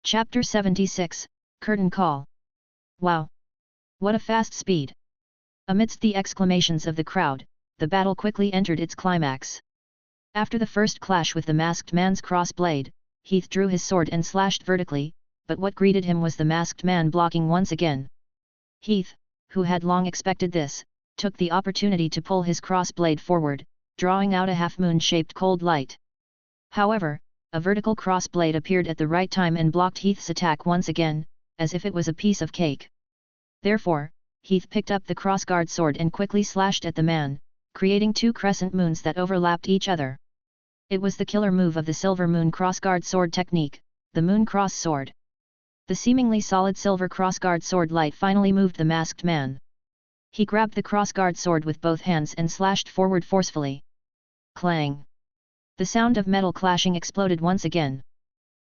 Chapter 76, Curtain Call. Wow! What a fast speed! Amidst the exclamations of the crowd, the battle quickly entered its climax. After the first clash with the masked man's cross-blade, Heath drew his sword and slashed vertically, but what greeted him was the masked man blocking once again. Heath, who had long expected this, took the opportunity to pull his cross-blade forward, drawing out a half-moon-shaped cold light. However, a vertical cross-blade appeared at the right time and blocked Heath's attack once again, as if it was a piece of cake. Therefore, Heath picked up the crossguard sword and quickly slashed at the man, creating two crescent moons that overlapped each other. It was the killer move of the Silver Moon crossguard sword technique, the Moon Cross Sword. The seemingly solid silver crossguard sword light finally moved the masked man. He grabbed the crossguard sword with both hands and slashed forward forcefully. Clang! The sound of metal clashing exploded once again.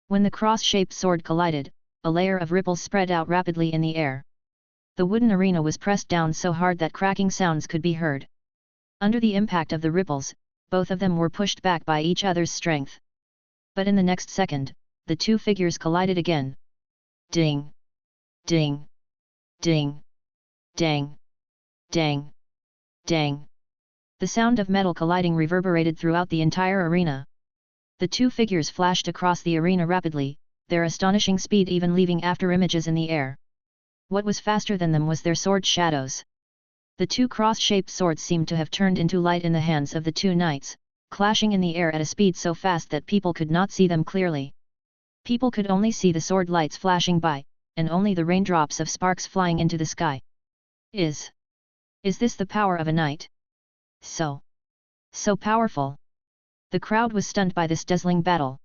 When the cross-shaped sword collided, a layer of ripples spread out rapidly in the air. The wooden arena was pressed down so hard that cracking sounds could be heard. Under the impact of the ripples, both of them were pushed back by each other's strength. But in the next second, the two figures collided again. Ding! Ding! Ding! Dang! Dang! Dang! The sound of metal colliding reverberated throughout the entire arena. The two figures flashed across the arena rapidly, their astonishing speed even leaving after-images in the air. What was faster than them was their sword shadows. The two cross-shaped swords seemed to have turned into light in the hands of the two knights, clashing in the air at a speed so fast that people could not see them clearly. People could only see the sword lights flashing by, and only the raindrops of sparks flying into the sky. Is this the power of a knight? So powerful! The crowd was stunned by this dazzling battle.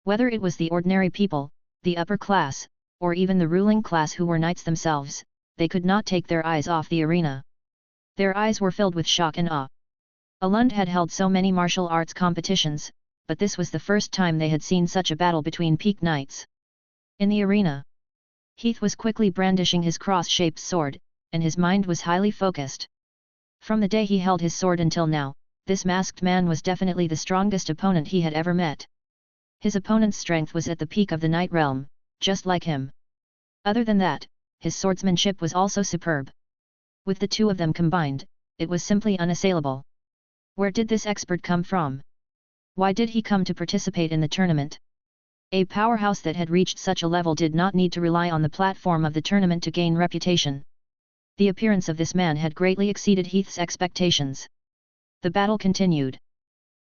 Whether it was the ordinary people, the upper class, or even the ruling class who were knights themselves, they could not take their eyes off the arena. Their eyes were filled with shock and awe. Alund had held so many martial arts competitions, but this was the first time they had seen such a battle between peak knights. In the arena, Heath was quickly brandishing his cross-shaped sword, and his mind was highly focused. From the day he held his sword until now, this masked man was definitely the strongest opponent he had ever met. His opponent's strength was at the peak of the Night Realm, just like him. Other than that, his swordsmanship was also superb. With the two of them combined, it was simply unassailable. Where did this expert come from? Why did he come to participate in the tournament? A powerhouse that had reached such a level did not need to rely on the platform of the tournament to gain reputation. The appearance of this man had greatly exceeded Heath's expectations. The battle continued.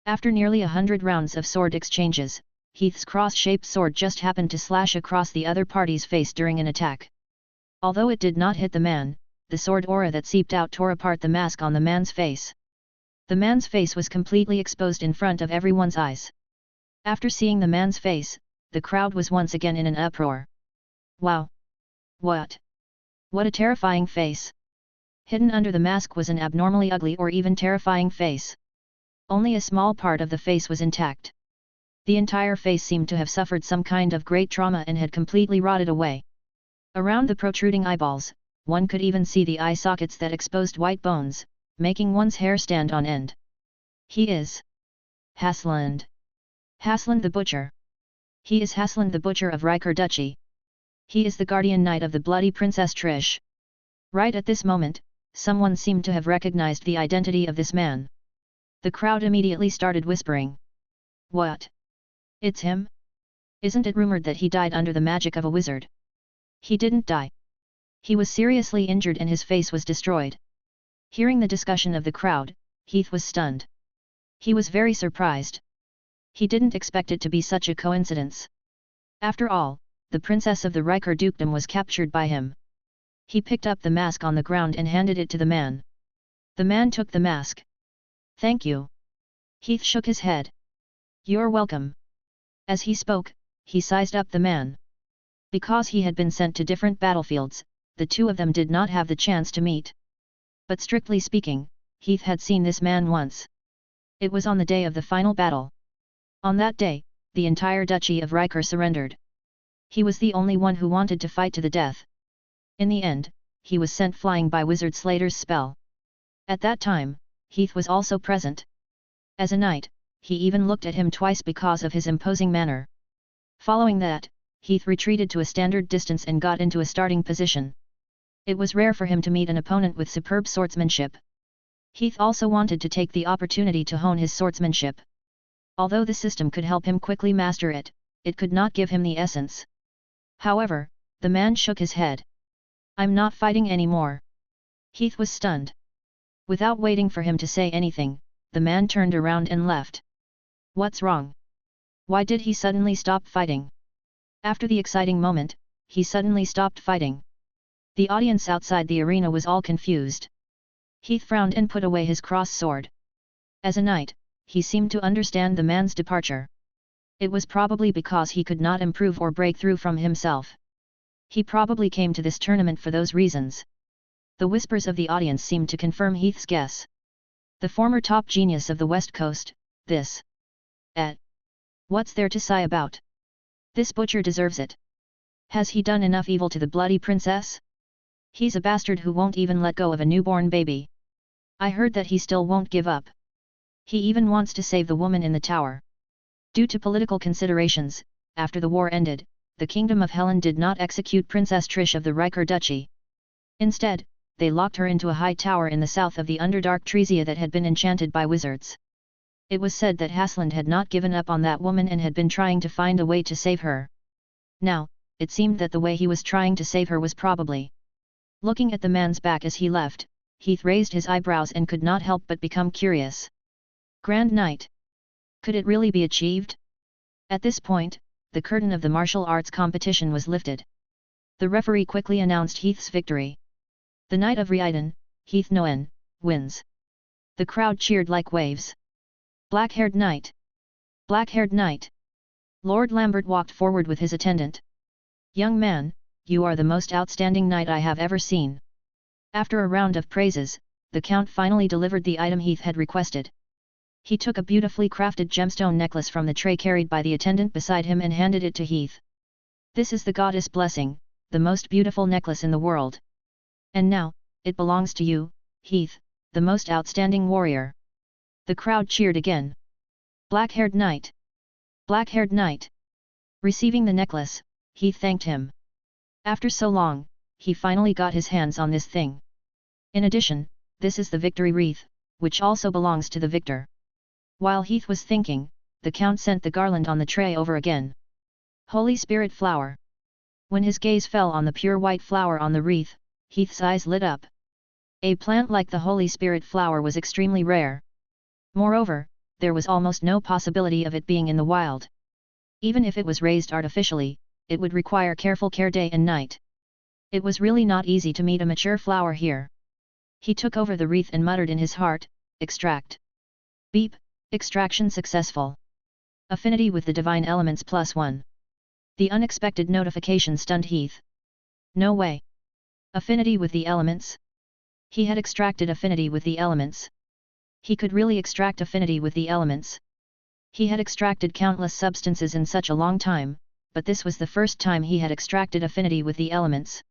After nearly 100 rounds of sword exchanges, Heath's cross-shaped sword just happened to slash across the other party's face during an attack. Although it did not hit the man, the sword aura that seeped out tore apart the mask on the man's face. The man's face was completely exposed in front of everyone's eyes. After seeing the man's face, the crowd was once again in an uproar. Wow! What a terrifying face! Hidden under the mask was an abnormally ugly or even terrifying face. Only a small part of the face was intact. The entire face seemed to have suffered some kind of great trauma and had completely rotted away. Around the protruding eyeballs, one could even see the eye sockets that exposed white bones, making one's hair stand on end. He is Hasland. Hasland the Butcher. He is Hasland the Butcher of Riker Duchy. He is the guardian knight of the bloody Princess Trish. Right at this moment, someone seemed to have recognized the identity of this man. The crowd immediately started whispering. What? It's him? Isn't it rumored that he died under the magic of a wizard? He didn't die. He was seriously injured and his face was destroyed. Hearing the discussion of the crowd, Heath was stunned. He was very surprised. He didn't expect it to be such a coincidence. After all, the princess of the Riker dukedom was captured by him. He picked up the mask on the ground and handed it to the man. The man took the mask. Thank you. Heath shook his head. You're welcome. As he spoke, he sized up the man. Because he had been sent to different battlefields, the two of them did not have the chance to meet. But strictly speaking, Heath had seen this man once. It was on the day of the final battle. On that day, the entire Duchy of Riker surrendered. He was the only one who wanted to fight to the death. In the end, he was sent flying by Wizard Slater's spell. At that time, Heath was also present. As a knight, he even looked at him twice because of his imposing manner. Following that, Heath retreated to a standard distance and got into a starting position. It was rare for him to meet an opponent with superb swordsmanship. Heath also wanted to take the opportunity to hone his swordsmanship. Although the system could help him quickly master it, it could not give him the essence. However, the man shook his head. "I'm not fighting anymore." Heath was stunned. Without waiting for him to say anything, the man turned around and left. What's wrong? Why did he suddenly stop fighting? After the exciting moment, he suddenly stopped fighting. The audience outside the arena was all confused. Heath frowned and put away his cross sword. As a knight, he seemed to understand the man's departure. It was probably because he could not improve or break through from himself. He probably came to this tournament for those reasons. The whispers of the audience seemed to confirm Heath's guess. The former top genius of the West Coast, this. What's there to sigh about? This butcher deserves it. Has he done enough evil to the bloody princess? He's a bastard who won't even let go of a newborn baby. I heard that he still won't give up. He even wants to save the woman in the tower. Due to political considerations, after the war ended, the Kingdom of Helen did not execute Princess Trish of the Riker Duchy. Instead, they locked her into a high tower in the south of the Underdark Tresia that had been enchanted by wizards. It was said that Hasland had not given up on that woman and had been trying to find a way to save her. Now, it seemed that the way he was trying to save her was probably. Looking at the man's back as he left, Heath raised his eyebrows and could not help but become curious. Grand Knight. Could it really be achieved? At this point, the curtain of the martial arts competition was lifted. The referee quickly announced Heath's victory. The Knight of Riiden, Heath Noen, wins. The crowd cheered like waves. Black-haired knight! Black-haired knight! Lord Lambert walked forward with his attendant. Young man, you are the most outstanding knight I have ever seen. After a round of praises, the Count finally delivered the item Heath had requested. He took a beautifully crafted gemstone necklace from the tray carried by the attendant beside him and handed it to Heath. This is the goddess blessing, the most beautiful necklace in the world. And now, it belongs to you, Heath, the most outstanding warrior. The crowd cheered again. Black-haired knight! Black-haired knight! Receiving the necklace, Heath thanked him. After so long, he finally got his hands on this thing. In addition, this is the victory wreath, which also belongs to the victor. While Heath was thinking, the Count sent the garland on the tray over again. Holy Spirit flower! When his gaze fell on the pure white flower on the wreath, Heath's eyes lit up. A plant like the Holy Spirit flower was extremely rare. Moreover, there was almost no possibility of it being in the wild. Even if it was raised artificially, it would require careful care day and night. It was really not easy to meet a mature flower here. He took over the wreath and muttered in his heart, extract. Beep, extraction successful. Affinity with the divine elements +1. The unexpected notification stunned Heath. No way. Affinity with the elements? He had extracted affinity with the elements. He could really extract affinity with the elements. He had extracted countless substances in such a long time, but this was the first time he had extracted affinity with the elements.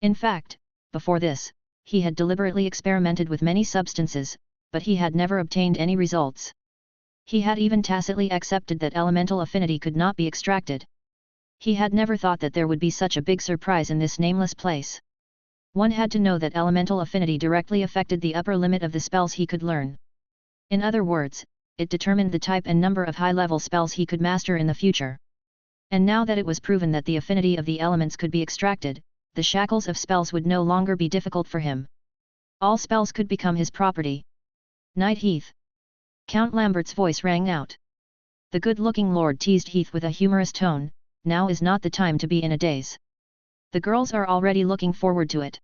In fact, before this, he had deliberately experimented with many substances, but he had never obtained any results. He had even tacitly accepted that elemental affinity could not be extracted. He had never thought that there would be such a big surprise in this nameless place. One had to know that elemental affinity directly affected the upper limit of the spells he could learn. In other words, it determined the type and number of high-level spells he could master in the future. And now that it was proven that the affinity of the elements could be extracted, the shackles of spells would no longer be difficult for him. All spells could become his property. Knight Heath! Count Lambert's voice rang out. The good-looking lord teased Heath with a humorous tone, now is not the time to be in a daze. The girls are already looking forward to it.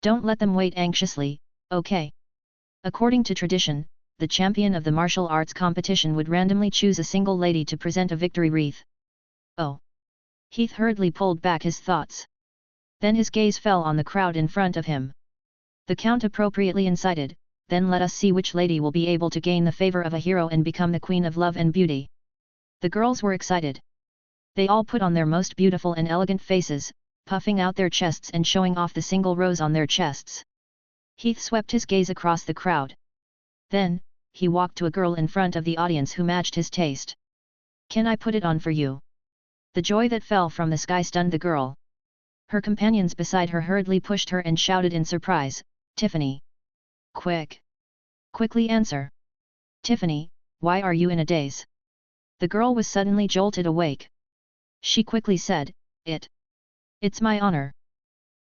Don't let them wait anxiously, okay? According to tradition, the champion of the martial arts competition would randomly choose a single lady to present a victory wreath. Oh! Heath hurriedly pulled back his thoughts. Then his gaze fell on the crowd in front of him. The Count appropriately incited, then let us see which lady will be able to gain the favor of a hero and become the queen of love and beauty. The girls were excited. They all put on their most beautiful and elegant faces, puffing out their chests and showing off the single rose on their chests. Heath swept his gaze across the crowd. Then, he walked to a girl in front of the audience who matched his taste. Can I put it on for you? The joy that fell from the sky stunned the girl. Her companions beside her hurriedly pushed her and shouted in surprise, "Tiffany! Quick! Quickly answer! Tiffany, why are you in a daze?" The girl was suddenly jolted awake. She quickly said, It's my honor."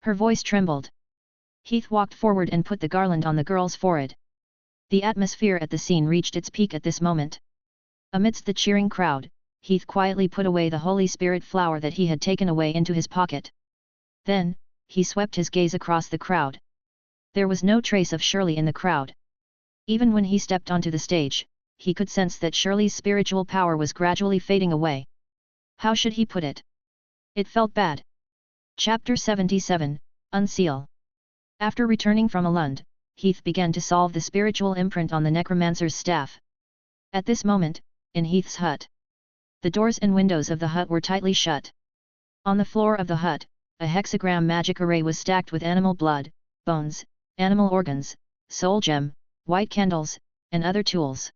Her voice trembled. Heath walked forward and put the garland on the girl's forehead. The atmosphere at the scene reached its peak at this moment. Amidst the cheering crowd, Heath quietly put away the Holy Spirit flower that he had taken away into his pocket. Then, he swept his gaze across the crowd. There was no trace of Shirley in the crowd. Even when he stepped onto the stage, he could sense that Shirley's spiritual power was gradually fading away. How should he put it? It felt bad. Chapter 77, Unseal. After returning from Alund, Heath began to solve the spiritual imprint on the necromancer's staff. At this moment, in Heath's hut, the doors and windows of the hut were tightly shut. On the floor of the hut, a hexagram magic array was stacked with animal blood, bones, animal organs, soul gem, white candles, and other tools.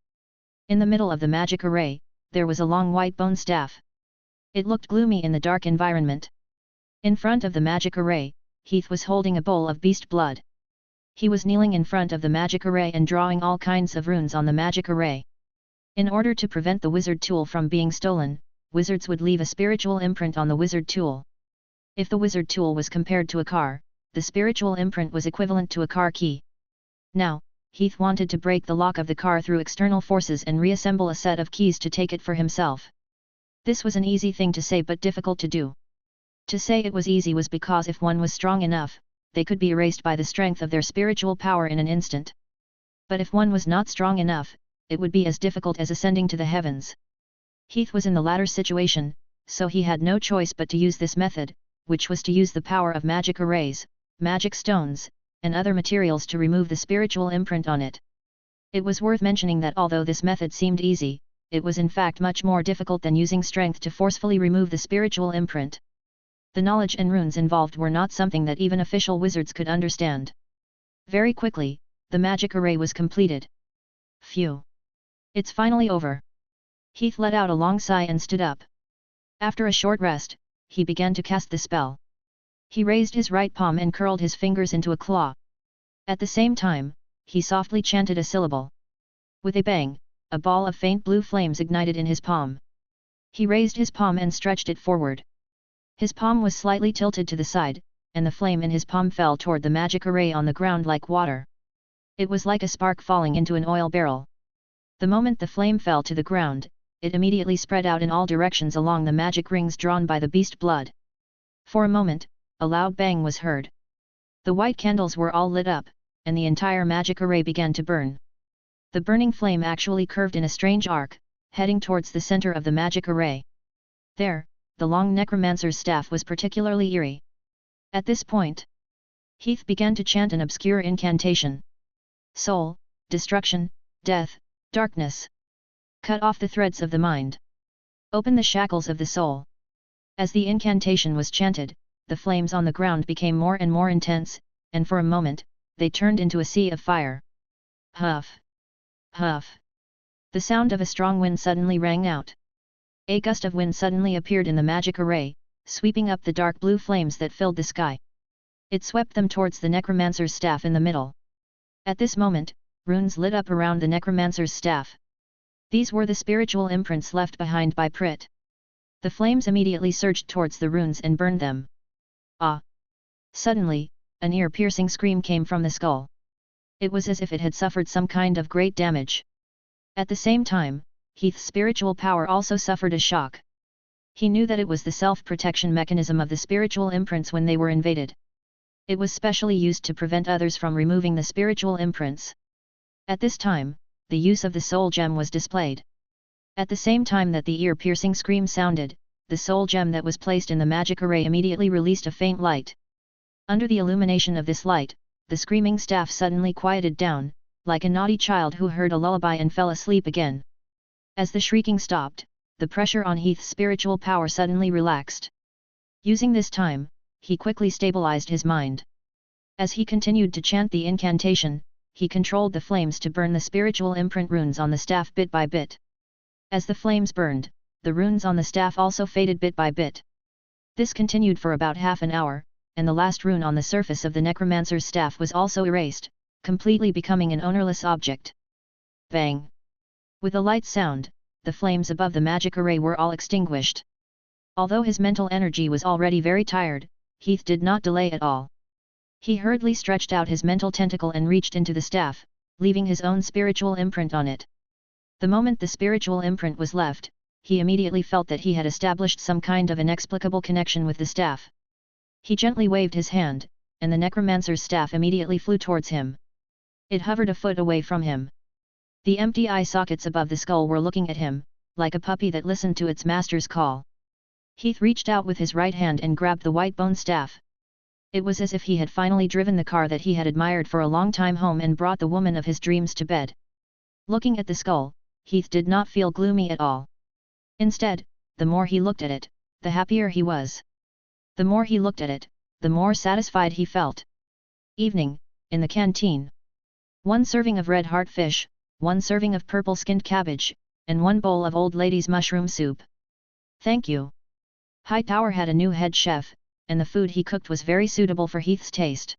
In the middle of the magic array, there was a long white bone staff. It looked gloomy in the dark environment. In front of the magic array, Heath was holding a bowl of beast blood. He was kneeling in front of the magic array and drawing all kinds of runes on the magic array. In order to prevent the wizard tool from being stolen, wizards would leave a spiritual imprint on the wizard tool. If the wizard tool was compared to a car, the spiritual imprint was equivalent to a car key. Now, Heath wanted to break the lock of the car through external forces and reassemble a set of keys to take it for himself. This was an easy thing to say but difficult to do. To say it was easy was because if one was strong enough, they could be erased by the strength of their spiritual power in an instant. But if one was not strong enough, it would be as difficult as ascending to the heavens. Heath was in the latter situation, so he had no choice but to use this method, which was to use the power of magic arrays, magic stones, and other materials to remove the spiritual imprint on it. It was worth mentioning that although this method seemed easy, it was in fact much more difficult than using strength to forcefully remove the spiritual imprint. The knowledge and runes involved were not something that even official wizards could understand. Very quickly, the magic array was completed. Phew! It's finally over. Heath let out a long sigh and stood up. After a short rest, he began to cast the spell. He raised his right palm and curled his fingers into a claw. At the same time, he softly chanted a syllable. With a bang, a ball of faint blue flames ignited in his palm. He raised his palm and stretched it forward. His palm was slightly tilted to the side, and the flame in his palm fell toward the magic array on the ground like water. It was like a spark falling into an oil barrel. The moment the flame fell to the ground, it immediately spread out in all directions along the magic rings drawn by the beast blood. For a moment, a loud bang was heard. The white candles were all lit up, and the entire magic array began to burn. The burning flame actually curved in a strange arc, heading towards the center of the magic array. There, the long necromancer's staff was particularly eerie. At this point, Heath began to chant an obscure incantation. Soul, destruction, death, darkness. Cut off the threads of the mind. Open the shackles of the soul. As the incantation was chanted, the flames on the ground became more and more intense, and for a moment, they turned into a sea of fire. Huff! Huff! The sound of a strong wind suddenly rang out. A gust of wind suddenly appeared in the magic array, sweeping up the dark blue flames that filled the sky. It swept them towards the necromancer's staff in the middle. At this moment, runes lit up around the necromancer's staff. These were the spiritual imprints left behind by Prit. The flames immediately surged towards the runes and burned them. Ah! Suddenly, an ear-piercing scream came from the skull. It was as if it had suffered some kind of great damage. At the same time, Heath's spiritual power also suffered a shock. He knew that it was the self-protection mechanism of the spiritual imprints when they were invaded. It was specially used to prevent others from removing the spiritual imprints. At this time, the use of the soul gem was displayed. At the same time that the ear-piercing scream sounded, the soul gem that was placed in the magic array immediately released a faint light. Under the illumination of this light, the screaming staff suddenly quieted down, like a naughty child who heard a lullaby and fell asleep again. As the shrieking stopped, the pressure on Heath's spiritual power suddenly relaxed. Using this time, he quickly stabilized his mind. As he continued to chant the incantation, he controlled the flames to burn the spiritual imprint runes on the staff bit by bit. As the flames burned, the runes on the staff also faded bit by bit. This continued for about half an hour, and the last rune on the surface of the necromancer's staff was also erased, completely becoming an ownerless object. Bang! With a light sound, the flames above the magic array were all extinguished. Although his mental energy was already very tired, Heath did not delay at all. He hurriedly stretched out his mental tentacle and reached into the staff, leaving his own spiritual imprint on it. The moment the spiritual imprint was left, he immediately felt that he had established some kind of inexplicable connection with the staff. He gently waved his hand, and the necromancer's staff immediately flew towards him. It hovered a foot away from him. The empty eye sockets above the skull were looking at him, like a puppy that listened to its master's call. Heath reached out with his right hand and grabbed the white bone staff. It was as if he had finally driven the car that he had admired for a long time home and brought the woman of his dreams to bed. Looking at the skull, Heath did not feel gloomy at all. Instead, the more he looked at it, the happier he was. The more he looked at it, the more satisfied he felt. Evening, in the canteen. 1 serving of red heart fish, 1 serving of purple-skinned cabbage, and 1 bowl of old lady's mushroom soup. Thank you. Hightower had a new head chef, and the food he cooked was very suitable for Heath's taste.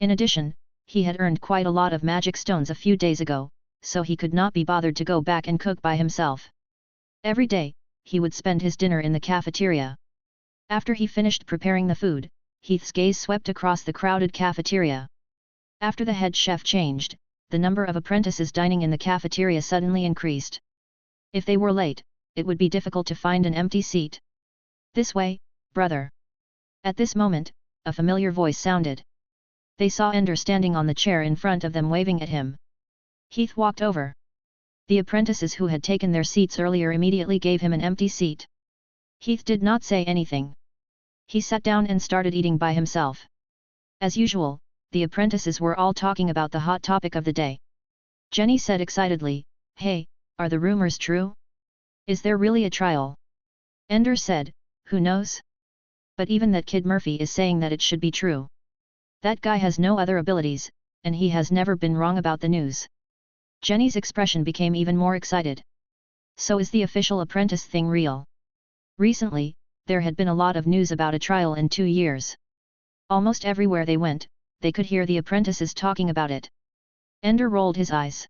In addition, he had earned quite a lot of magic stones a few days ago, so he could not be bothered to go back and cook by himself. Every day, he would spend his dinner in the cafeteria. After he finished preparing the food, Heath's gaze swept across the crowded cafeteria. After the head chef changed, the number of apprentices dining in the cafeteria suddenly increased. If they were late, it would be difficult to find an empty seat. This way, brother. At this moment, a familiar voice sounded. They saw Ender standing on the chair in front of them waving at him. Heath walked over. The apprentices who had taken their seats earlier immediately gave him an empty seat. Heath did not say anything. He sat down and started eating by himself. As usual, the apprentices were all talking about the hot topic of the day. Jenny said excitedly, "Hey, are the rumors true? Is there really a trial?" Ender said, "Who knows? But even that kid Murphy is saying that it should be true. That guy has no other abilities, and he has never been wrong about the news." Jenny's expression became even more excited. So is the official apprentice thing real? Recently, there had been a lot of news about a trial in 2 years. Almost everywhere they went, they could hear the apprentices talking about it. Ender rolled his eyes.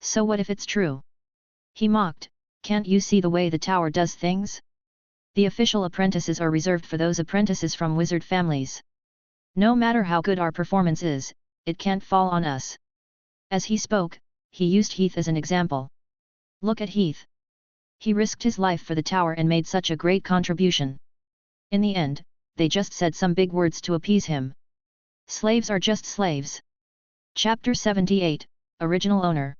So what if it's true? He mocked, "Can't you see the way the tower does things? The official apprentices are reserved for those apprentices from wizard families. No matter how good our performance is, it can't fall on us." As he spoke, he used Heath as an example. Look at Heath. He risked his life for the tower and made such a great contribution. In the end, they just said some big words to appease him. Slaves are just slaves. Chapter 78, Original Owner.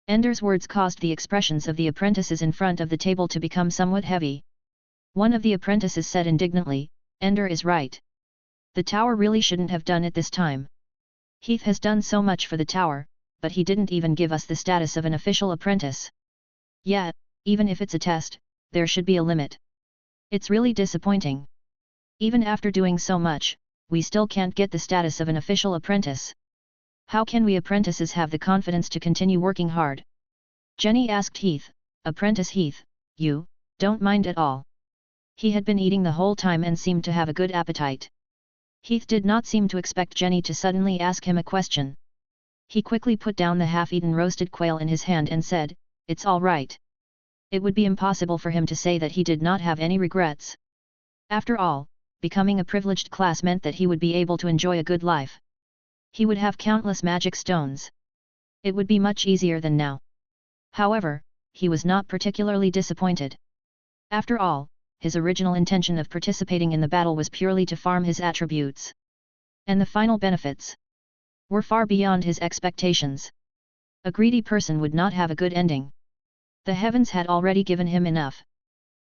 Ender's words caused the expressions of the apprentices in front of the table to become somewhat heavy. One of the apprentices said indignantly, "Ender is right. The tower really shouldn't have done it this time. Heath has done so much for the tower, but he didn't even give us the status of an official apprentice. Yeah, even if it's a test, there should be a limit. It's really disappointing. Even after doing so much, we still can't get the status of an official apprentice. How can we apprentices have the confidence to continue working hard?" Jenny asked Heath, "Apprentice Heath, you don't mind at all?" He had been eating the whole time and seemed to have a good appetite. Heath did not seem to expect Jenny to suddenly ask him a question. He quickly put down the half-eaten roasted quail in his hand and said, "It's all right." It would be impossible for him to say that he did not have any regrets. After all, becoming a privileged class meant that he would be able to enjoy a good life. He would have countless magic stones. It would be much easier than now. However, he was not particularly disappointed. After all, his original intention of participating in the battle was purely to farm his attributes. And the final benefits were far beyond his expectations. A greedy person would not have a good ending. The heavens had already given him enough.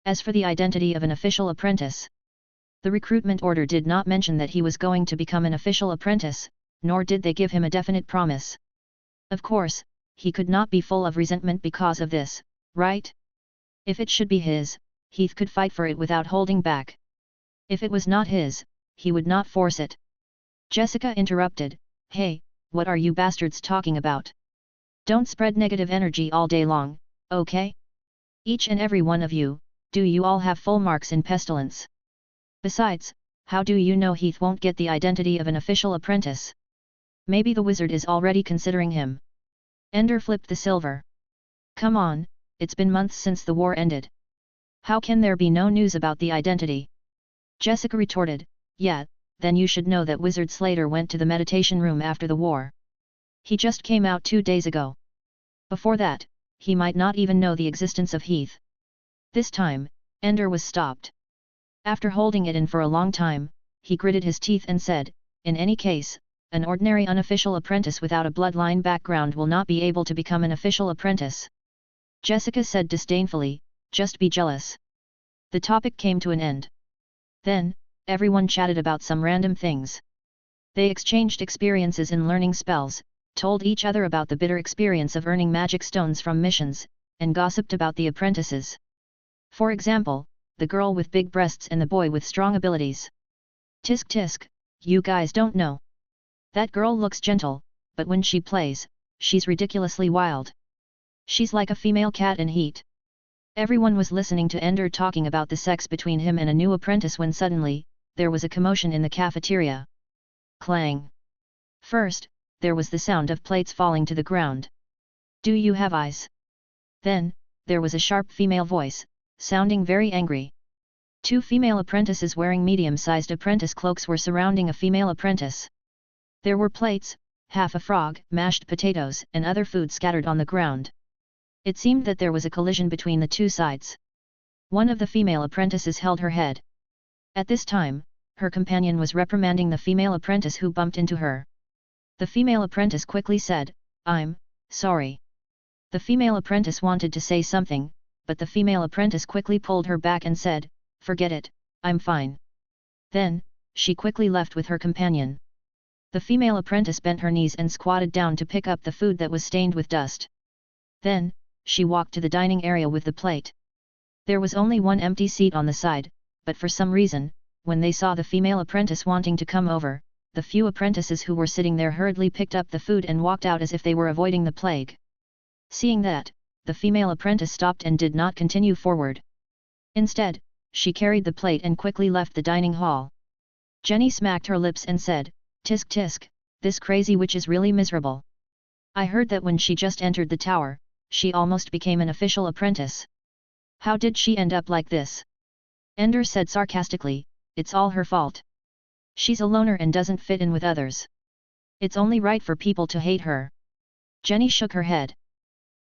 As for the identity of an official apprentice, the recruitment order did not mention that he was going to become an official apprentice, nor did they give him a definite promise. Of course, he could not be full of resentment because of this, right? If it should be his, Heath could fight for it without holding back. If it was not his, he would not force it. Jessica interrupted, "Hey, what are you bastards talking about? Don't spread negative energy all day long, okay? Each and every one of you, do you all have full marks in pestilence? Besides, how do you know Heath won't get the identity of an official apprentice? Maybe the wizard is already considering him. Ender flipped the silver. Come on, it's been months since the war ended. How can there be no news about the identity? Jessica retorted, yeah, then you should know that Wizard Slater went to the meditation room after the war. He just came out 2 days ago. Before that, he might not even know the existence of Heath. This time, Ender was stopped. After holding it in for a long time, he gritted his teeth and said, in any case, an ordinary unofficial apprentice without a bloodline background will not be able to become an official apprentice. Jessica said disdainfully, just be jealous. The topic came to an end. Then, everyone chatted about some random things. They exchanged experiences in learning spells, told each other about the bitter experience of earning magic stones from missions, and gossiped about the apprentices. For example, the girl with big breasts and the boy with strong abilities. Tisk tisk, you guys don't know. That girl looks gentle, but when she plays, she's ridiculously wild. She's like a female cat in heat. Everyone was listening to Ender talking about the sex between him and a new apprentice when suddenly, there was a commotion in the cafeteria. Clang! First, there was the sound of plates falling to the ground. Do you have eyes? Then, there was a sharp female voice, sounding very angry. 2 female apprentices wearing medium-sized apprentice cloaks were surrounding a female apprentice. There were plates, half a frog, mashed potatoes, and other food scattered on the ground. It seemed that there was a collision between the 2 sides. One of the female apprentices held her head. At this time, her companion was reprimanding the female apprentice who bumped into her. The female apprentice quickly said, I'm sorry. The female apprentice wanted to say something, but the female apprentice quickly pulled her back and said, forget it, I'm fine. Then, she quickly left with her companion. The female apprentice bent her knees and squatted down to pick up the food that was stained with dust. Then, she walked to the dining area with the plate. There was only one empty seat on the side, but for some reason, when they saw the female apprentice wanting to come over, the few apprentices who were sitting there hurriedly picked up the food and walked out as if they were avoiding the plague. Seeing that, the female apprentice stopped and did not continue forward. Instead, she carried the plate and quickly left the dining hall. Jenny smacked her lips and said, tisk tisk, this crazy witch is really miserable. I heard that when she just entered the tower, she almost became an official apprentice. How did she end up like this? Ender said sarcastically, it's all her fault. She's a loner and doesn't fit in with others. It's only right for people to hate her. Jenny shook her head.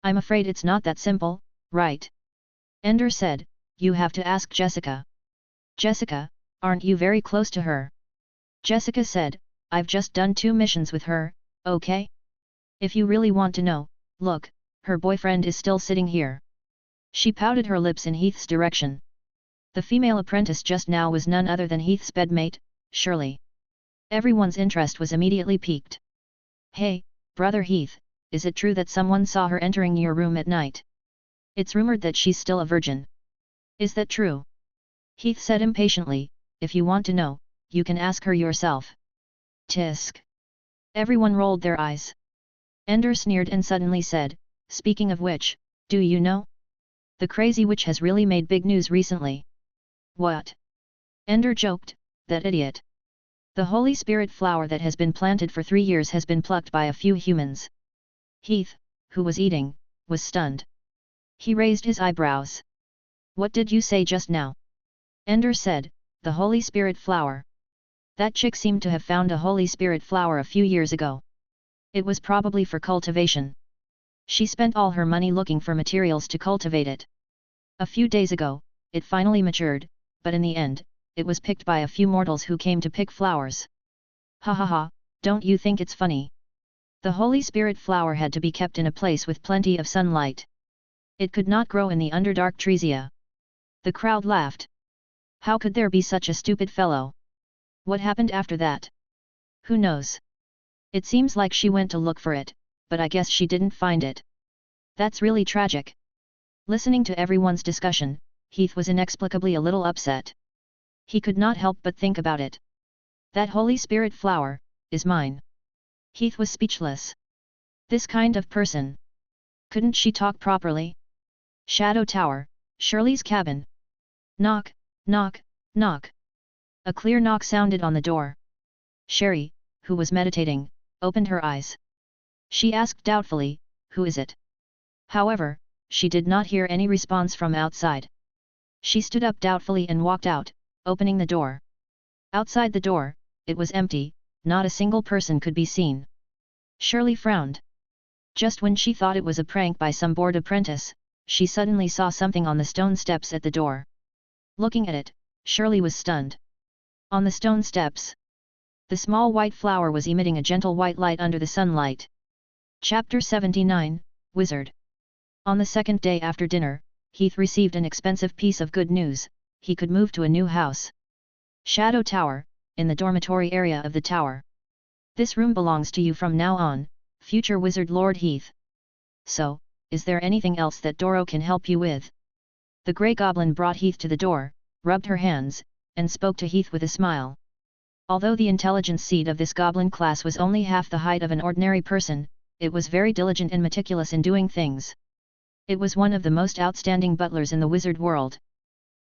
I'm afraid it's not that simple, right? Ender said, you have to ask Jessica. Jessica, aren't you very close to her? Jessica said, I've just done 2 missions with her, okay? If you really want to know, look, her boyfriend is still sitting here. She pouted her lips in Heath's direction. The female apprentice just now was none other than Heath's bedmate, Shirley. Everyone's interest was immediately piqued. Hey, brother Heath, is it true that someone saw her entering your room at night? It's rumored that she's still a virgin. Is that true? Heath said impatiently, if you want to know, you can ask her yourself. Tisk. Everyone rolled their eyes. Ender sneered and suddenly said, speaking of which, do you know? The crazy witch has really made big news recently. What? Ender joked, that idiot. The Holy Spirit flower that has been planted for 3 years has been plucked by a few humans. Heath, who was eating, was stunned. He raised his eyebrows. What did you say just now? Ender said, the Holy Spirit flower. That chick seemed to have found a Holy Spirit flower a few years ago. It was probably for cultivation. She spent all her money looking for materials to cultivate it. A few days ago, it finally matured, but in the end, it was picked by a few mortals who came to pick flowers. Ha ha ha, don't you think it's funny? The Holy Spirit flower had to be kept in a place with plenty of sunlight. It could not grow in the underdark treesia. The crowd laughed. How could there be such a stupid fellow? What happened after that? Who knows? It seems like she went to look for it, but I guess she didn't find it. That's really tragic. Listening to everyone's discussion, Heath was inexplicably a little upset. He could not help but think about it. That Holy Spirit flower is mine. Heath was speechless. This kind of person. Couldn't she talk properly? Shadow Tower, Shirley's cabin. Knock, knock, knock. A clear knock sounded on the door. Sherry, who was meditating, opened her eyes. She asked doubtfully, "Who is it?" However, she did not hear any response from outside. She stood up doubtfully and walked out, opening the door. Outside the door, it was empty, not a single person could be seen. Shirley frowned. Just when she thought it was a prank by some bored apprentice, she suddenly saw something on the stone steps at the door. Looking at it, Shirley was stunned. On the stone steps, the small white flower was emitting a gentle white light under the sunlight. Chapter 79, Wizard. On the second day after dinner, Heath received an expensive piece of good news: he could move to a new house. Shadow Tower, in the dormitory area of the tower. This room belongs to you from now on, future wizard Lord Heath. So, is there anything else that Doro can help you with? The grey goblin brought Heath to the door, rubbed her hands, and spoke to Heath with a smile. Although the intelligence seed of this goblin class was only half the height of an ordinary person, it was very diligent and meticulous in doing things. It was one of the most outstanding butlers in the wizard world.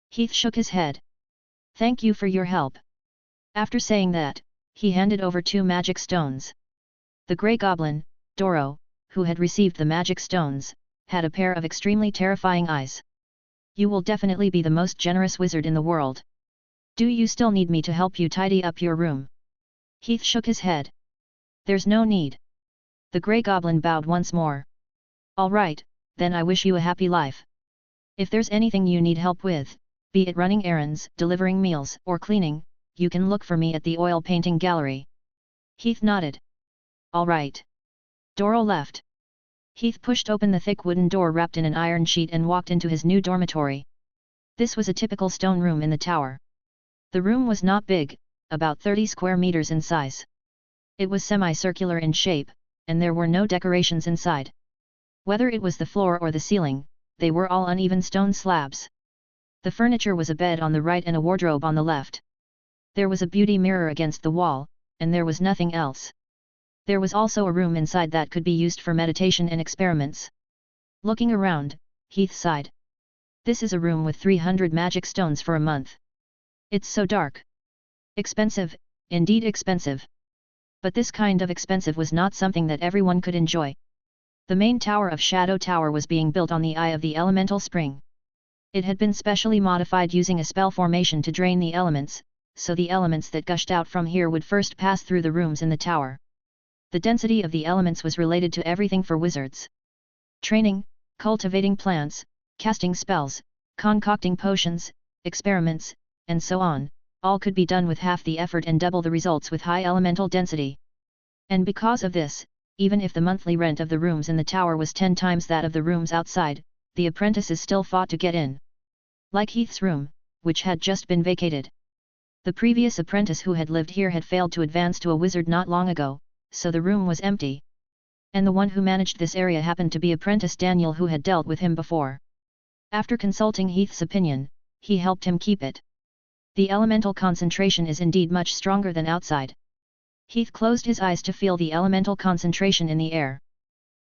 Heath shook his head. "Thank you for your help." After saying that, he handed over 2 magic stones. The grey goblin, Doro, who had received the magic stones, had a pair of extremely terrifying eyes. "You will definitely be the most generous wizard in the world. Do you still need me to help you tidy up your room?" Heath shook his head. "There's no need." The grey goblin bowed once more. "All right, then I wish you a happy life. If there's anything you need help with, be it running errands, delivering meals, or cleaning, you can look for me at the oil painting gallery." Heath nodded. "All right." Doro left. Heath pushed open the thick wooden door wrapped in an iron sheet and walked into his new dormitory. This was a typical stone room in the tower. The room was not big, about 30 square meters in size. It was semicircular in shape, and there were no decorations inside. Whether it was the floor or the ceiling, they were all uneven stone slabs. The furniture was a bed on the right and a wardrobe on the left. There was a beauty mirror against the wall, and there was nothing else. There was also a room inside that could be used for meditation and experiments. Looking around, Heath sighed. "This is a room with 300 magic stones for a month. It's so dark. Expensive, indeed expensive. But this kind of expensive was not something that everyone could enjoy. The main tower of Shadow Tower was being built on the eye of the elemental spring. It had been specially modified using a spell formation to drain the elements, so the elements that gushed out from here would first pass through the rooms in the tower. The density of the elements was related to everything for wizards. Training, cultivating plants, casting spells, concocting potions, experiments, and so on, all could be done with half the effort and double the results with high elemental density. And because of this, even if the monthly rent of the rooms in the tower was 10 times that of the rooms outside, the apprentices still fought to get in. Like Heath's room, which had just been vacated. The previous apprentice who had lived here had failed to advance to a wizard not long ago, so the room was empty. And the one who managed this area happened to be apprentice Daniel, who had dealt with him before. After consulting Heath's opinion, he helped him keep it. The elemental concentration is indeed much stronger than outside. Heath closed his eyes to feel the elemental concentration in the air.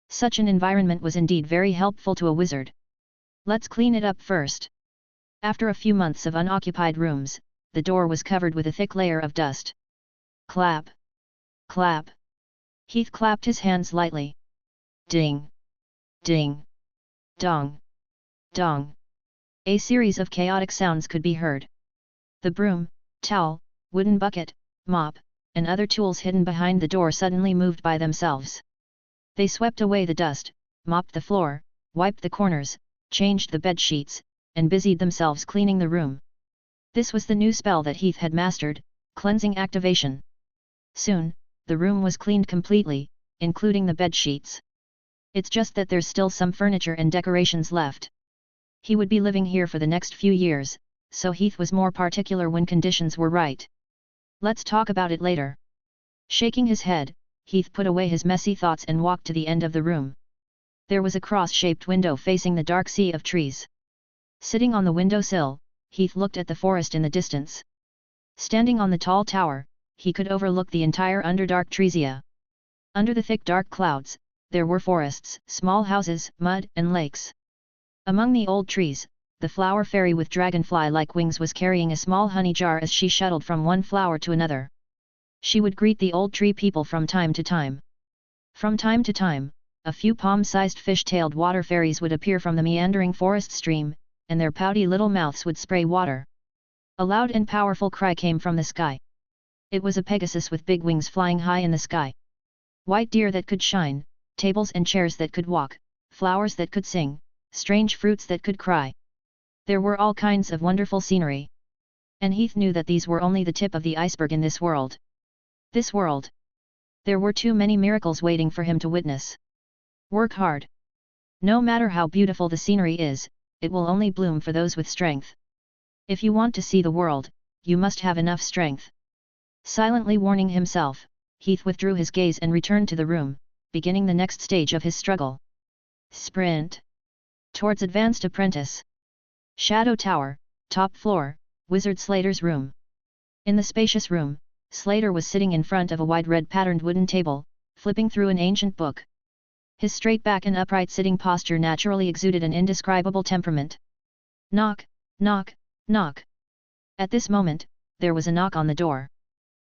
Such an environment was indeed very helpful to a wizard. "Let's clean it up first." After a few months of unoccupied rooms, the door was covered with a thick layer of dust. Clap! Clap! Heath clapped his hands lightly. Ding! Ding! Dong! Dong! A series of chaotic sounds could be heard. The broom, towel, wooden bucket, mop, and other tools hidden behind the door suddenly moved by themselves. They swept away the dust, mopped the floor, wiped the corners, changed the bed sheets, and busied themselves cleaning the room. This was the new spell that Heath had mastered, cleansing activation. Soon, the room was cleaned completely, including the bed sheets. It's just that there's still some furniture and decorations left. He would be living here for the next few years, so Heath was more particular when conditions were right. "Let's talk about it later." Shaking his head, Heath put away his messy thoughts and walked to the end of the room. There was a cross-shaped window facing the dark sea of trees. Sitting on the windowsill, Heath looked at the forest in the distance. Standing on the tall tower, he could overlook the entire underdark treesia. Under the thick dark clouds, there were forests, small houses, mud, and lakes. Among the old trees, the flower fairy with dragonfly-like wings was carrying a small honey jar as she shuttled from one flower to another. She would greet the old tree people from time to time. From time to time, a few palm-sized fish-tailed water fairies would appear from the meandering forest stream, and their pouty little mouths would spray water. A loud and powerful cry came from the sky. It was a Pegasus with big wings flying high in the sky. White deer that could shine, tables and chairs that could walk, flowers that could sing, strange fruits that could cry. There were all kinds of wonderful scenery. And Heath knew that these were only the tip of the iceberg in this world. This world. There were too many miracles waiting for him to witness. Work hard. No matter how beautiful the scenery is, it will only bloom for those with strength. If you want to see the world, you must have enough strength. Silently warning himself, Heath withdrew his gaze and returned to the room, beginning the next stage of his struggle. Sprint. Towards Advanced Apprentice. Shadow Tower, top floor, Wizard Slater's room. In the spacious room, Slater was sitting in front of a wide red-patterned wooden table, flipping through an ancient book. His straight back and upright sitting posture naturally exuded an indescribable temperament. Knock, knock, knock. At this moment, there was a knock on the door.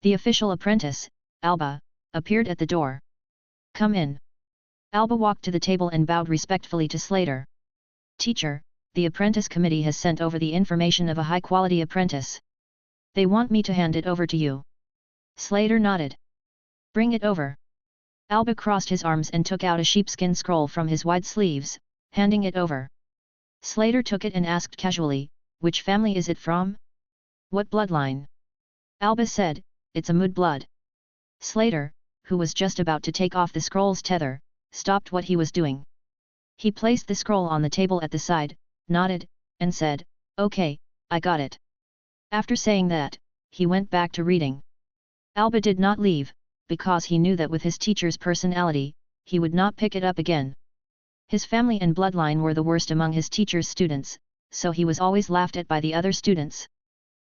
The official apprentice, Alba, appeared at the door. Come in. Alba walked to the table and bowed respectfully to Slater. Teacher, the apprentice committee has sent over the information of a high-quality apprentice. They want me to hand it over to you. Slater nodded. Bring it over. Alba crossed his arms and took out a sheepskin scroll from his wide sleeves, handing it over. Slater took it and asked casually, which family is it from? What bloodline? Alba said, it's a mudblood. Slater, who was just about to take off the scroll's tether, stopped what he was doing. He placed the scroll on the table at the side, nodded, and said, okay, I got it. After saying that, he went back to reading. Alba did not leave, because he knew that with his teacher's personality, he would not pick it up again. His family and bloodline were the worst among his teacher's students, so he was always laughed at by the other students.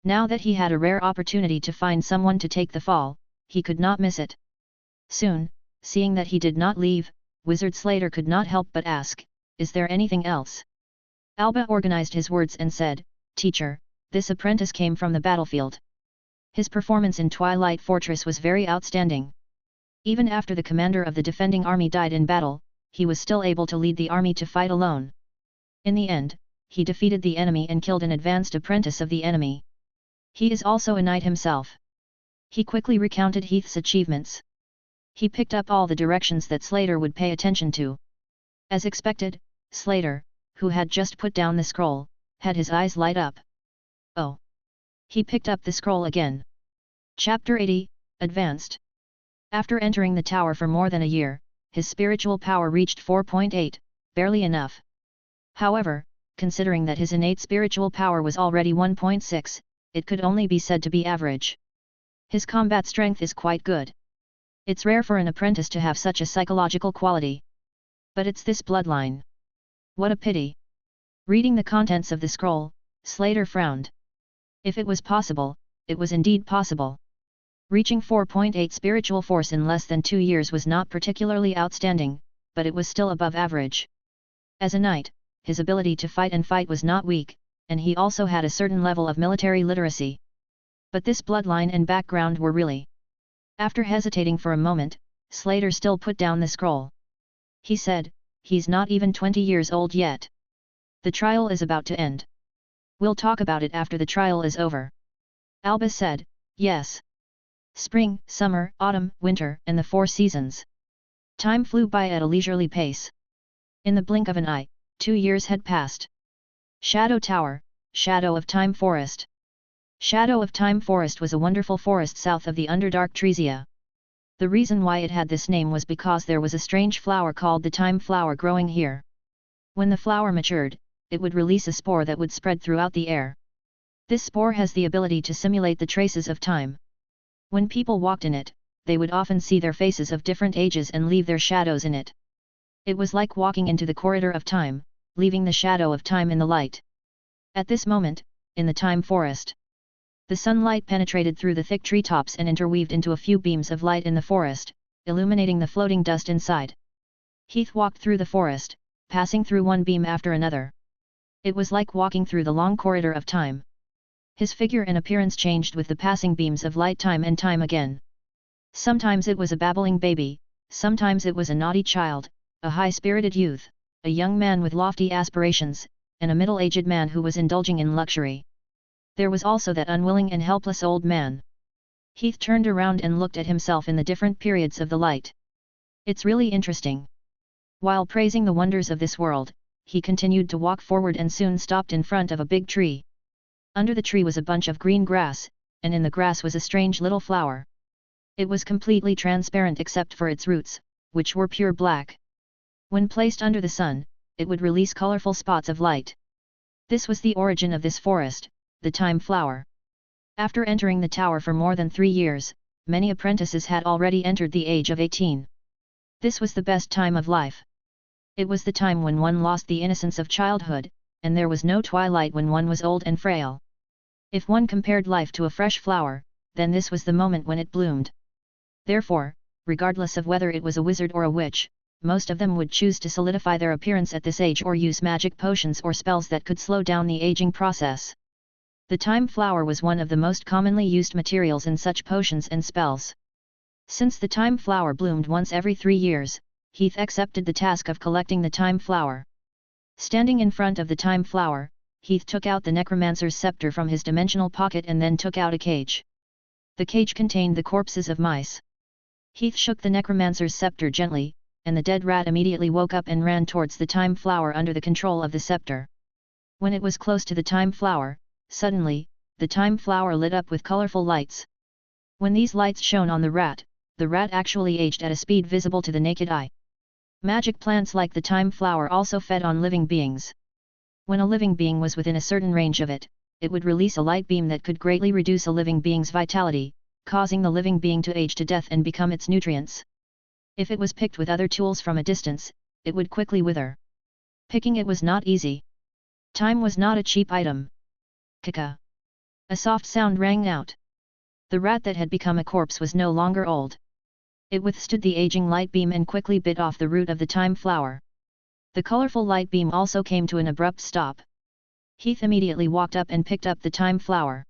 Now that he had a rare opportunity to find someone to take the fall, he could not miss it. Soon, seeing that he did not leave, Wizard Slater could not help but ask, is there anything else? Alba organized his words and said, Teacher, this apprentice came from the battlefield. His performance in Twilight Fortress was very outstanding. Even after the commander of the defending army died in battle, he was still able to lead the army to fight alone. In the end, he defeated the enemy and killed an advanced apprentice of the enemy. He is also a knight himself. He quickly recounted Heath's achievements. He picked up all the directions that Slater would pay attention to. As expected, Slater, who had just put down the scroll, had his eyes light up. Oh! He picked up the scroll again. Chapter 80, Advanced. After entering the tower for more than a year, his spiritual power reached 4.8, barely enough. However, considering that his innate spiritual power was already 1.6, it could only be said to be average. His combat strength is quite good. It's rare for an apprentice to have such a psychological quality. But it's this bloodline. What a pity. Reading the contents of the scroll, Slater frowned. If it was possible, it was indeed possible. Reaching 4.8 spiritual force in less than 2 years was not particularly outstanding, but it was still above average. As a knight, his ability to fight and fight was not weak, and he also had a certain level of military literacy. But this bloodline and background were really. After hesitating for a moment, Slater still put down the scroll. He said, he's not even 20 years old yet. The trial is about to end. We'll talk about it after the trial is over. Alba said, yes. Spring, summer, autumn, winter, and the 4 seasons. Time flew by at a leisurely pace. In the blink of an eye, 2 years had passed. Shadow Tower, Shadow of Time Forest. Shadow of Time Forest was a wonderful forest south of the Underdark Tresia. The reason why it had this name was because there was a strange flower called the Time Flower growing here. When the flower matured, it would release a spore that would spread throughout the air. This spore has the ability to simulate the traces of time. When people walked in it, they would often see their faces of different ages and leave their shadows in it. It was like walking into the corridor of time, leaving the shadow of time in the light. At this moment, in the Time Forest, the sunlight penetrated through the thick treetops and interweaved into a few beams of light in the forest, illuminating the floating dust inside. Heath walked through the forest, passing through one beam after another. It was like walking through the long corridor of time. His figure and appearance changed with the passing beams of light time and time again. Sometimes it was a babbling baby, sometimes it was a naughty child, a high-spirited youth, a young man with lofty aspirations, and a middle-aged man who was indulging in luxury. There was also that unwilling and helpless old man. Heath turned around and looked at himself in the different periods of the light. It's really interesting. While praising the wonders of this world, he continued to walk forward and soon stopped in front of a big tree. Under the tree was a bunch of green grass, and in the grass was a strange little flower. It was completely transparent except for its roots, which were pure black. When placed under the sun, it would release colorful spots of light. This was the origin of this forest, the time flower. After entering the tower for more than 3 years, many apprentices had already entered the age of 18. This was the best time of life. It was the time when one lost the innocence of childhood, and there was no twilight when one was old and frail. If one compared life to a fresh flower, then this was the moment when it bloomed. Therefore, regardless of whether it was a wizard or a witch, most of them would choose to solidify their appearance at this age or use magic potions or spells that could slow down the aging process. The time flower was one of the most commonly used materials in such potions and spells. Since the time flower bloomed once every 3 years, Heath accepted the task of collecting the time flower. Standing in front of the time flower, Heath took out the necromancer's scepter from his dimensional pocket and then took out a cage. The cage contained the corpses of mice. Heath shook the necromancer's scepter gently, and the dead rat immediately woke up and ran towards the time flower under the control of the scepter. When it was close to the time flower, suddenly, the time flower lit up with colorful lights. When these lights shone on the rat actually aged at a speed visible to the naked eye. Magic plants like the time flower also fed on living beings. When a living being was within a certain range of it, it would release a light beam that could greatly reduce a living being's vitality, causing the living being to age to death and become its nutrients. If it was picked with other tools from a distance, it would quickly wither. Picking it was not easy. Time was not a cheap item. Kaka. A soft sound rang out. The rat that had become a corpse was no longer old. It withstood the aging light beam and quickly bit off the root of the time flower. The colorful light beam also came to an abrupt stop. Heath immediately walked up and picked up the time flower.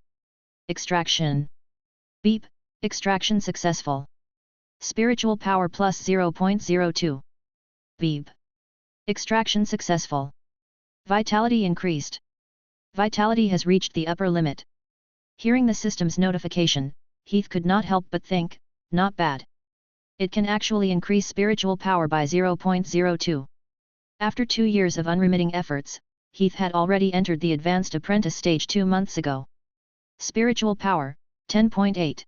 Extraction. Beep, extraction successful. Spiritual power plus 0.02. Beep. Extraction successful. Vitality increased. Vitality has reached the upper limit. Hearing the system's notification, Heath could not help but think, not bad. It can actually increase spiritual power by 0.02. After 2 years of unremitting efforts, Heath had already entered the advanced apprentice stage 2 months ago. Spiritual power, 10.8.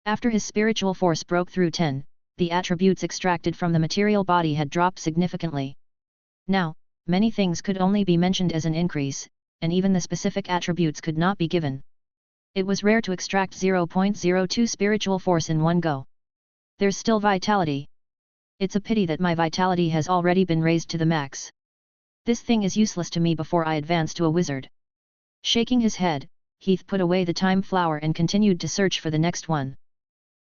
After his spiritual force broke through 10, the attributes extracted from the material body had dropped significantly. Now, many things could only be mentioned as an increase, and even the specific attributes could not be given. It was rare to extract 0.02 spiritual force in one go. There's still vitality. It's a pity that my vitality has already been raised to the max. This thing is useless to me before I advance to a wizard. Shaking his head, Heath put away the time flower and continued to search for the next one.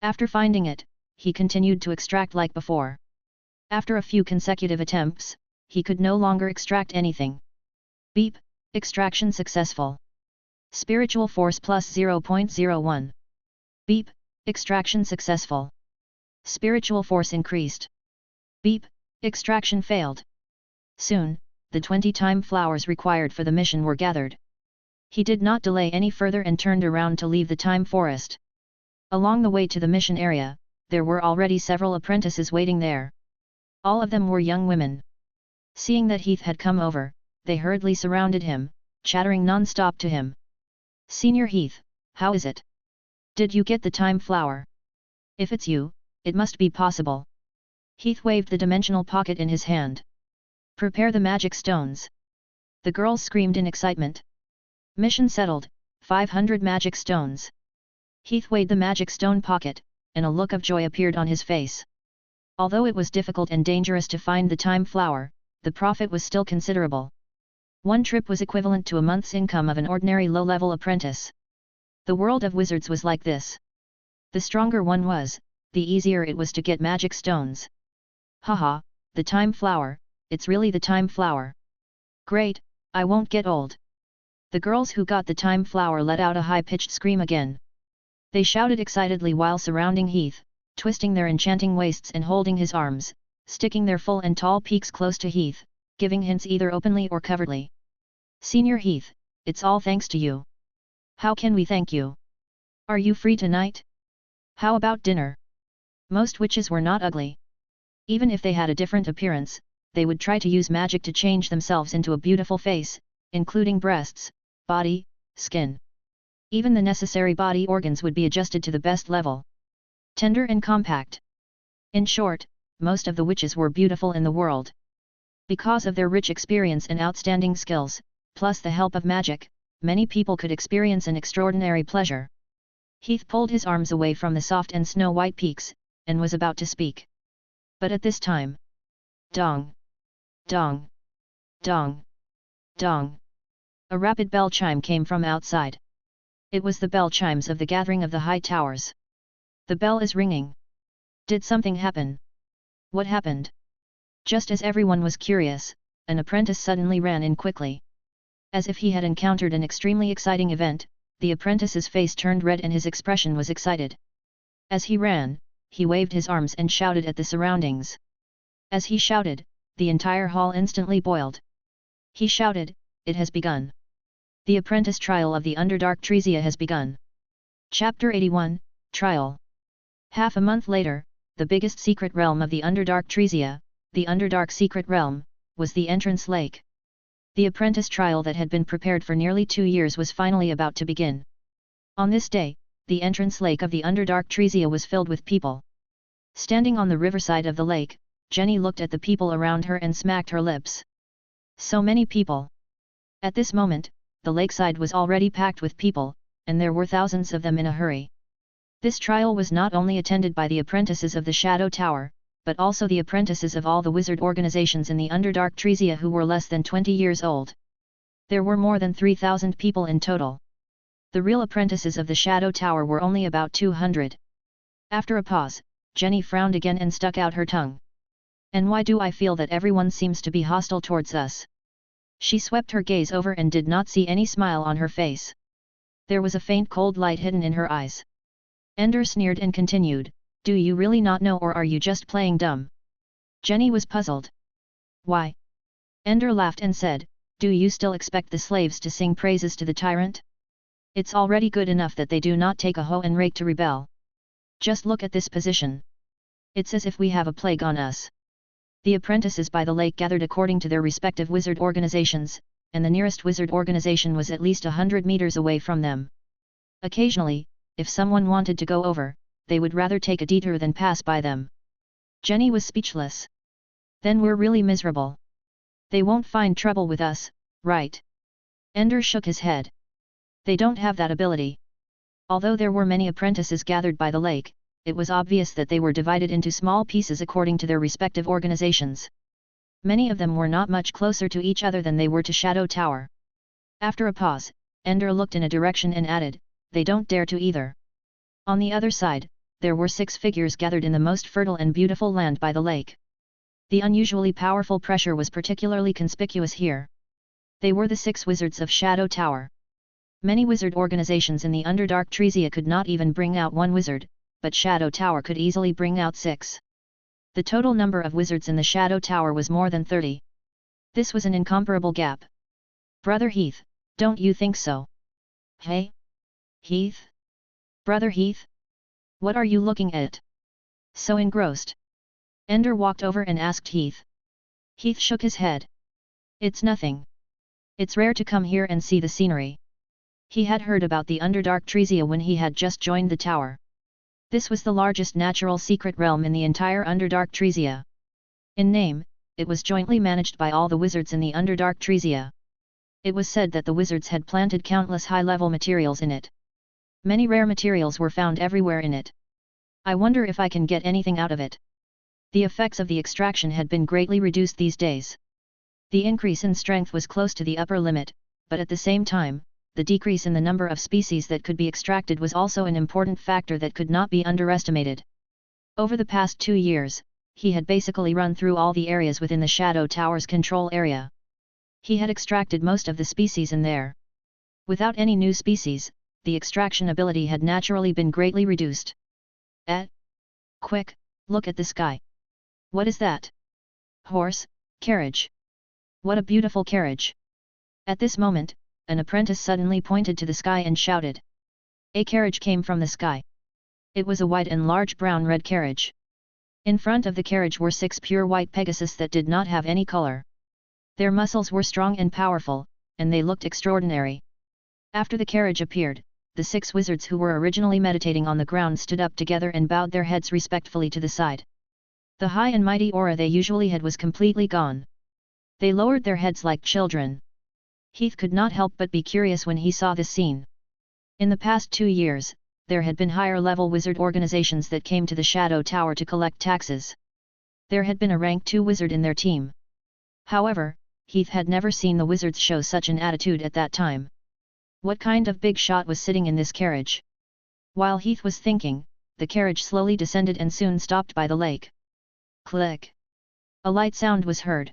After finding it, he continued to extract like before. After a few consecutive attempts, he could no longer extract anything. Beep, extraction successful. Spiritual force plus 0.01. Beep, extraction successful. Spiritual force increased. Beep, extraction failed. Soon, the 20 time flowers required for the mission were gathered. He did not delay any further and turned around to leave the time forest. Along the way to the mission area, there were already several apprentices waiting there. All of them were young women. Seeing that Heath had come over, they hurriedly surrounded him, chattering non-stop to him. "Senior Heath, how is it? Did you get the time flower? If it's you, it must be possible." Heath waved the dimensional pocket in his hand. "Prepare the magic stones." The girls screamed in excitement. Mission settled, 500 magic stones. Heath weighed the magic stone pocket, and a look of joy appeared on his face. Although it was difficult and dangerous to find the time flower, the profit was still considerable. One trip was equivalent to a month's income of an ordinary low-level apprentice. The world of wizards was like this. The stronger one was, the easier it was to get magic stones. Haha, the time flower, it's really the time flower. Great, I won't get old. The girls who got the time flower let out a high-pitched scream again. They shouted excitedly while surrounding Heath, twisting their enchanting waists and holding his arms, sticking their full and tall peaks close to Heath, giving hints either openly or covertly. Senior Heath, it's all thanks to you. How can we thank you? Are you free tonight? How about dinner? Most witches were not ugly. Even if they had a different appearance, they would try to use magic to change themselves into a beautiful face, including breasts, body, skin. Even the necessary body organs would be adjusted to the best level. Tender and compact. In short, most of the witches were beautiful in the world. Because of their rich experience and outstanding skills, plus the help of magic, many people could experience an extraordinary pleasure. Heath pulled his arms away from the soft and snow-white peaks, and was about to speak. But at this time, dong! Dong! Dong! Dong! A rapid bell chime came from outside. It was the bell chimes of the gathering of the high towers. The bell is ringing. Did something happen? What happened? Just as everyone was curious, an apprentice suddenly ran in quickly. As if he had encountered an extremely exciting event, the apprentice's face turned red and his expression was excited. As he ran, he waved his arms and shouted at the surroundings. As he shouted, the entire hall instantly boiled. He shouted, "It has begun. The apprentice trial of the Underdark Tresia has begun." Chapter 81, Trial. Half a month later, the biggest secret realm of the Underdark Tresia, the Underdark Secret Realm, was the entrance lake. The apprentice trial that had been prepared for nearly 2 years was finally about to begin. On this day, the entrance lake of the Underdark Tresia was filled with people. Standing on the riverside of the lake, Jenny looked at the people around her and smacked her lips. So many people! At this moment, the lakeside was already packed with people, and there were thousands of them in a hurry. This trial was not only attended by the apprentices of the Shadow Tower, but also the apprentices of all the wizard organizations in the Underdark Tresia who were less than 20 years old. There were more than 3,000 people in total. The real apprentices of the Shadow Tower were only about 200. After a pause, Jenny frowned again and stuck out her tongue. And why do I feel that everyone seems to be hostile towards us? She swept her gaze over and did not see any smile on her face. There was a faint cold light hidden in her eyes. Ender sneered and continued, "Do you really not know, or are you just playing dumb?" Jenny was puzzled. "Why?" Ender laughed and said, "Do you still expect the slaves to sing praises to the tyrant? It's already good enough that they do not take a hoe and rake to rebel. Just look at this position. It's as if we have a plague on us." The apprentices by the lake gathered according to their respective wizard organizations, and the nearest wizard organization was at least 100 meters away from them. Occasionally, if someone wanted to go over, they would rather take a detour than pass by them. Jenny was speechless. "Then we're really miserable. They won't find trouble with us, right?" Ender shook his head. "They don't have that ability." Although there were many apprentices gathered by the lake, it was obvious that they were divided into small pieces according to their respective organizations. Many of them were not much closer to each other than they were to Shadow Tower. After a pause, Ender looked in a direction and added, "They don't dare to either." On the other side, there were 6 figures gathered in the most fertile and beautiful land by the lake. The unusually powerful pressure was particularly conspicuous here. They were the 6 wizards of Shadow Tower. Many wizard organizations in the Underdark Tresia could not even bring out 1 wizard, but Shadow Tower could easily bring out 6. The total number of wizards in the Shadow Tower was more than 30. This was an incomparable gap. "Brother Heath, don't you think so?" "Hey? Heath? Brother Heath? What are you looking at? So engrossed?" Ender walked over and asked Heath. Heath shook his head. "It's nothing. It's rare to come here and see the scenery." He had heard about the Underdark Tresia when he had just joined the tower. This was the largest natural secret realm in the entire Underdark Tresia. In name, it was jointly managed by all the wizards in the Underdark Tresia. It was said that the wizards had planted countless high-level materials in it. Many rare materials were found everywhere in it. "I wonder if I can get anything out of it." The effects of the extraction had been greatly reduced these days. The increase in strength was close to the upper limit, but at the same time, the decrease in the number of species that could be extracted was also an important factor that could not be underestimated. Over the past 2 years, he had basically run through all the areas within the Shadow Tower's control area. He had extracted most of the species in there. Without any new species, the extraction ability had naturally been greatly reduced. Quick, look at the sky. What is that? Horse, carriage. What a beautiful carriage. At this moment, an apprentice suddenly pointed to the sky and shouted. A carriage came from the sky. It was a white and large brown-red carriage. In front of the carriage were 6 pure white Pegasus that did not have any color. Their muscles were strong and powerful, and they looked extraordinary. After the carriage appeared, the 6 wizards who were originally meditating on the ground stood up together and bowed their heads respectfully to the side. The high and mighty aura they usually had was completely gone. They lowered their heads like children. Heath could not help but be curious when he saw this scene. In the past 2 years, there had been higher-level wizard organizations that came to the Shadow Tower to collect taxes. There had been a rank 2 wizard in their team. However, Heath had never seen the wizards show such an attitude at that time. What kind of big shot was sitting in this carriage? While Heath was thinking, the carriage slowly descended and soon stopped by the lake. Click! A light sound was heard.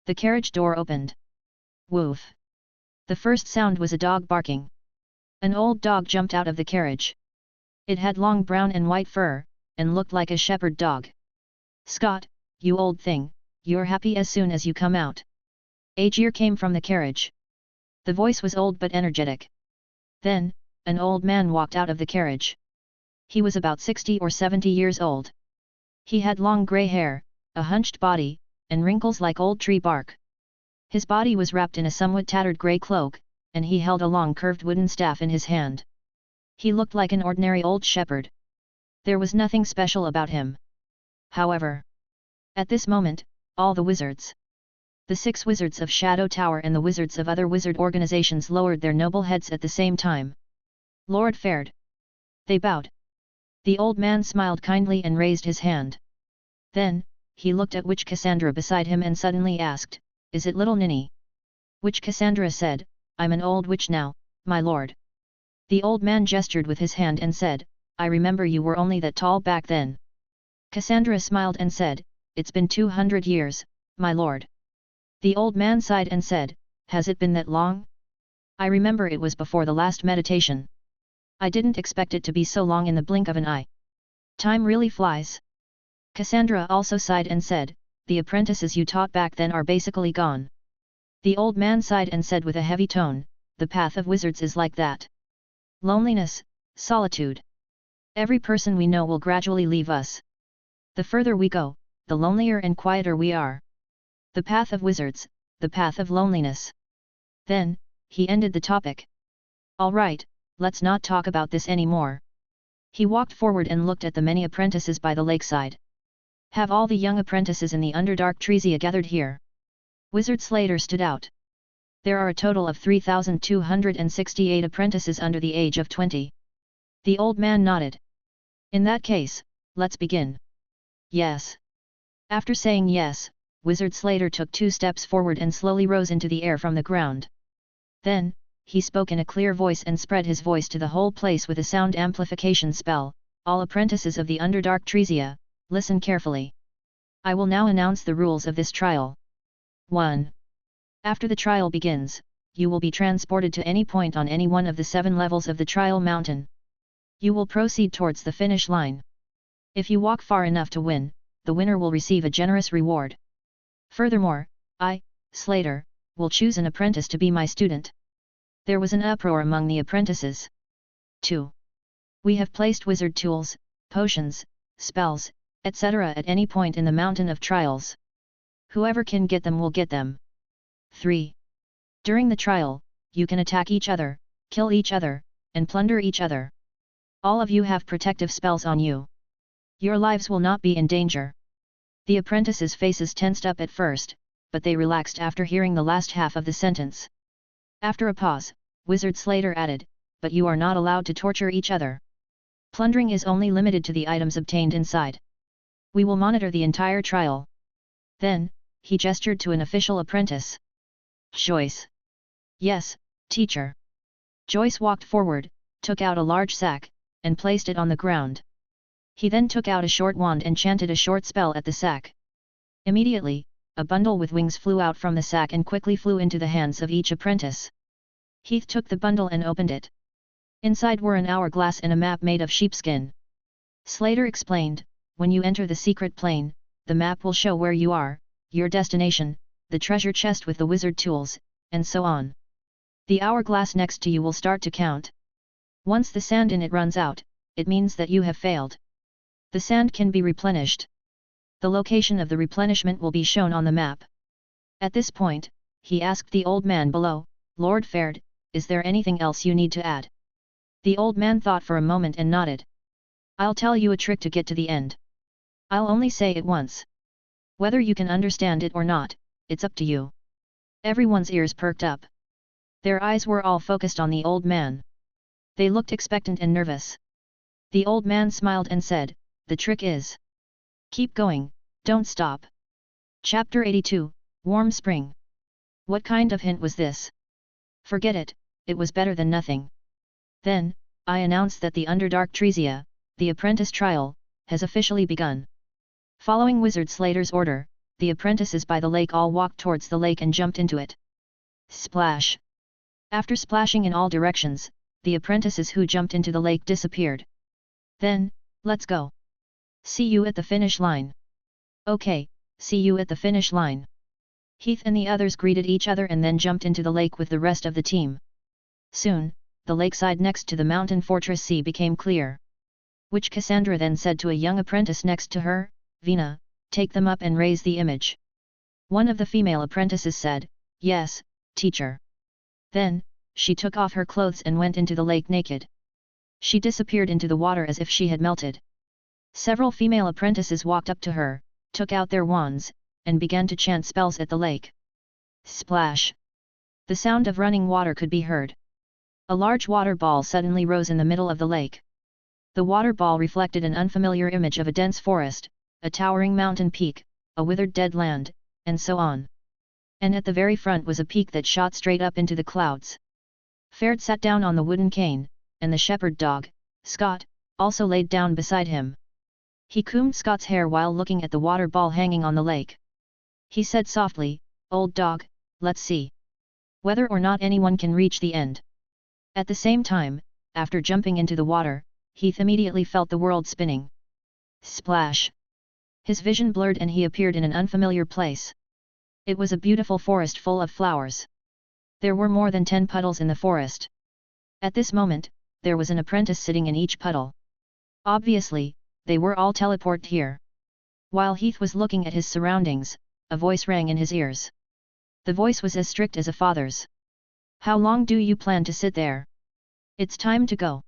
The carriage door opened. Woof! The first sound was a dog barking. An old dog jumped out of the carriage. It had long brown and white fur, and looked like a shepherd dog. Scott, you old thing, you're happy as soon as you come out. A jeer came from the carriage. The voice was old but energetic. Then, an old man walked out of the carriage. He was about 60 or 70 years old. He had long grey hair, a hunched body, and wrinkles like old tree bark. His body was wrapped in a somewhat tattered grey cloak, and he held a long curved wooden staff in his hand. He looked like an ordinary old shepherd. There was nothing special about him. However, at this moment, all the wizards, the 6 wizards of Shadow Tower and the wizards of other wizard organizations lowered their noble heads at the same time. Lord Ferd. They bowed. The old man smiled kindly and raised his hand. Then, he looked at Witch Cassandra beside him and suddenly asked, "Is it little Ninny?" Witch Cassandra said, "I'm an old witch now, my lord." The old man gestured with his hand and said, "I remember you were only that tall back then." Cassandra smiled and said, "It's been 200 years, my lord." The old man sighed and said, "Has it been that long? I remember it was before the last meditation. I didn't expect it to be so long in the blink of an eye. Time really flies." Cassandra also sighed and said, "The apprentices you taught back then are basically gone." The old man sighed and said with a heavy tone, "The path of wizards is like that. Loneliness, solitude. Every person we know will gradually leave us. The further we go, the lonelier and quieter we are. The path of wizards, the path of loneliness." Then, he ended the topic. "All right, let's not talk about this anymore." He walked forward and looked at the many apprentices by the lakeside. "Have all the young apprentices in the Underdark Treesia gathered here?" Wizard Slater stood out. "There are a total of 3,268 apprentices under the age of 20. The old man nodded. "In that case, let's begin." "Yes." After saying yes, Wizard Slater took 2 steps forward and slowly rose into the air from the ground. Then, he spoke in a clear voice and spread his voice to the whole place with a sound amplification spell. "All apprentices of the Underdark Treesia, listen carefully. I will now announce the rules of this trial. 1. After the trial begins, you will be transported to any point on any one of the 7 levels of the trial mountain. You will proceed towards the finish line. If you walk far enough to win, the winner will receive a generous reward. Furthermore, I, Slater, will choose an apprentice to be my student." There was an uproar among the apprentices. 2. We have placed wizard tools, potions, spells, etc. at any point in the mountain of trials. Whoever can get them will get them. 3. During the trial, you can attack each other, kill each other, and plunder each other. All of you have protective spells on you. Your lives will not be in danger. The apprentices' faces tensed up at first, but they relaxed after hearing the last half of the sentence. After a pause, Wizard Slater added, "But you are not allowed to torture each other. Plundering is only limited to the items obtained inside. We will monitor the entire trial." Then, he gestured to an official apprentice. "Joyce." "Yes, teacher." Joyce walked forward, took out a large sack, and placed it on the ground. He then took out a short wand and chanted a short spell at the sack. Immediately, a bundle with wings flew out from the sack and quickly flew into the hands of each apprentice. Heath took the bundle and opened it. Inside were an hourglass and a map made of sheepskin. Slater explained, when you enter the secret plane, the map will show where you are, your destination, the treasure chest with the wizard tools, and so on. The hourglass next to you will start to count. Once the sand in it runs out, it means that you have failed. The sand can be replenished. The location of the replenishment will be shown on the map. At this point, he asked the old man below, Lord Ferd, is there anything else you need to add? The old man thought for a moment and nodded. I'll tell you a trick to get to the end. I'll only say it once. Whether you can understand it or not, it's up to you. Everyone's ears perked up. Their eyes were all focused on the old man. They looked expectant and nervous. The old man smiled and said, the trick is. Keep going, don't stop. Chapter 82, Warm Spring. What kind of hint was this? Forget it, it was better than nothing. Then, I announce that the Underdark Tresia, the apprentice trial, has officially begun. Following Wizard Slater's order, the apprentices by the lake all walked towards the lake and jumped into it. Splash! After splashing in all directions, the apprentices who jumped into the lake disappeared. Then, let's go. See you at the finish line. Okay, see you at the finish line. Heath and the others greeted each other and then jumped into the lake with the rest of the team. Soon, the lakeside next to the mountain fortress sea became clear. Which Cassandra then said to a young apprentice next to her, Vina, take them up and raise the image. One of the female apprentices said, yes, teacher. Then, she took off her clothes and went into the lake naked. She disappeared into the water as if she had melted. Several female apprentices walked up to her, took out their wands, and began to chant spells at the lake. Splash! The sound of running water could be heard. A large water ball suddenly rose in the middle of the lake. The water ball reflected an unfamiliar image of a dense forest, a towering mountain peak, a withered dead land, and so on. And at the very front was a peak that shot straight up into the clouds. Ferd sat down on the wooden cane, and the shepherd dog, Scott, also laid down beside him. He combed Scott's hair while looking at the water ball hanging on the lake. He said softly, old dog, let's see whether or not anyone can reach the end. At the same time, after jumping into the water, Heath immediately felt the world spinning. Splash! His vision blurred and he appeared in an unfamiliar place. It was a beautiful forest full of flowers. There were more than 10 puddles in the forest. At this moment, there was an apprentice sitting in each puddle. Obviously, they were all teleported here. While Heath was looking at his surroundings, a voice rang in his ears. The voice was as strict as a father's. How long do you plan to sit there? It's time to go.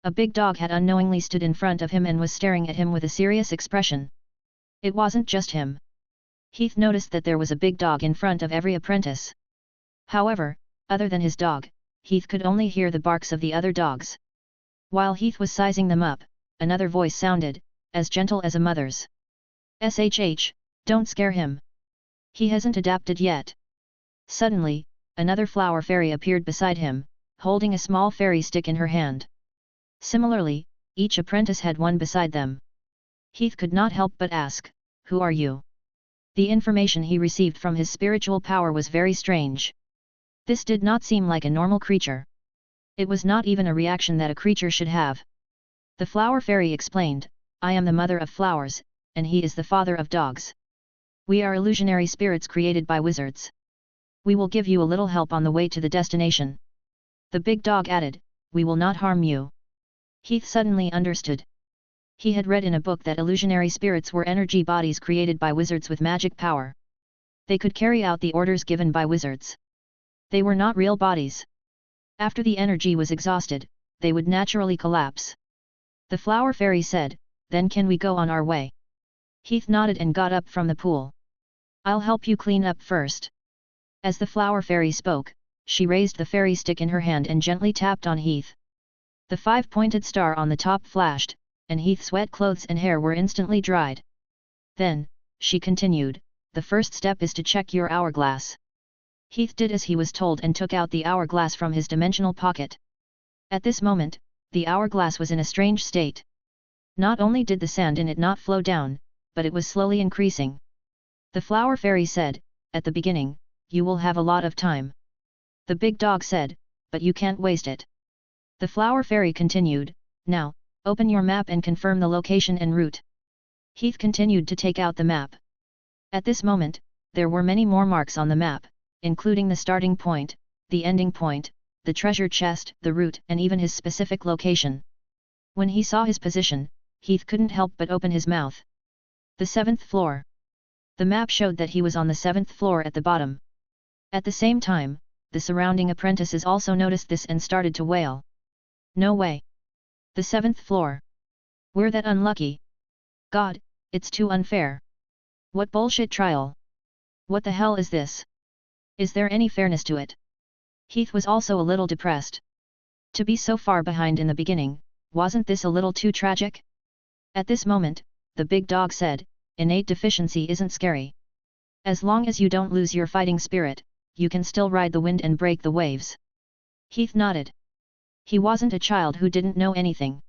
A big dog had unknowingly stood in front of him and was staring at him with a serious expression. It wasn't just him. Heath noticed that there was a big dog in front of every apprentice. However, other than his dog, Heath could only hear the barks of the other dogs. While Heath was sizing them up, another voice sounded, as gentle as a mother's. SHH, don't scare him. He hasn't adapted yet. Suddenly, another flower fairy appeared beside him, holding a small fairy stick in her hand. Similarly, each apprentice had one beside them. Heath could not help but ask, who are you? The information he received from his spiritual power was very strange. This did not seem like a normal creature. It was not even a reaction that a creature should have. The flower fairy explained, I am the mother of flowers, and he is the father of dogs. We are illusionary spirits created by wizards. We will give you a little help on the way to the destination. The big dog added, we will not harm you. Heath suddenly understood. He had read in a book that illusionary spirits were energy bodies created by wizards with magic power. They could carry out the orders given by wizards. They were not real bodies. After the energy was exhausted, they would naturally collapse. The flower fairy said, then can we go on our way? Heath nodded and got up from the pool. I'll help you clean up first. As the flower fairy spoke, she raised the fairy stick in her hand and gently tapped on Heath. The 5-pointed star on the top flashed, and Heath's wet clothes and hair were instantly dried. Then, she continued, the first step is to check your hourglass. Heath did as he was told and took out the hourglass from his dimensional pocket. At this moment, the hourglass was in a strange state. Not only did the sand in it not flow down, but it was slowly increasing. The flower fairy said, at the beginning, you will have a lot of time. The big dog said, but you can't waste it. The flower fairy continued, now, open your map and confirm the location and route. Heath continued to take out the map. At this moment, there were many more marks on the map, including the starting point, the ending point, the treasure chest, the route, and even his specific location. When he saw his position, Heath couldn't help but open his mouth. The 7th floor. The map showed that he was on the 7th floor at the bottom. At the same time, the surrounding apprentices also noticed this and started to wail. No way! The 7th floor! We're that unlucky! God, it's too unfair! What bullshit trial! What the hell is this? Is there any fairness to it? Heath was also a little depressed. To be so far behind in the beginning, wasn't this a little too tragic? At this moment, the big dog said, innate deficiency isn't scary. As long as you don't lose your fighting spirit, you can still ride the wind and break the waves. Heath nodded. He wasn't a child who didn't know anything.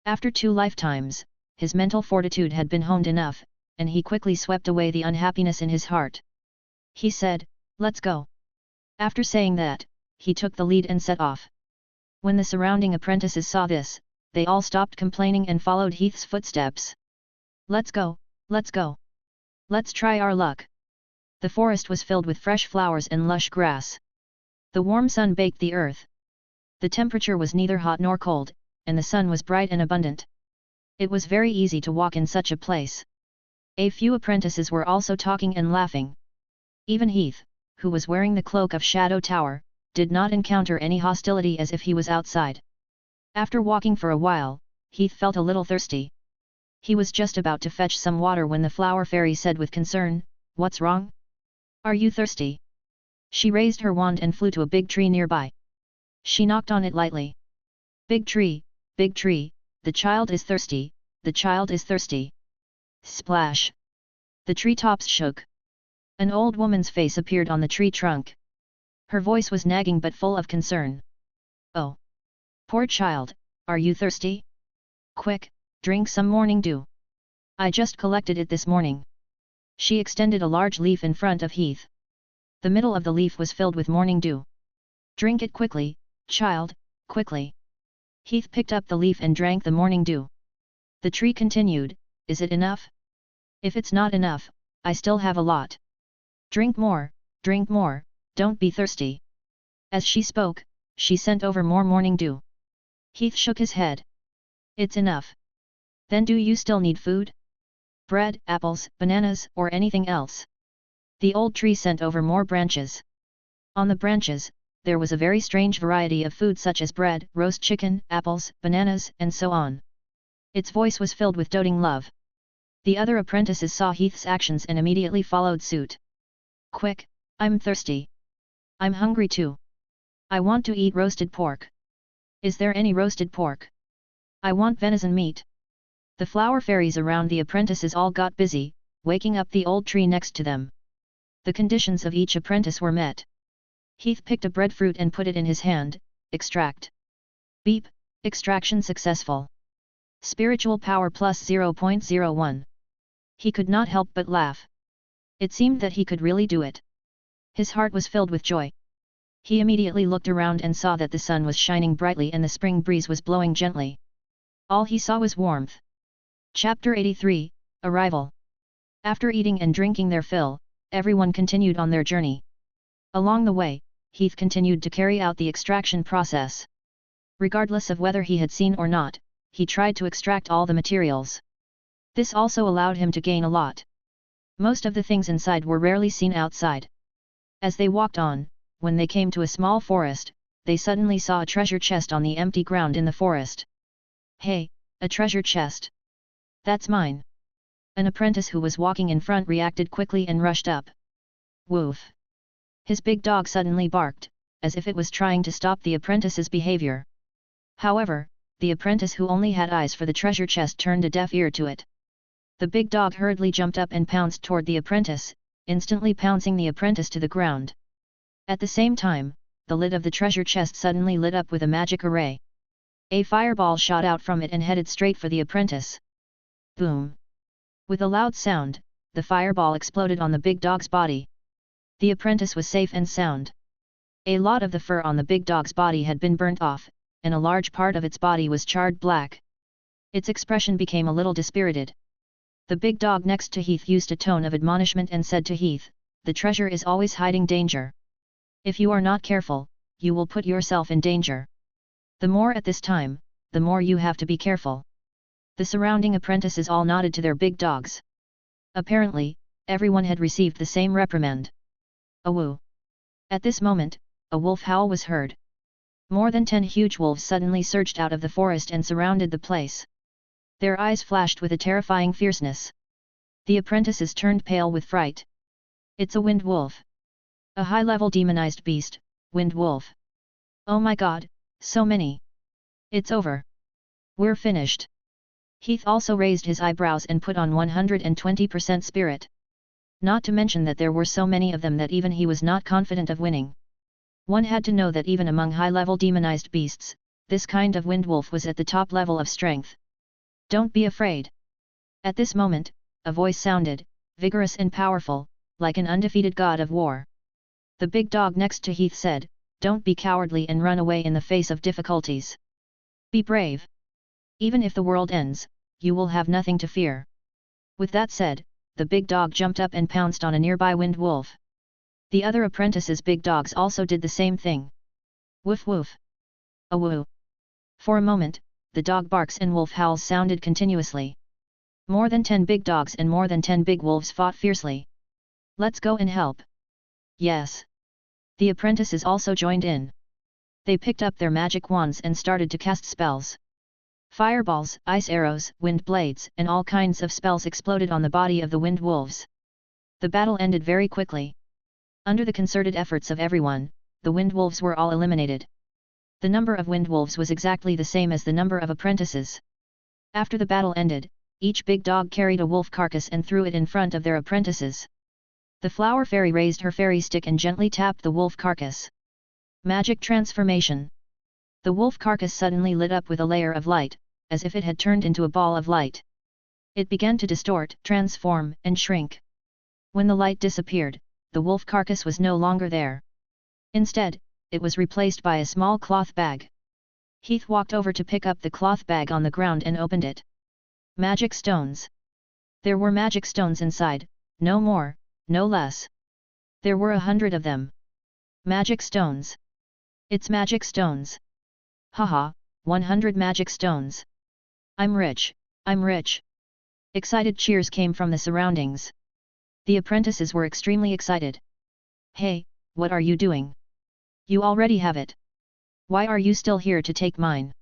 After 2 lifetimes, his mental fortitude had been honed enough, and he quickly swept away the unhappiness in his heart. He said, let's go. After saying that, he took the lead and set off. When the surrounding apprentices saw this, they all stopped complaining and followed Heath's footsteps. Let's go, let's go. Let's try our luck. The forest was filled with fresh flowers and lush grass. The warm sun baked the earth. The temperature was neither hot nor cold, and the sun was bright and abundant. It was very easy to walk in such a place. A few apprentices were also talking and laughing. Even Heath, who was wearing the cloak of Shadow Tower, did not encounter any hostility as if he was outside. After walking for a while, Heath felt a little thirsty. He was just about to fetch some water when the flower fairy said with concern, "What's wrong? Are you thirsty?" She raised her wand and flew to a big tree nearby. She knocked on it lightly. Big tree, the child is thirsty, the child is thirsty." Splash! The tree tops shook. An old woman's face appeared on the tree trunk. Her voice was nagging but full of concern. "Oh! Poor child, are you thirsty? Quick, drink some morning dew. I just collected it this morning." She extended a large leaf in front of Heath. The middle of the leaf was filled with morning dew. "Drink it quickly, child, quickly." Heath picked up the leaf and drank the morning dew. The tree continued, "Is it enough? If it's not enough, I still have a lot. Drink more, don't be thirsty." As she spoke, she sent over more morning dew. Heath shook his head. "It's enough. Then do you still need food? Bread, apples, bananas, or anything else?" The old tree sent over more branches. On the branches, there was a very strange variety of food such as bread, roast chicken, apples, bananas, and so on. Its voice was filled with doting love. The other apprentices saw Heath's actions and immediately followed suit. "Quick, I'm thirsty. I'm hungry too. I want to eat roasted pork. Is there any roasted pork? I want venison meat." The flower fairies around the apprentices all got busy, waking up the old tree next to them. The conditions of each apprentice were met. Heath picked a breadfruit and put it in his hand. Extract. Beep, extraction successful. Spiritual power plus 0.01. He could not help but laugh. It seemed that he could really do it. His heart was filled with joy. He immediately looked around and saw that the sun was shining brightly and the spring breeze was blowing gently. All he saw was warmth. Chapter 83, Arrival. After eating and drinking their fill, everyone continued on their journey. Along the way, Heath continued to carry out the extraction process. Regardless of whether he had seen or not, he tried to extract all the materials. This also allowed him to gain a lot. Most of the things inside were rarely seen outside. As they walked on, when they came to a small forest, they suddenly saw a treasure chest on the empty ground in the forest. "Hey, a treasure chest! That's mine!" An apprentice who was walking in front reacted quickly and rushed up. Woof! His big dog suddenly barked, as if it was trying to stop the apprentice's behavior. However, the apprentice who only had eyes for the treasure chest turned a deaf ear to it. The big dog hurriedly jumped up and pounced toward the apprentice, instantly pouncing the apprentice to the ground. At the same time, the lid of the treasure chest suddenly lit up with a magic array. A fireball shot out from it and headed straight for the apprentice. Boom! With a loud sound, the fireball exploded on the big dog's body. The apprentice was safe and sound. A lot of the fur on the big dog's body had been burnt off, and a large part of its body was charred black. Its expression became a little dispirited. The big dog next to Heath used a tone of admonishment and said to Heath, "The treasure is always hiding danger. If you are not careful, you will put yourself in danger. The more at this time, the more you have to be careful." The surrounding apprentices all nodded to their big dogs. Apparently, everyone had received the same reprimand. Awoo! At this moment, a wolf howl was heard. More than 10 huge wolves suddenly surged out of the forest and surrounded the place. Their eyes flashed with a terrifying fierceness. The apprentices turned pale with fright. "It's a wind wolf. A high-level demonized beast, wind wolf. Oh my god, so many. It's over. We're finished." Heath also raised his eyebrows and put on 120% spirit. Not to mention that there were so many of them that even he was not confident of winning. One had to know that even among high-level demonized beasts, this kind of wind wolf was at the top level of strength. "Don't be afraid." At this moment, a voice sounded, vigorous and powerful, like an undefeated god of war. The big dog next to Heath said, "Don't be cowardly and run away in the face of difficulties. Be brave. Even if the world ends, you will have nothing to fear." With that said, the big dog jumped up and pounced on a nearby wind wolf. The other apprentices' big dogs also did the same thing. Woof woof. Awoo. For a moment, the dog barks and wolf howls sounded continuously. More than 10 big dogs and more than 10 big wolves fought fiercely. "Let's go and help." Yes. The apprentices also joined in. They picked up their magic wands and started to cast spells. Fireballs, ice arrows, wind blades, and all kinds of spells exploded on the body of the wind wolves. The battle ended very quickly. Under the concerted efforts of everyone, the wind wolves were all eliminated. The number of wind wolves was exactly the same as the number of apprentices. After the battle ended, each big dog carried a wolf carcass and threw it in front of their apprentices. The flower fairy raised her fairy stick and gently tapped the wolf carcass. Magic transformation. The wolf carcass suddenly lit up with a layer of light, as if it had turned into a ball of light. It began to distort, transform, and shrink. When the light disappeared, the wolf carcass was no longer there. Instead, it was replaced by a small cloth bag. Heath walked over to pick up the cloth bag on the ground and opened it. Magic stones. There were magic stones inside, no more, no less. There were 100 of them. Magic stones. It's magic stones. Haha, 100 magic stones. I'm rich, I'm rich. Excited cheers came from the surroundings. The apprentices were extremely excited. "Hey, what are you doing? You already have it. Why are you still here to take mine?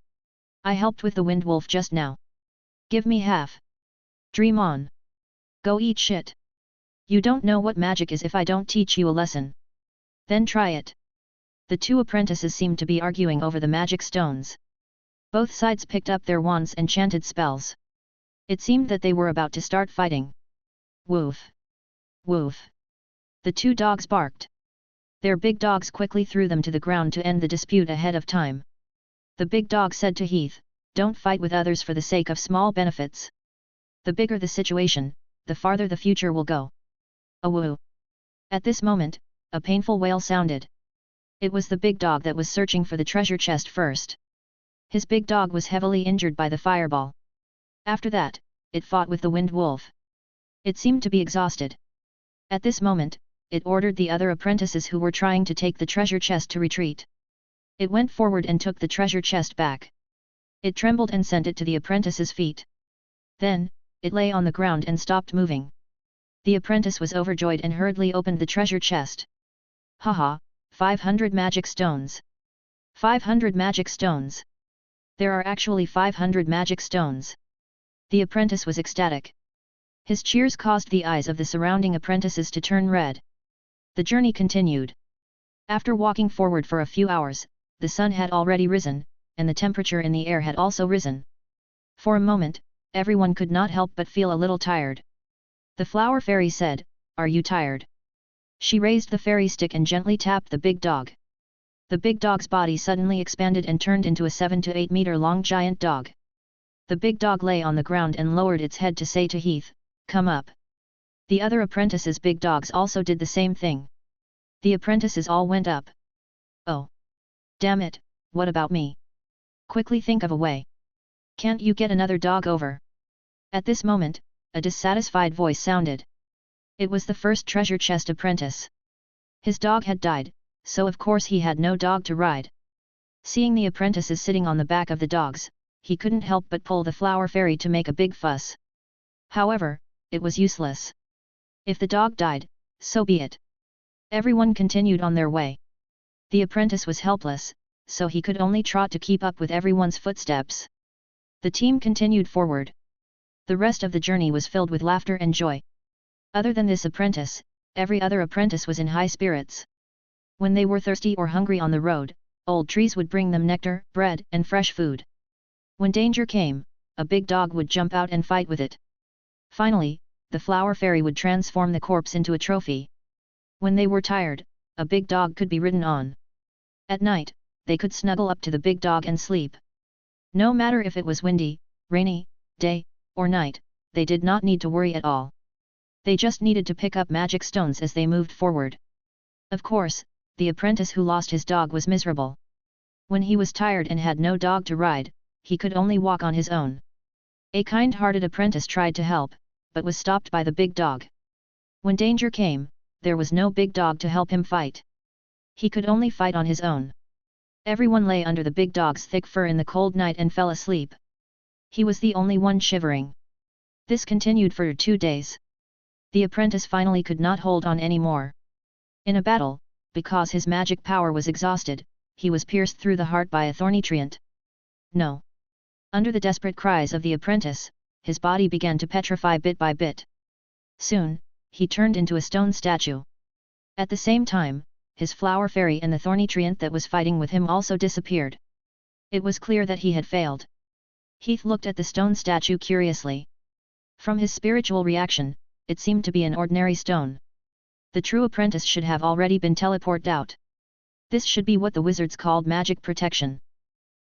I helped with the wind wolf just now. Give me half. Dream on. Go eat shit. You don't know what magic is if I don't teach you a lesson. Then try it." The two apprentices seemed to be arguing over the magic stones. Both sides picked up their wands and chanted spells. It seemed that they were about to start fighting. Woof! Woof! The two dogs barked. Their big dogs quickly threw them to the ground to end the dispute ahead of time. The big dog said to Heath, "Don't fight with others for the sake of small benefits. The bigger the situation, the farther the future will go." Awoo! At this moment, a painful wail sounded. It was the big dog that was searching for the treasure chest first. His big dog was heavily injured by the fireball. After that, it fought with the wind wolf. It seemed to be exhausted. At this moment, it ordered the other apprentices who were trying to take the treasure chest to retreat. It went forward and took the treasure chest back. It trembled and sent it to the apprentice's feet. Then, it lay on the ground and stopped moving. The apprentice was overjoyed and hurriedly opened the treasure chest. Haha, 500 magic stones. 500 magic stones. There are actually 500 magic stones. The apprentice was ecstatic. His cheers caused the eyes of the surrounding apprentices to turn red. The journey continued. After walking forward for a few hours, the sun had already risen, and the temperature in the air had also risen. For a moment, everyone could not help but feel a little tired. The flower fairy said, "Are you tired?" She raised the fairy stick and gently tapped the big dog. The big dog's body suddenly expanded and turned into a 7 to 8 meter long giant dog. The big dog lay on the ground and lowered its head to say to Heath, "Come up." The other apprentices' big dogs also did the same thing. The apprentices all went up. Oh! Damn it, what about me? Quickly think of a way. Can't you get another dog over? At this moment, a dissatisfied voice sounded. It was the first treasure chest apprentice. His dog had died, so of course he had no dog to ride. Seeing the apprentices sitting on the back of the dogs, he couldn't help but pull the flower fairy to make a big fuss. However, it was useless. If the dog died, so be it. Everyone continued on their way. The apprentice was helpless, so he could only trot to keep up with everyone's footsteps. The team continued forward. The rest of the journey was filled with laughter and joy. Other than this apprentice, every other apprentice was in high spirits. When they were thirsty or hungry on the road, old trees would bring them nectar, bread, and fresh food. When danger came, a big dog would jump out and fight with it. Finally, the flower fairy would transform the corpse into a trophy. When they were tired, a big dog could be ridden on. At night, they could snuggle up to the big dog and sleep. No matter if it was windy, rainy, day, or night, they did not need to worry at all. They just needed to pick up magic stones as they moved forward. Of course, the apprentice who lost his dog was miserable. When he was tired and had no dog to ride, he could only walk on his own. A kind-hearted apprentice tried to help, but was stopped by the big dog. When danger came, there was no big dog to help him fight. He could only fight on his own. Everyone lay under the big dog's thick fur in the cold night and fell asleep. He was the only one shivering. This continued for 2 days. The apprentice finally could not hold on anymore. In a battle, because his magic power was exhausted, he was pierced through the heart by a thorny treant. No! Under the desperate cries of the apprentice, his body began to petrify bit by bit. Soon, he turned into a stone statue. At the same time, his flower fairy and the thorny treant that was fighting with him also disappeared. It was clear that he had failed. Heath looked at the stone statue curiously. From his spiritual reaction, it seemed to be an ordinary stone. The true apprentice should have already been teleported out. This should be what the wizards called magic protection.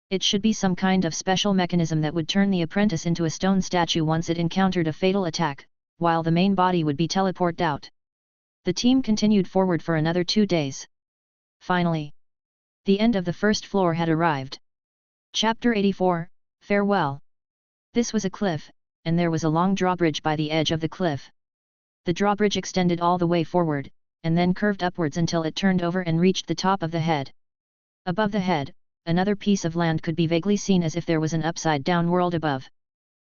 It should be some kind of special mechanism that would turn the apprentice into a stone statue once it encountered a fatal attack, while the main body would be teleported out. The team continued forward for another 2 days. Finally, the end of the first floor had arrived. Chapter 84, Farewell. This was a cliff, and there was a long drawbridge by the edge of the cliff. The drawbridge extended all the way forward, and then curved upwards until it turned over and reached the top of the head. Above the head, another piece of land could be vaguely seen as if there was an upside-down world above.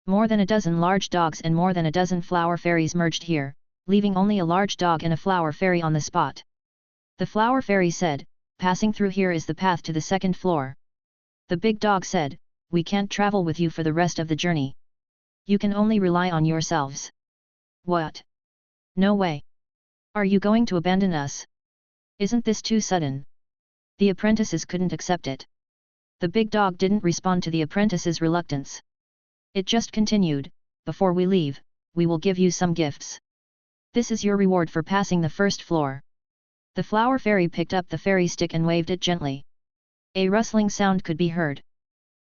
More than a dozen large dogs and more than a dozen flower fairies merged here, leaving only a large dog and a flower fairy on the spot. The flower fairy said, "Passing through here is the path to the second floor." The big dog said, "We can't travel with you for the rest of the journey. You can only rely on yourselves." "What? No way. Are you going to abandon us? Isn't this too sudden?" The apprentices couldn't accept it. The big dog didn't respond to the apprentices' reluctance. It just continued, "Before we leave, we will give you some gifts. This is your reward for passing the first floor." The flower fairy picked up the fairy stick and waved it gently. A rustling sound could be heard.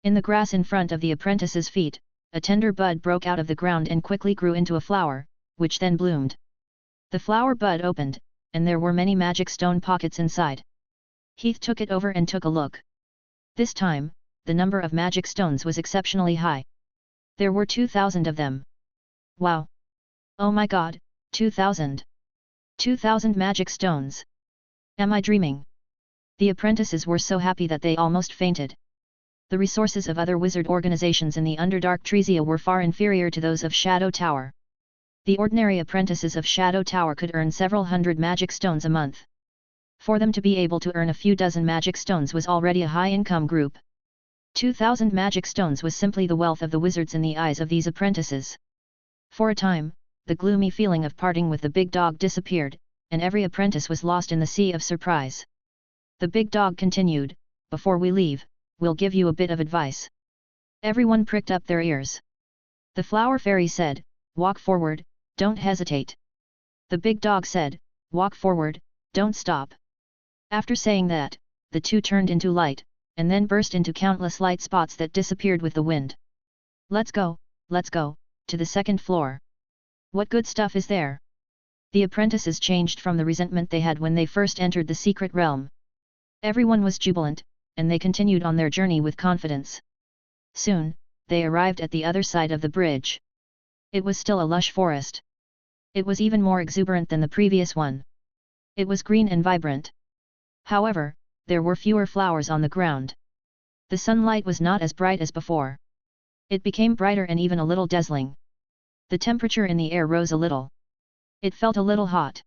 In the grass in front of the apprentice's feet, a tender bud broke out of the ground and quickly grew into a flower, which then bloomed. The flower bud opened, and there were many magic stone pockets inside. Heath took it over and took a look. This time, the number of magic stones was exceptionally high. There were 2,000 of them. Wow! Oh my god, 2,000! 2,000 magic stones! Am I dreaming? The apprentices were so happy that they almost fainted. The resources of other wizard organizations in the Underdark Treesia were far inferior to those of Shadow Tower. The ordinary apprentices of Shadow Tower could earn several hundred magic stones a month. For them to be able to earn a few dozen magic stones was already a high-income group. 2,000 magic stones was simply the wealth of the wizards in the eyes of these apprentices. For a time, the gloomy feeling of parting with the big dog disappeared, and every apprentice was lost in the sea of surprise. The big dog continued, "Before we leave, we'll give you a bit of advice." Everyone pricked up their ears. The flower fairy said, "Walk forward, don't hesitate." The big dog said, "Walk forward, don't stop." After saying that, the two turned into light, and then burst into countless light spots that disappeared with the wind. Let's go, to the second floor. What good stuff is there?" The apprentices changed from the resentment they had when they first entered the secret realm. Everyone was jubilant, and they continued on their journey with confidence. Soon, they arrived at the other side of the bridge. It was still a lush forest. It was even more exuberant than the previous one. It was green and vibrant. However, there were fewer flowers on the ground. The sunlight was not as bright as before. It became brighter and even a little dazzling. The temperature in the air rose a little. It felt a little hot.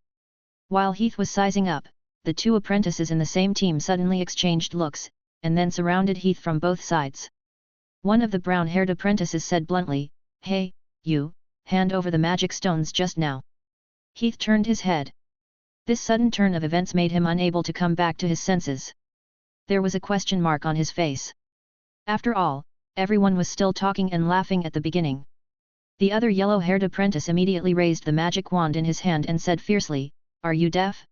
While Heath was sizing up, the two apprentices in the same team suddenly exchanged looks, and then surrounded Heath from both sides. One of the brown-haired apprentices said bluntly, "Hey, you, hand over the magic stones just now." Heath turned his head. This sudden turn of events made him unable to come back to his senses. There was a question mark on his face. After all, everyone was still talking and laughing at the beginning. The other yellow-haired apprentice immediately raised the magic wand in his hand and said fiercely, "Are you deaf?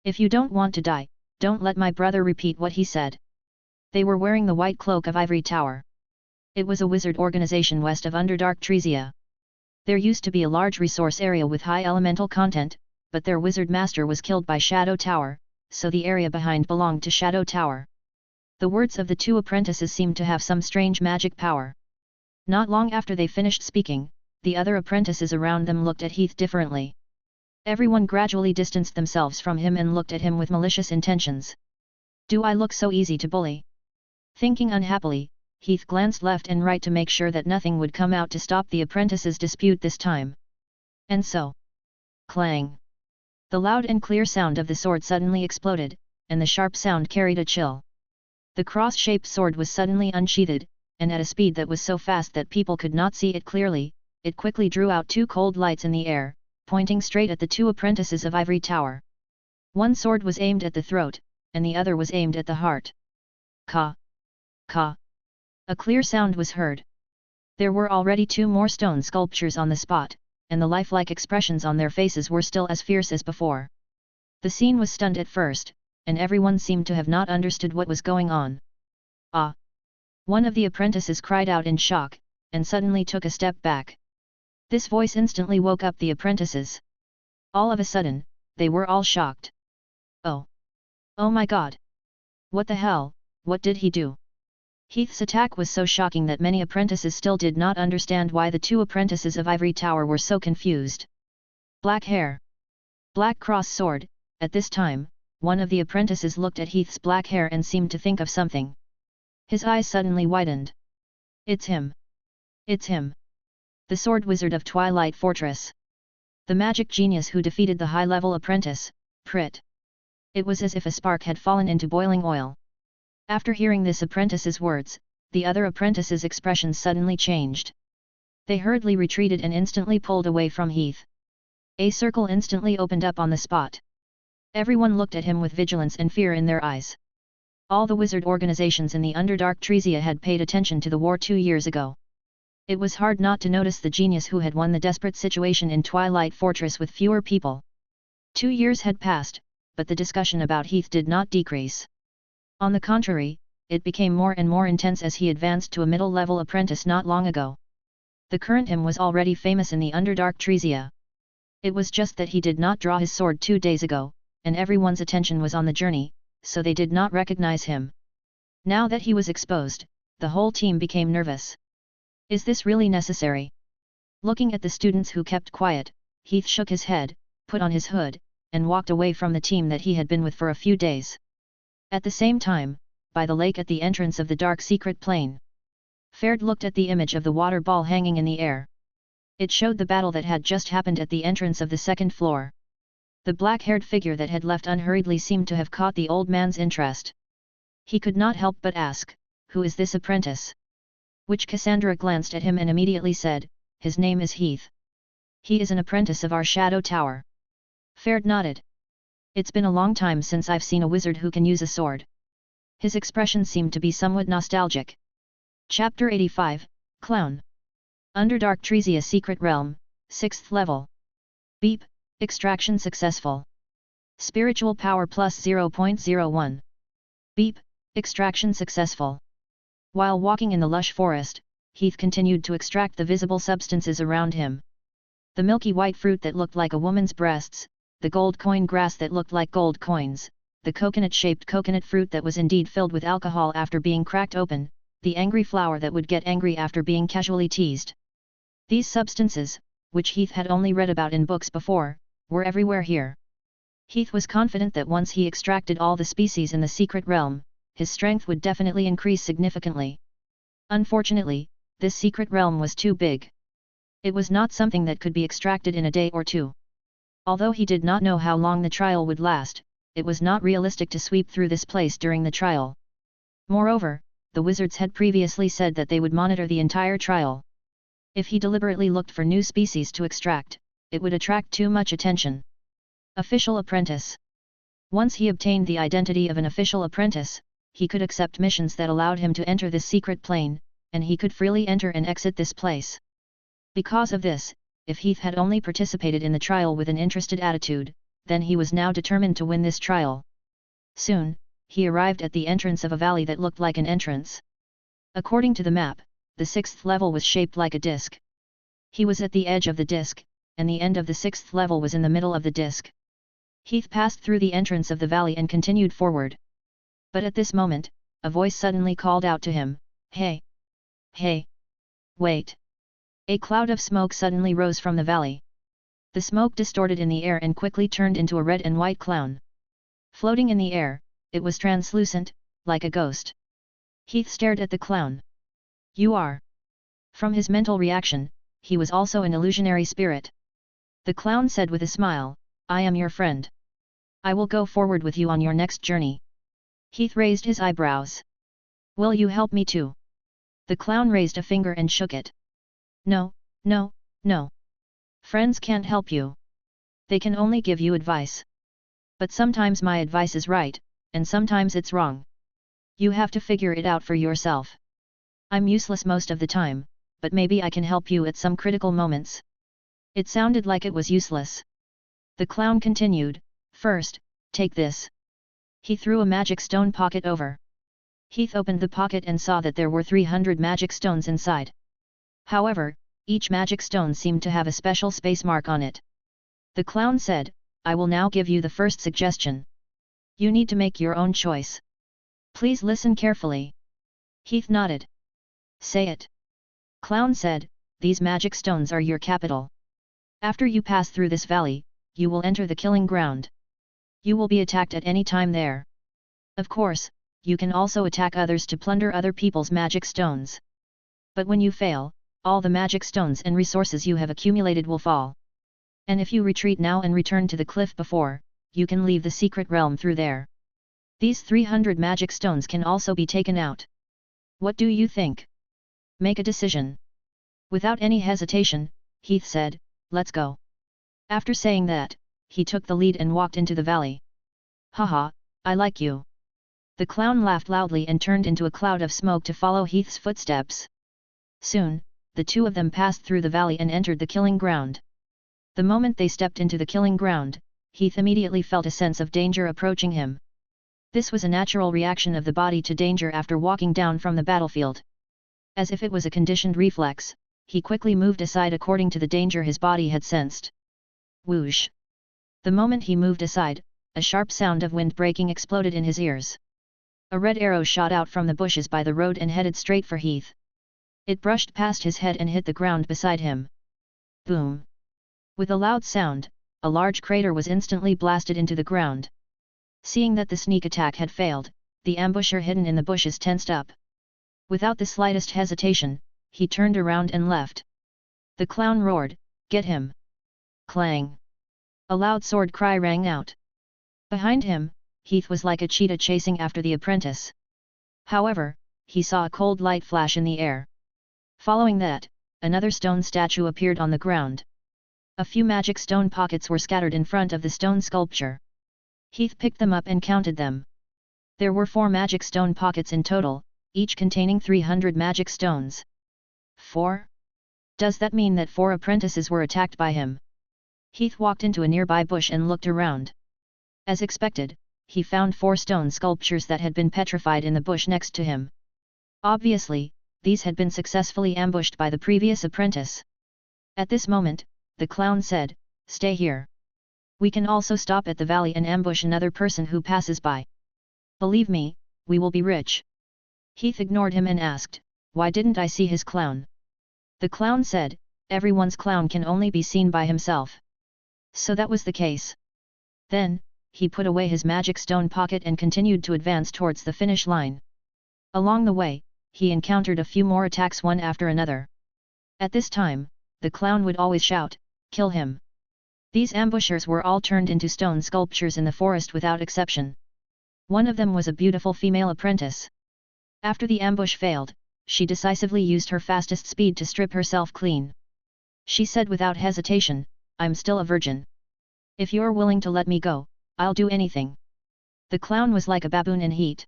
If you don't want to die, don't let my brother repeat what he said." They were wearing the white cloak of Ivory Tower. It was a wizard organization west of Underdark Trezia. There used to be a large resource area with high elemental content, but their wizard master was killed by Shadow Tower, so the area behind belonged to Shadow Tower. The words of the two apprentices seemed to have some strange magic power. Not long after they finished speaking, the other apprentices around them looked at Heath differently. Everyone gradually distanced themselves from him and looked at him with malicious intentions. "Do I look so easy to bully?" Thinking unhappily, Heath glanced left and right to make sure that nothing would come out to stop the apprentices' dispute this time. And so, clang! The loud and clear sound of the sword suddenly exploded, and the sharp sound carried a chill. The cross-shaped sword was suddenly unsheathed, and at a speed that was so fast that people could not see it clearly, it quickly drew out two cold lights in the air, pointing straight at the two apprentices of Ivory Tower. One sword was aimed at the throat, and the other was aimed at the heart. Ka! Ka! A clear sound was heard. There were already two more stone sculptures on the spot, and the lifelike expressions on their faces were still as fierce as before. The scene was stunned at first, and everyone seemed to have not understood what was going on. "Ah!" One of the apprentices cried out in shock, and suddenly took a step back. This voice instantly woke up the apprentices. All of a sudden, they were all shocked. "Oh! Oh my God! What the hell, what did he do?" Heath's attack was so shocking that many apprentices still did not understand why the two apprentices of Ivory Tower were so confused. Black hair. Black cross sword. At this time, one of the apprentices looked at Heath's black hair and seemed to think of something. His eyes suddenly widened. "It's him! It's him! The sword wizard of Twilight Fortress! The magic genius who defeated the high-level apprentice, Prit!" It was as if a spark had fallen into boiling oil. After hearing this apprentice's words, the other apprentice's expression suddenly changed. They hurriedly retreated and instantly pulled away from Heath. A circle instantly opened up on the spot. Everyone looked at him with vigilance and fear in their eyes. All the wizard organizations in the Underdark Trezia had paid attention to the war 2 years ago. It was hard not to notice the genius who had won the desperate situation in Twilight Fortress with fewer people. 2 years had passed, but the discussion about Heath did not decrease. On the contrary, it became more and more intense as he advanced to a middle-level apprentice not long ago. The current him was already famous in the Underdark Trezia. It was just that he did not draw his sword 2 days ago, and everyone's attention was on the journey, so they did not recognize him. Now that he was exposed, the whole team became nervous. Is this really necessary? Looking at the students who kept quiet, Heath shook his head, put on his hood, and walked away from the team that he had been with for a few days. At the same time, by the lake at the entrance of the dark secret plane, Ferd looked at the image of the water ball hanging in the air. It showed the battle that had just happened at the entrance of the second floor. The black-haired figure that had left unhurriedly seemed to have caught the old man's interest. He could not help but ask, "Who is this apprentice?" Which Cassandra glanced at him and immediately said, "His name is Heath. He is an apprentice of our Shadow Tower." Ferd nodded. "It's been a long time since I've seen a wizard who can use a sword." His expression seemed to be somewhat nostalgic. Chapter 85, Clown. Underdark Trezia Secret Realm, 6th level. Beep, extraction successful. Spiritual power plus 0.01. Beep, extraction successful. While walking in the lush forest, Heath continued to extract the visible substances around him. The milky white fruit that looked like a woman's breasts, the gold coin grass that looked like gold coins, the coconut-shaped coconut fruit that was indeed filled with alcohol after being cracked open, the angry flower that would get angry after being casually teased. These substances, which Heath had only read about in books before, were everywhere here. Heath was confident that once he extracted all the species in the secret realm, his strength would definitely increase significantly. Unfortunately, this secret realm was too big. It was not something that could be extracted in a day or two. Although he did not know how long the trial would last, it was not realistic to sweep through this place during the trial. Moreover, the wizards had previously said that they would monitor the entire trial. If he deliberately looked for new species to extract, it would attract too much attention. Official apprentice. Once he obtained the identity of an official apprentice, he could accept missions that allowed him to enter this secret plane, and he could freely enter and exit this place. Because of this, if Heath had only participated in the trial with an interested attitude, then he was now determined to win this trial. Soon, he arrived at the entrance of a valley that looked like an entrance. According to the map, the 6th level was shaped like a disc. He was at the edge of the disc, and the end of the 6th level was in the middle of the disc. Heath passed through the entrance of the valley and continued forward. But at this moment, a voice suddenly called out to him, "Hey! Hey! Wait!" A cloud of smoke suddenly rose from the valley. The smoke distorted in the air and quickly turned into a red and white clown. Floating in the air, it was translucent, like a ghost. Heath stared at the clown. "You are." From his mental reaction, he was also an illusionary spirit. The clown said with a smile, "I am your friend. I will go forward with you on your next journey." Heath raised his eyebrows. "Will you help me too?" The clown raised a finger and shook it. "No, no, no. Friends can't help you. They can only give you advice. But sometimes my advice is right, and sometimes it's wrong. You have to figure it out for yourself. I'm useless most of the time, but maybe I can help you at some critical moments." It sounded like it was useless. The clown continued, "First, take this." He threw a magic stone pocket over. Heath opened the pocket and saw that there were 300 magic stones inside. However, each magic stone seemed to have a special space mark on it. The clown said, "I will now give you the first suggestion. You need to make your own choice. Please listen carefully." Heath nodded. "Say it." Clown said, "These magic stones are your capital. After you pass through this valley, you will enter the killing ground. You will be attacked at any time there. Of course, you can also attack others to plunder other people's magic stones. But when you fail, all the magic stones and resources you have accumulated will fall. And if you retreat now and return to the cliff before, you can leave the secret realm through there. These 300 magic stones can also be taken out. What do you think? Make a decision." Without any hesitation, Heath said, "Let's go." After saying that, he took the lead and walked into the valley. "Haha, I like you." The clown laughed loudly and turned into a cloud of smoke to follow Heath's footsteps. Soon, the two of them passed through the valley and entered the killing ground. The moment they stepped into the killing ground, Heath immediately felt a sense of danger approaching him. This was a natural reaction of the body to danger after walking down from the battlefield. As if it was a conditioned reflex, he quickly moved aside according to the danger his body had sensed. Whoosh! The moment he moved aside, a sharp sound of wind breaking exploded in his ears. A red arrow shot out from the bushes by the road and headed straight for Heath. It brushed past his head and hit the ground beside him. Boom! With a loud sound, a large crater was instantly blasted into the ground. Seeing that the sneak attack had failed, the ambusher hidden in the bushes tensed up. Without the slightest hesitation, he turned around and left. The clown roared, "Get him!" Clang! A loud sword cry rang out. Behind him, Heath was like a cheetah chasing after the apprentice. However, he saw a cold light flash in the air. Following that, another stone statue appeared on the ground. A few magic stone pockets were scattered in front of the stone sculpture. Heath picked them up and counted them. There were 4 magic stone pockets in total, each containing 300 magic stones. 4? Does that mean that 4 apprentices were attacked by him? Heath walked into a nearby bush and looked around. As expected, he found 4 stone sculptures that had been petrified in the bush next to him. Obviously, these had been successfully ambushed by the previous apprentice. At this moment, the clown said, "Stay here. We can also stop at the valley and ambush another person who passes by. Believe me, we will be rich." Heath ignored him and asked, "Why didn't I see his clown?" The clown said, "Everyone's clown can only be seen by himself." So that was the case. Then, he put away his magic stone pocket and continued to advance towards the finish line. Along the way, he encountered a few more attacks one after another. At this time, the clown would always shout, "Kill him!" These ambushers were all turned into stone sculptures in the forest without exception. One of them was a beautiful female apprentice. After the ambush failed, she decisively used her fastest speed to strip herself clean. She said without hesitation, "I'm still a virgin. If you're willing to let me go, I'll do anything." The clown was like a baboon in heat.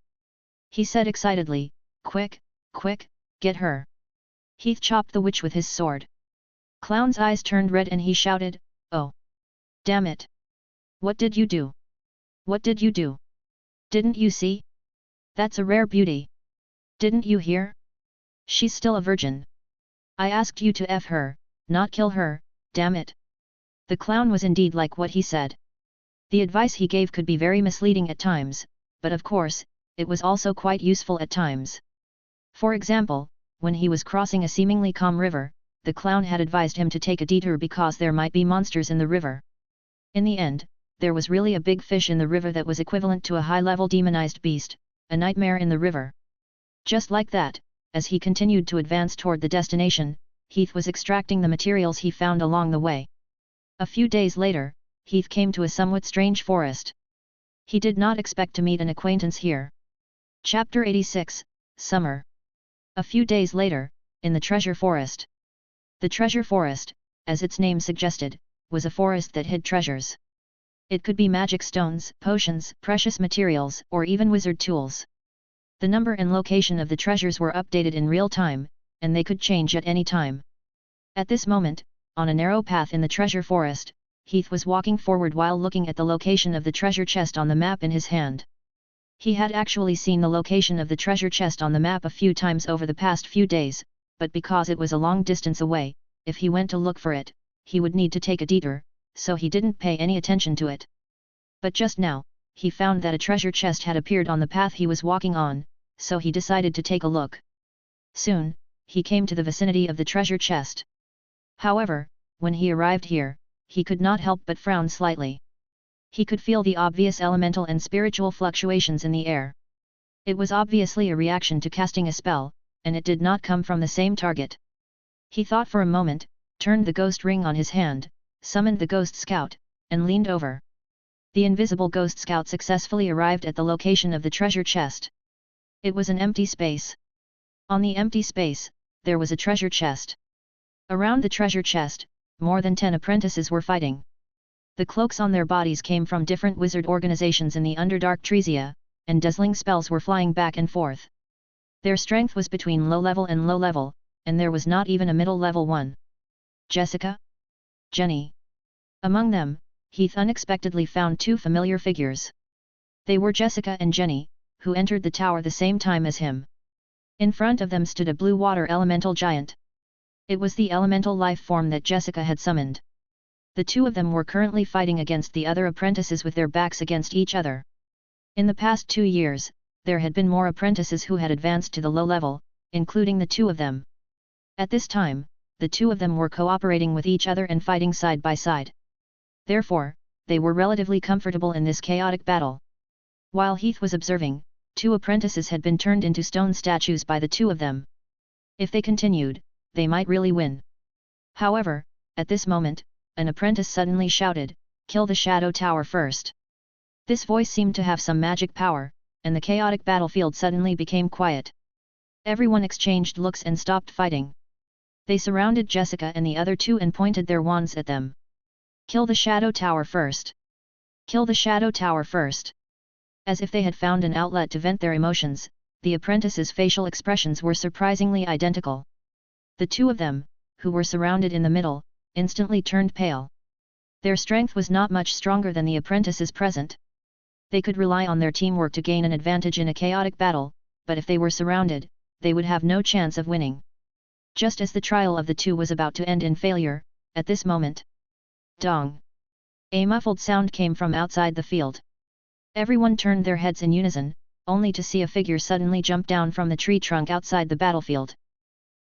He said excitedly, "Quick, quick, get her." Heath chopped the witch with his sword. Clown's eyes turned red and he shouted, "Oh! Damn it! What did you do? What did you do? Didn't you see? That's a rare beauty. Didn't you hear? She's still a virgin. I asked you to F her, not kill her, damn it." The clown was indeed like what he said. The advice he gave could be very misleading at times, but of course, it was also quite useful at times. For example, when he was crossing a seemingly calm river, the clown had advised him to take a detour because there might be monsters in the river. In the end, there was really a big fish in the river that was equivalent to a high-level demonized beast, a nightmare in the river. Just like that, as he continued to advance toward the destination, Heath was extracting the materials he found along the way. A few days later, Heath came to a somewhat strange forest. He did not expect to meet an acquaintance here. Chapter 86, Summer. A few days later, in the treasure forest. The treasure forest, as its name suggested, was a forest that hid treasures. It could be magic stones, potions, precious materials, or even wizard tools. The number and location of the treasures were updated in real time, and they could change at any time. At this moment, on a narrow path in the treasure forest, Heath was walking forward while looking at the location of the treasure chest on the map in his hand. He had actually seen the location of the treasure chest on the map a few times over the past few days, but because it was a long distance away, if he went to look for it, he would need to take a detour, so he didn't pay any attention to it. But just now, he found that a treasure chest had appeared on the path he was walking on, so he decided to take a look. Soon, he came to the vicinity of the treasure chest. However, when he arrived here, he could not help but frown slightly. He could feel the obvious elemental and spiritual fluctuations in the air. It was obviously a reaction to casting a spell, and it did not come from the same target. He thought for a moment, turned the ghost ring on his hand, summoned the ghost scout, and leaned over. The invisible ghost scout successfully arrived at the location of the treasure chest. It was an empty space. On the empty space, there was a treasure chest. Around the treasure chest, more than 10 apprentices were fighting. The cloaks on their bodies came from different wizard organizations in the Underdark Tresia, and dazzling spells were flying back and forth. Their strength was between low level and low level, and there was not even a middle level one. Jessica? Jenny? Among them, Heath unexpectedly found 2 familiar figures. They were Jessica and Jenny, who entered the tower the same time as him. In front of them stood a blue water elemental giant. It was the elemental life form that Jessica had summoned. The 2 of them were currently fighting against the other apprentices with their backs against each other. In the past 2 years, there had been more apprentices who had advanced to the low level, including the 2 of them. At this time, the 2 of them were cooperating with each other and fighting side by side. Therefore, they were relatively comfortable in this chaotic battle. While Heath was observing, 2 apprentices had been turned into stone statues by the 2 of them. If they continued, they might really win. However, at this moment, an apprentice suddenly shouted, "Kill the shadow tower first." This voice seemed to have some magic power, and the chaotic battlefield suddenly became quiet. Everyone exchanged looks and stopped fighting. They surrounded Jessica and the other 2 and pointed their wands at them. "Kill the shadow tower first! Kill the shadow tower first!" As if they had found an outlet to vent their emotions, the apprentices' facial expressions were surprisingly identical. The 2 of them, who were surrounded in the middle, instantly turned pale. Their strength was not much stronger than the apprentices present. They could rely on their teamwork to gain an advantage in a chaotic battle, but if they were surrounded, they would have no chance of winning. Just as the trial of the 2 was about to end in failure, at this moment, Dong! A muffled sound came from outside the field. Everyone turned their heads in unison, only to see a figure suddenly jump down from the tree trunk outside the battlefield.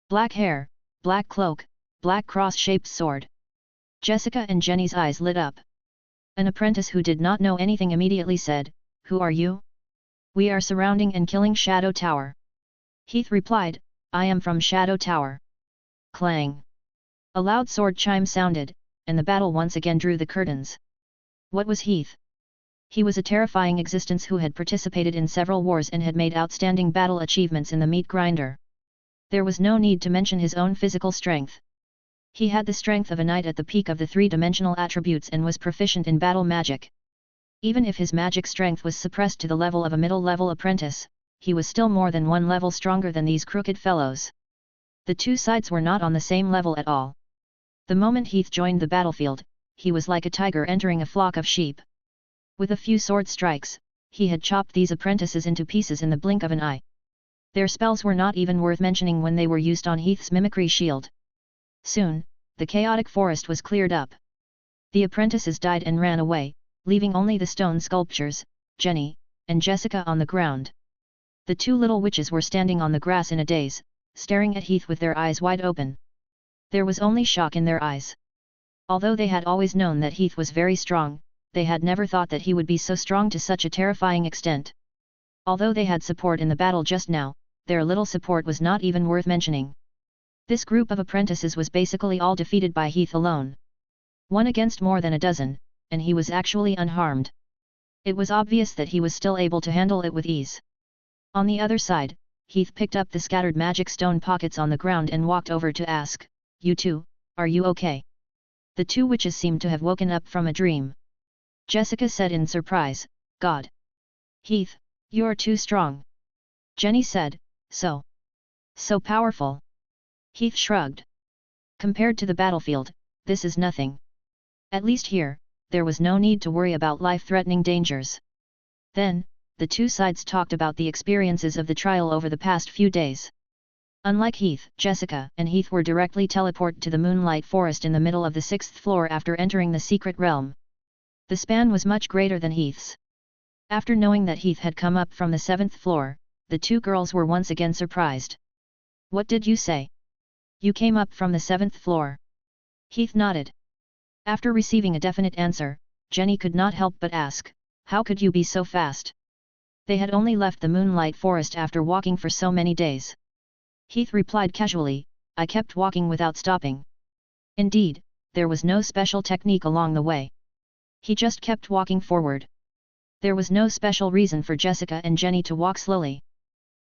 Black hair, black cloak, black cross-shaped sword. Jessica and Jenny's eyes lit up. An apprentice who did not know anything immediately said, "Who are you?" "We are surrounding and killing Shadow Tower." Heath replied, "I am from Shadow Tower." Clang! A loud sword chime sounded, and the battle once again drew the curtains. What was Heath? He was a terrifying existence who had participated in several wars and had made outstanding battle achievements in the meat grinder. There was no need to mention his own physical strength. He had the strength of a knight at the peak of the three-dimensional attributes and was proficient in battle magic. Even if his magic strength was suppressed to the level of a middle-level apprentice, he was still more than one level stronger than these crooked fellows. The two sides were not on the same level at all. The moment Heath joined the battlefield, he was like a tiger entering a flock of sheep. With a few sword strikes, he had chopped these apprentices into pieces in the blink of an eye. Their spells were not even worth mentioning when they were used on Heath's mimicry shield. Soon, the chaotic forest was cleared up. The apprentices died and ran away, leaving only the stone sculptures, Jenny, and Jessica on the ground. The two little witches were standing on the grass in a daze, staring at Heath with their eyes wide open. There was only shock in their eyes. Although they had always known that Heath was very strong, they had never thought that he would be so strong to such a terrifying extent. Although they had support in the battle just now, their little support was not even worth mentioning. This group of apprentices was basically all defeated by Heath alone. One against more than a dozen, and he was actually unharmed. It was obvious that he was still able to handle it with ease. On the other side, Heath picked up the scattered magic stone pockets on the ground and walked over to ask, "You two, are you okay?" The two witches seemed to have woken up from a dream. Jessica said in surprise, "God! Heath, you're too strong." Jenny said, So powerful." Heath shrugged. "Compared to the battlefield, this is nothing. At least here, there was no need to worry about life-threatening dangers." Then, the two sides talked about the experiences of the trial over the past few days. Unlike Heath, Jessica and Heath were directly teleported to the Moonlight Forest in the middle of the 6th floor after entering the secret realm. The span was much greater than Heath's. After knowing that Heath had come up from the 7th floor, the two girls were once again surprised. "What did you say? You came up from the 7th floor?" Heath nodded. After receiving a definite answer, Jenny could not help but ask, "How could you be so fast?" They had only left the Moonlight Forest after walking for so many days. Heath replied casually, "I kept walking without stopping." Indeed, there was no special technique along the way. He just kept walking forward. There was no special reason for Jessica and Jenny to walk slowly.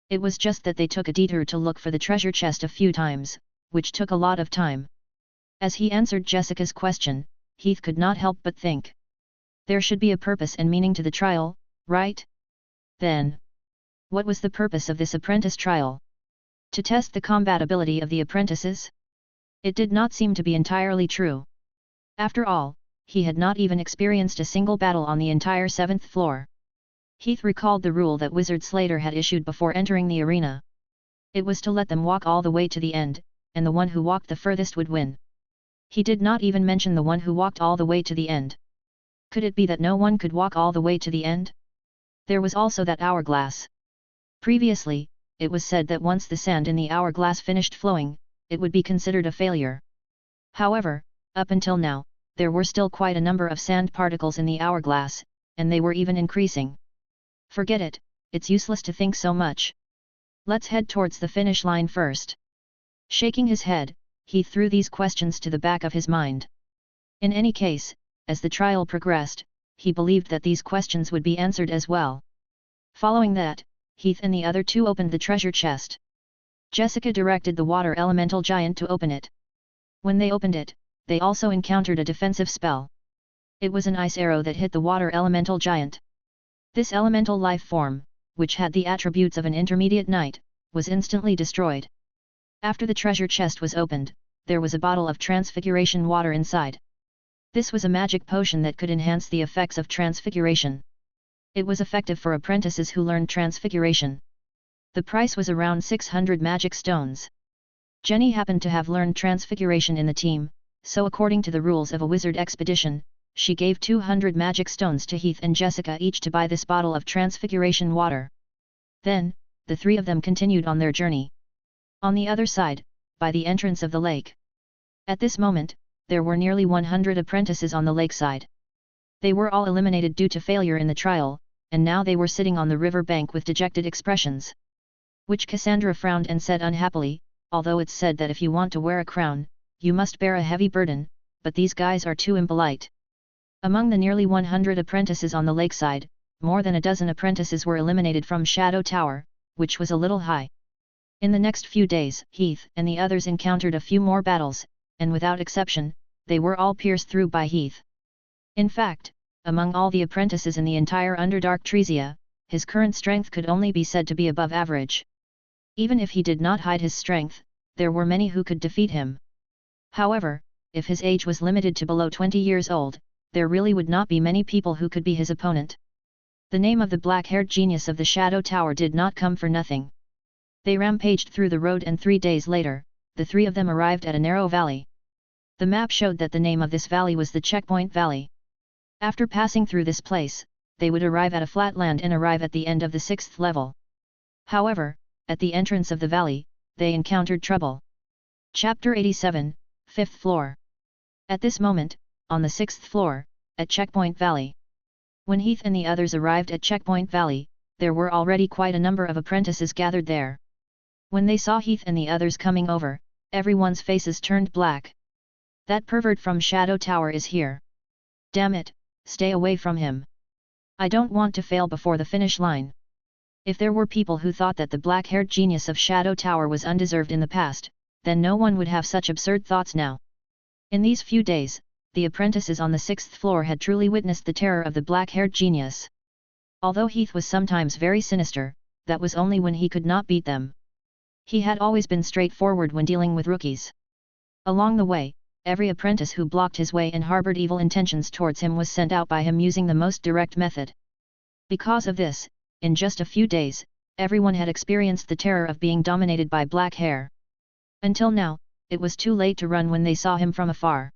It was just that they took a detour to look for the treasure chest a few times, which took a lot of time. As he answered Jessica's question, Heath could not help but think. There should be a purpose and meaning to the trial, right? Then, what was the purpose of this apprentice trial? To test the combat ability of the apprentices? It did not seem to be entirely true. After all, he had not even experienced a single battle on the entire 7th floor. Heath recalled the rule that Wizard Slater had issued before entering the arena. It was to let them walk all the way to the end, and the one who walked the furthest would win. He did not even mention the one who walked all the way to the end. Could it be that no one could walk all the way to the end? There was also that hourglass. Previously, it was said that once the sand in the hourglass finished flowing, it would be considered a failure. However, up until now, there were still quite a number of sand particles in the hourglass, and they were even increasing. Forget it, it's useless to think so much. Let's head towards the finish line first. Shaking his head, he threw these questions to the back of his mind. In any case, as the trial progressed, he believed that these questions would be answered as well. Following that, Heath and the other two opened the treasure chest. Jessica directed the water elemental giant to open it. When they opened it, they also encountered a defensive spell. It was an ice arrow that hit the water elemental giant. This elemental life form, which had the attributes of an intermediate knight, was instantly destroyed. After the treasure chest was opened, there was a bottle of transfiguration water inside. This was a magic potion that could enhance the effects of transfiguration. It was effective for apprentices who learned transfiguration. The price was around 600 magic stones. Jenny happened to have learned transfiguration in the team, so according to the rules of a wizard expedition, she gave 200 magic stones to Heath and Jessica each to buy this bottle of transfiguration water. Then, the three of them continued on their journey. On the other side, by the entrance of the lake. At this moment, there were nearly 100 apprentices on the lakeside. They were all eliminated due to failure in the trial, and now they were sitting on the river bank with dejected expressions. Which Cassandra frowned and said unhappily, although it's said that if you want to wear a crown, you must bear a heavy burden, but these guys are too impolite. Among the nearly 100 apprentices on the lakeside, more than a dozen apprentices were eliminated from Shadow Tower, which was a little high. In the next few days, Heath and the others encountered a few more battles, and without exception, they were all pierced through by Heath. In fact, among all the apprentices in the entire Underdark Tresia, his current strength could only be said to be above average. Even if he did not hide his strength, there were many who could defeat him. However, if his age was limited to below 20 years old, there really would not be many people who could be his opponent. The name of the black-haired genius of the Shadow Tower did not come for nothing. They rampaged through the road and 3 days later, the three of them arrived at a narrow valley. The map showed that the name of this valley was the Checkpoint Valley. After passing through this place, they would arrive at a flat land and arrive at the end of the 6th level. However, at the entrance of the valley, they encountered trouble. Chapter 87, 5th Floor. At this moment, on the 6th floor, at Checkpoint Valley. When Heath and the others arrived at Checkpoint Valley, there were already quite a number of apprentices gathered there. When they saw Heath and the others coming over, everyone's faces turned black. That pervert from Shadow Tower is here. Damn it, stay away from him. I don't want to fail before the finish line. If there were people who thought that the black-haired genius of Shadow Tower was undeserved in the past, then no one would have such absurd thoughts now. In these few days, the apprentices on the 6th floor had truly witnessed the terror of the black-haired genius. Although Heath was sometimes very sinister, that was only when he could not beat them. He had always been straightforward when dealing with rookies. Along the way, every apprentice who blocked his way and harbored evil intentions towards him was sent out by him using the most direct method. Because of this, in just a few days, everyone had experienced the terror of being dominated by black hair. Until now, it was too late to run when they saw him from afar.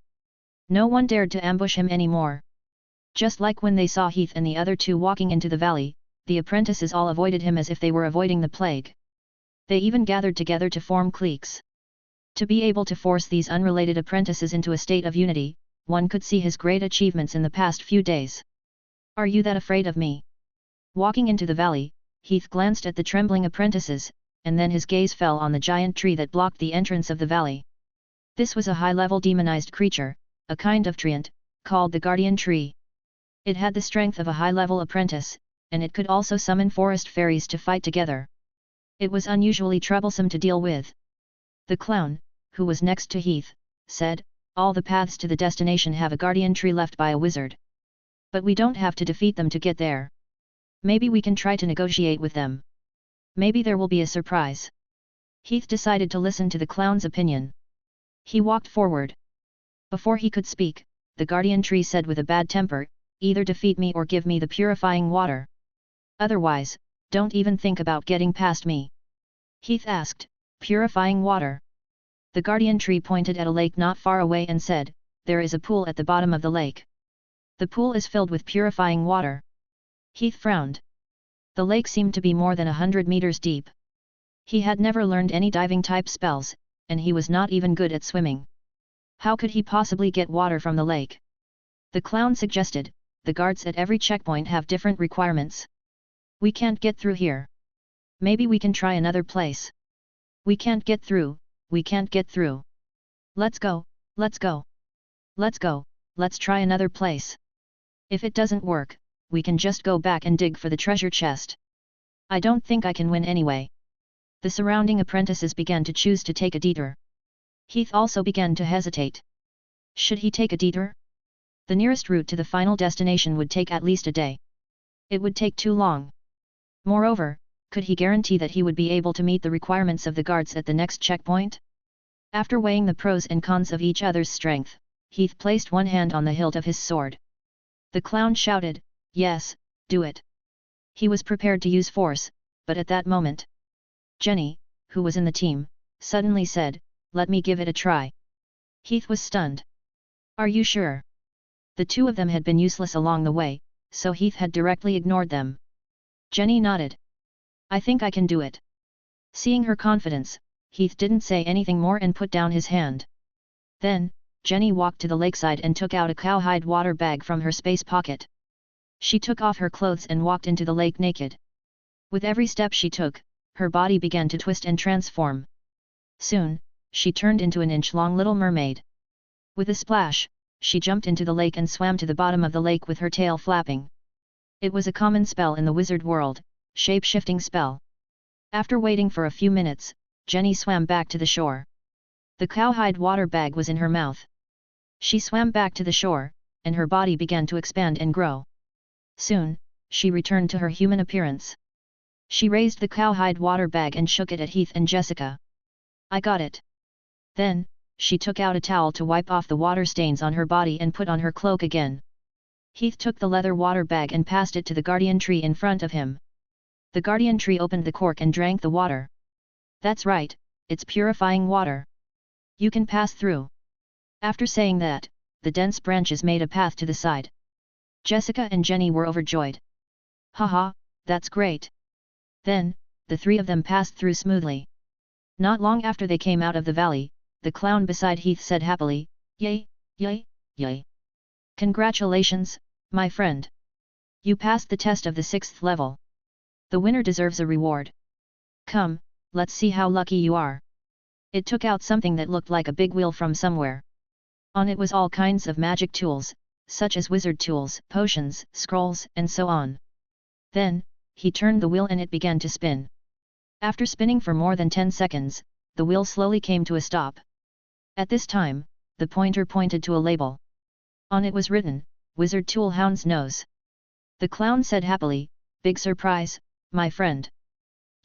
No one dared to ambush him anymore. Just like when they saw Heath and the other two walking into the valley, the apprentices all avoided him as if they were avoiding the plague. They even gathered together to form cliques. To be able to force these unrelated apprentices into a state of unity, one could see his great achievements in the past few days. Are you that afraid of me? Walking into the valley, Heath glanced at the trembling apprentices, and then his gaze fell on the giant tree that blocked the entrance of the valley. This was a high-level demonized creature, a kind of treant, called the Guardian Tree. It had the strength of a high-level apprentice, and it could also summon forest fairies to fight together. It was unusually troublesome to deal with. The clown, who was next to Heath, said, "All the paths to the destination have a guardian tree left by a wizard. But we don't have to defeat them to get there. Maybe we can try to negotiate with them. Maybe there will be a surprise." Heath decided to listen to the clown's opinion. He walked forward. Before he could speak, the guardian tree said with a bad temper, "Either defeat me or give me the purifying water. Otherwise, don't even think about getting past me." Heath asked, "Purifying water?" The guardian tree pointed at a lake not far away and said, "There is a pool at the bottom of the lake. The pool is filled with purifying water." Heath frowned. The lake seemed to be more than 100 meters deep. He had never learned any diving-type spells, and he was not even good at swimming. How could he possibly get water from the lake? The clown suggested, "The guards at every checkpoint have different requirements. We can't get through here. Maybe we can try another place." "We can't get through, we can't get through. Let's go, let's go. Let's go, let's try another place. If it doesn't work, we can just go back and dig for the treasure chest. I don't think I can win anyway." The surrounding apprentices began to choose to take a detour. Heath also began to hesitate. Should he take a detour? The nearest route to the final destination would take at least a day. It would take too long. Moreover, could he guarantee that he would be able to meet the requirements of the guards at the next checkpoint? After weighing the pros and cons of each other's strength, Heath placed one hand on the hilt of his sword. The clown shouted, "Yes, do it." He was prepared to use force, but at that moment, Jenny, who was in the team, suddenly said, "Let me give it a try." Heath was stunned. Are you sure? The two of them had been useless along the way, so Heath had directly ignored them. Jenny nodded. I think I can do it. Seeing her confidence, Heath didn't say anything more and put down his hand. Then, Jenny walked to the lakeside and took out a cowhide water bag from her space pocket. She took off her clothes and walked into the lake naked. With every step she took, her body began to twist and transform. Soon, she turned into an inch-long little mermaid. With a splash, she jumped into the lake and swam to the bottom of the lake with her tail flapping. It was a common spell in the wizard world, shape-shifting spell. After waiting for a few minutes, Jenny swam back to the shore. The cowhide water bag was in her mouth. She swam back to the shore, and her body began to expand and grow. Soon, she returned to her human appearance. She raised the cowhide water bag and shook it at Heath and Jessica. I got it. Then, she took out a towel to wipe off the water stains on her body and put on her cloak again. Heath took the leather water bag and passed it to the guardian tree in front of him. The guardian tree opened the cork and drank the water. That's right, it's purifying water. You can pass through. After saying that, the dense branches made a path to the side. Jessica and Jenny were overjoyed. Haha, that's great. Then, the three of them passed through smoothly. Not long after they came out of the valley, the clown beside Heath said happily, Yay, yay, yay. Congratulations, my friend. You passed the test of the 6th level. The winner deserves a reward. Come, let's see how lucky you are. It took out something that looked like a big wheel from somewhere. On it was all kinds of magic tools, such as wizard tools, potions, scrolls, and so on. Then, he turned the wheel and it began to spin. After spinning for more than 10 seconds, the wheel slowly came to a stop. At this time, the pointer pointed to a label. On it was written, Wizard Tool Hound's Nose. The clown said happily, Big surprise, my friend.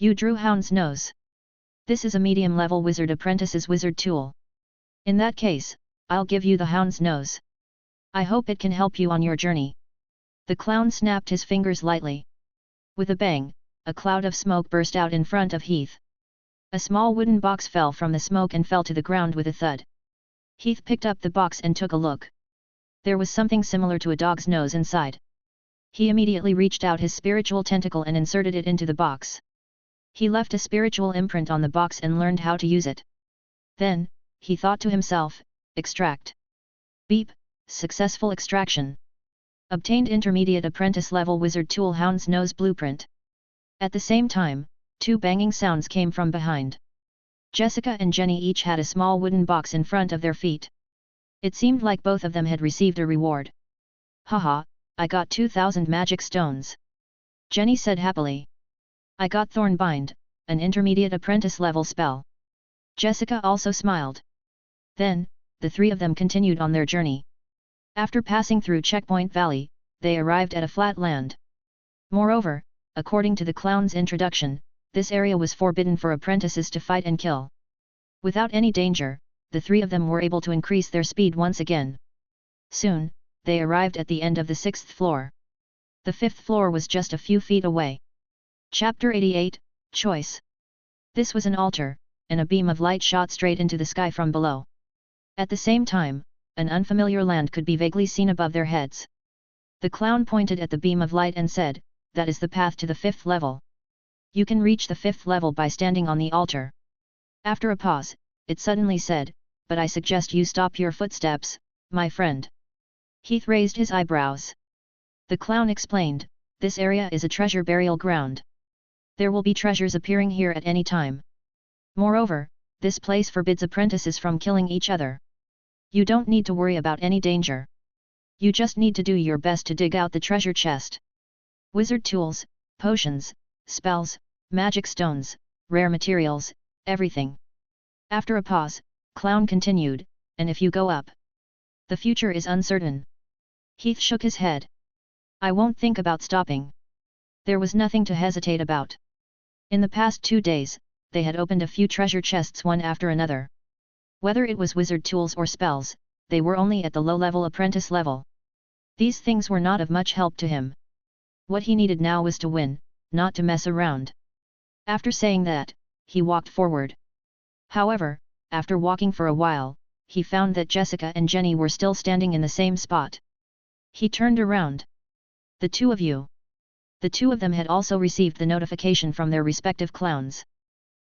You drew Hound's Nose. This is a medium-level wizard apprentice's wizard tool. In that case, I'll give you the Hound's Nose. I hope it can help you on your journey. The clown snapped his fingers lightly. With a bang, a cloud of smoke burst out in front of Heath. A small wooden box fell from the smoke and fell to the ground with a thud. Heath picked up the box and took a look. There was something similar to a dog's nose inside. He immediately reached out his spiritual tentacle and inserted it into the box. He left a spiritual imprint on the box and learned how to use it. Then, he thought to himself, extract. Beep, successful extraction. Obtained intermediate apprentice level wizard tool Hound's Nose blueprint. At the same time, 2 banging sounds came from behind. Jessica and Jenny each had a small wooden box in front of their feet. It seemed like both of them had received a reward. Haha, I got 2,000 magic stones. Jenny said happily. I got Thornbind, an intermediate apprentice level spell. Jessica also smiled. Then, the three of them continued on their journey. After passing through Checkpoint Valley, they arrived at a flat land. Moreover, according to the clown's introduction, this area was forbidden for apprentices to fight and kill. Without any danger, the three of them were able to increase their speed once again. Soon, they arrived at the end of the 6th floor. The 5th floor was just a few feet away. Chapter 88, Choice. This was an altar, and a beam of light shot straight into the sky from below. At the same time, an unfamiliar land could be vaguely seen above their heads. The clown pointed at the beam of light and said, that is the path to the 5th level. You can reach the 5th level by standing on the altar. After a pause, it suddenly said, but I suggest you stop your footsteps, my friend. Heath raised his eyebrows. The clown explained, this area is a treasure burial ground. There will be treasures appearing here at any time. Moreover, this place forbids apprentices from killing each other. You don't need to worry about any danger. You just need to do your best to dig out the treasure chest. Wizard tools, potions, spells, magic stones, rare materials, everything. After a pause, Clown continued, and if you go up, the future is uncertain. Heath shook his head. I won't think about stopping. There was nothing to hesitate about. In the past 2 days, they had opened a few treasure chests one after another. Whether it was wizard tools or spells, they were only at the low-level apprentice level. These things were not of much help to him. What he needed now was to win, not to mess around. After saying that, he walked forward. However, after walking for a while, he found that Jessica and Jenny were still standing in the same spot. He turned around. The two of you. The two of them had also received the notification from their respective clowns.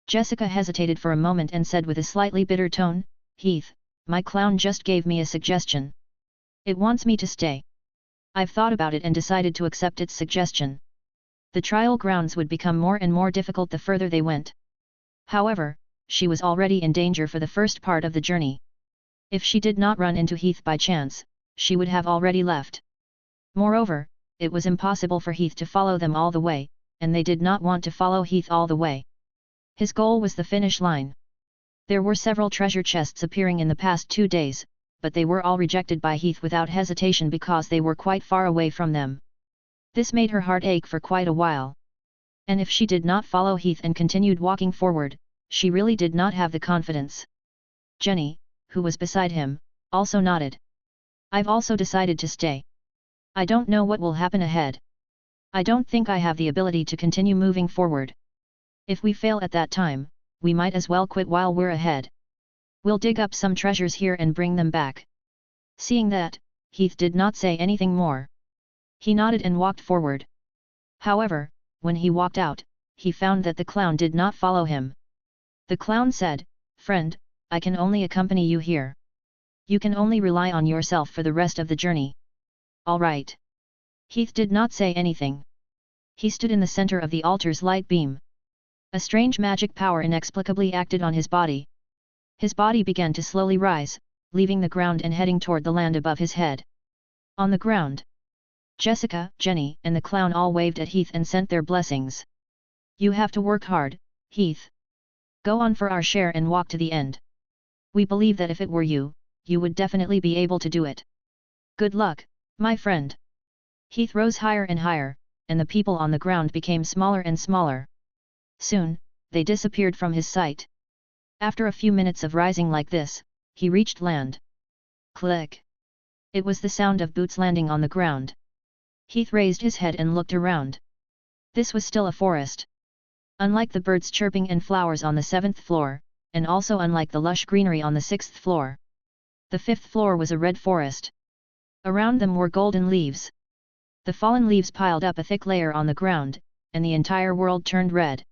Jessica hesitated for a moment and said with a slightly bitter tone, Heath, my clown just gave me a suggestion. It wants me to stay. I've thought about it and decided to accept its suggestion. The trial grounds would become more and more difficult the further they went. However, she was already in danger for the first part of the journey. If she did not run into Heath by chance, she would have already left. Moreover, it was impossible for Heath to follow them all the way, and they did not want to follow Heath all the way. His goal was the finish line. There were several treasure chests appearing in the past 2 days, but they were all rejected by Heath without hesitation because they were quite far away from them. This made her heart ache for quite a while. And if she did not follow Heath and continued walking forward, she really did not have the confidence. Jenny, who was beside him, also nodded. I've also decided to stay. I don't know what will happen ahead. I don't think I have the ability to continue moving forward. If we fail at that time, we might as well quit while we're ahead. We'll dig up some treasures here and bring them back. Seeing that, Heath did not say anything more. He nodded and walked forward. However, when he walked out, he found that the clown did not follow him. The clown said, Friend, I can only accompany you here. You can only rely on yourself for the rest of the journey. All right. Heath did not say anything. He stood in the center of the altar's light beam. A strange magic power inexplicably acted on his body. His body began to slowly rise, leaving the ground and heading toward the land above his head. On the ground, Jessica, Jenny, and the clown all waved at Heath and sent their blessings. You have to work hard, Heath. Go on for our share and walk to the end. We believe that if it were you, you would definitely be able to do it. Good luck, my friend. Heath rose higher and higher, and the people on the ground became smaller and smaller. Soon, they disappeared from his sight. After a few minutes of rising like this, he reached land. Click! It was the sound of boots landing on the ground. Heath raised his head and looked around. This was still a forest. Unlike the birds chirping and flowers on the 7th floor, and also unlike the lush greenery on the 6th floor. The 5th floor was a red forest. Around them were golden leaves. The fallen leaves piled up a thick layer on the ground, and the entire world turned red.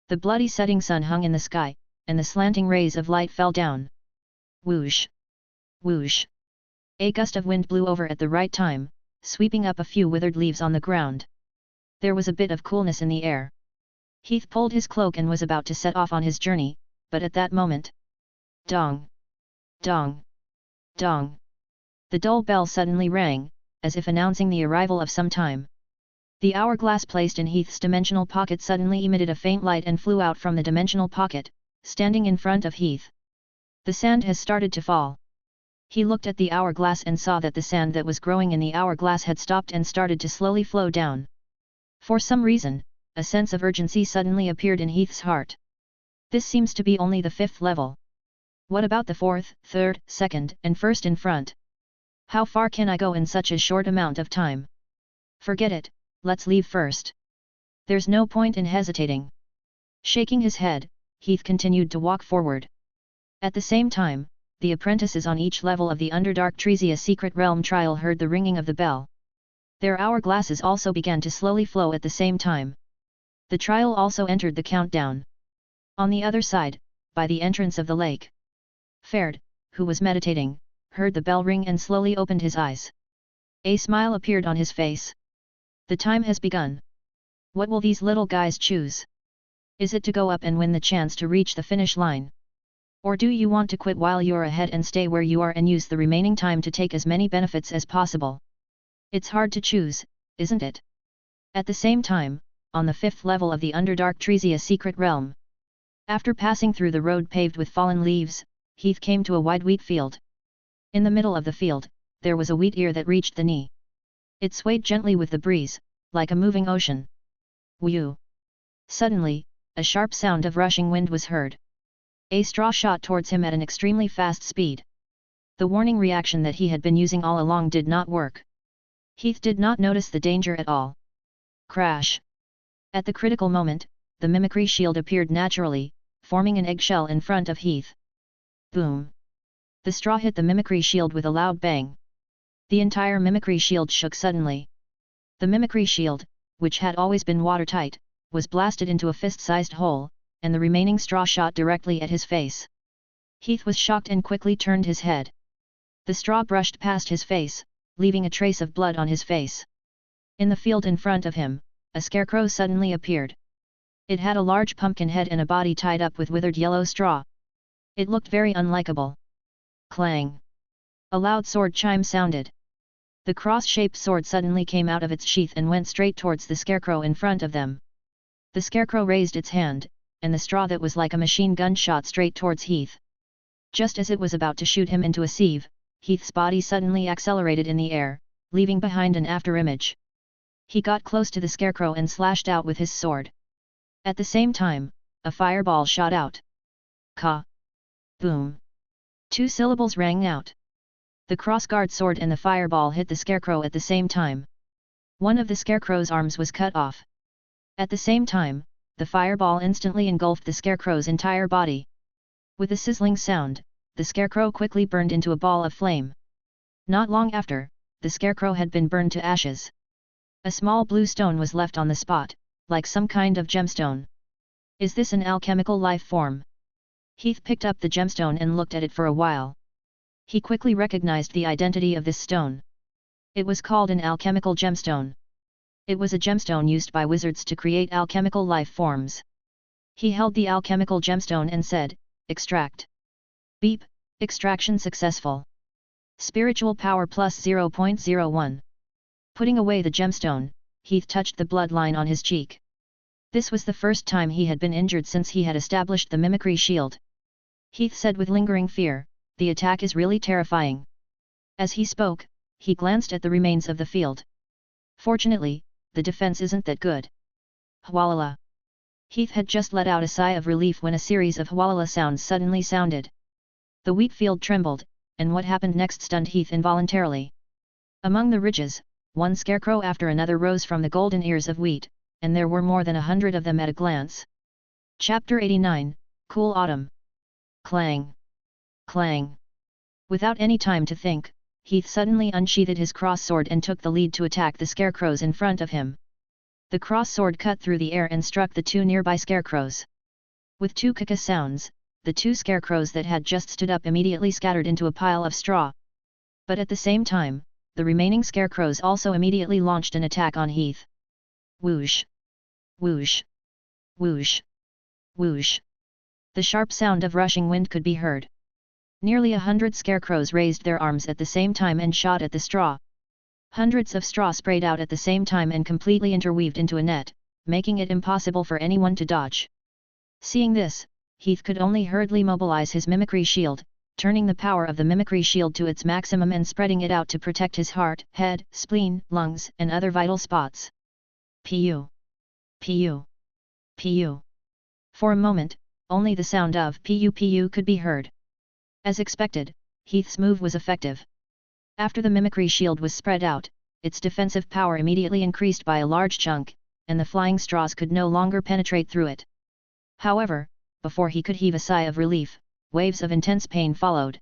The bloody setting sun hung in the sky, and the slanting rays of light fell down. Whoosh! Whoosh! A gust of wind blew over at the right time, sweeping up a few withered leaves on the ground. There was a bit of coolness in the air. Heath pulled his cloak and was about to set off on his journey, but at that moment... Dong! Dong! Dong! The dull bell suddenly rang, as if announcing the arrival of some time. The hourglass placed in Heath's dimensional pocket suddenly emitted a faint light and flew out from the dimensional pocket, standing in front of Heath. The sand has started to fall. He looked at the hourglass and saw that the sand that was growing in the hourglass had stopped and started to slowly flow down. For some reason, a sense of urgency suddenly appeared in Heath's heart. This seems to be only the 5th level. What about the 4th, 3rd, 2nd, and 1st in front? How far can I go in such a short amount of time? Forget it, let's leave first. There's no point in hesitating. Shaking his head, Heath continued to walk forward. At the same time, the apprentices on each level of the Underdark Treesia Secret Realm trial heard the ringing of the bell. Their hourglasses also began to slowly flow at the same time. The trial also entered the countdown. On the other side, by the entrance of the lake, Ferd, who was meditating, heard the bell ring and slowly opened his eyes. A smile appeared on his face. The time has begun. What will these little guys choose? Is it to go up and win the chance to reach the finish line? Or do you want to quit while you're ahead and stay where you are and use the remaining time to take as many benefits as possible? It's hard to choose, isn't it? At the same time, on the 5th level of the Underdark Treesia Secret Realm. After passing through the road paved with fallen leaves, Heath came to a wide wheat field. In the middle of the field, there was a wheat ear that reached the knee. It swayed gently with the breeze, like a moving ocean. Whew! Suddenly, a sharp sound of rushing wind was heard. A straw shot towards him at an extremely fast speed. The warning reaction that he had been using all along did not work. Heath did not notice the danger at all. Crash! At the critical moment, the mimicry shield appeared naturally, forming an eggshell in front of Heath. Boom! The straw hit the mimicry shield with a loud bang. The entire mimicry shield shook suddenly. The mimicry shield, which had always been watertight, was blasted into a fist-sized hole, and the remaining straw shot directly at his face. Heath was shocked and quickly turned his head. The straw brushed past his face, leaving a trace of blood on his face. In the field in front of him, a scarecrow suddenly appeared. It had a large pumpkin head and a body tied up with withered yellow straw. It looked very unlikable. Clang! A loud sword chime sounded. The cross-shaped sword suddenly came out of its sheath and went straight towards the scarecrow in front of them. The scarecrow raised its hand, and the straw that was like a machine gun shot straight towards Heath. Just as it was about to shoot him into a sieve, Heath's body suddenly accelerated in the air, leaving behind an afterimage. He got close to the scarecrow and slashed out with his sword. At the same time, a fireball shot out. Ka! Boom! 2 syllables rang out. The crossguard sword and the fireball hit the scarecrow at the same time. One of the scarecrow's arms was cut off. At the same time, the fireball instantly engulfed the scarecrow's entire body. With a sizzling sound, the scarecrow quickly burned into a ball of flame. Not long after, the scarecrow had been burned to ashes. A small blue stone was left on the spot, like some kind of gemstone. Is this an alchemical life form? Heath picked up the gemstone and looked at it for a while. He quickly recognized the identity of this stone. It was called an alchemical gemstone. It was a gemstone used by wizards to create alchemical life forms. He held the alchemical gemstone and said, "Extract." Beep, extraction successful. Spiritual power plus 0.01. Putting away the gemstone, Heath touched the bloodline on his cheek. This was the first time he had been injured since he had established the mimicry shield. Heath said with lingering fear, "The attack is really terrifying." As he spoke, he glanced at the remains of the field. Fortunately, the defense isn't that good. Hwalala. Heath had just let out a sigh of relief when a series of hwalala sounds suddenly sounded. The wheat field trembled, and what happened next stunned Heath involuntarily. Among the ridges, one scarecrow after another rose from the golden ears of wheat, and there were more than 100 of them at a glance. Chapter 89, Cool Autumn. Clang! Clang! Without any time to think, Heath suddenly unsheathed his cross sword and took the lead to attack the scarecrows in front of him. The cross sword cut through the air and struck the 2 nearby scarecrows. With 2 kaka sounds, the 2 scarecrows that had just stood up immediately scattered into a pile of straw. But at the same time, the remaining scarecrows also immediately launched an attack on Heath. Whoosh! Whoosh! Whoosh! Whoosh! The sharp sound of rushing wind could be heard. Nearly 100 scarecrows raised their arms at the same time and shot at the straw. Hundreds of straw sprayed out at the same time and completely interweaved into a net, making it impossible for anyone to dodge. Seeing this, Heath could only hurriedly mobilize his mimicry shield, turning the power of the mimicry shield to its maximum and spreading it out to protect his heart, head, spleen, lungs, and other vital spots. Pu! Pu! Pu! For a moment, only the sound of pu could be heard. As expected, Heath's move was effective. After the mimicry shield was spread out, its defensive power immediately increased by a large chunk, and the flying straws could no longer penetrate through it. However, before he could heave a sigh of relief, waves of intense pain followed.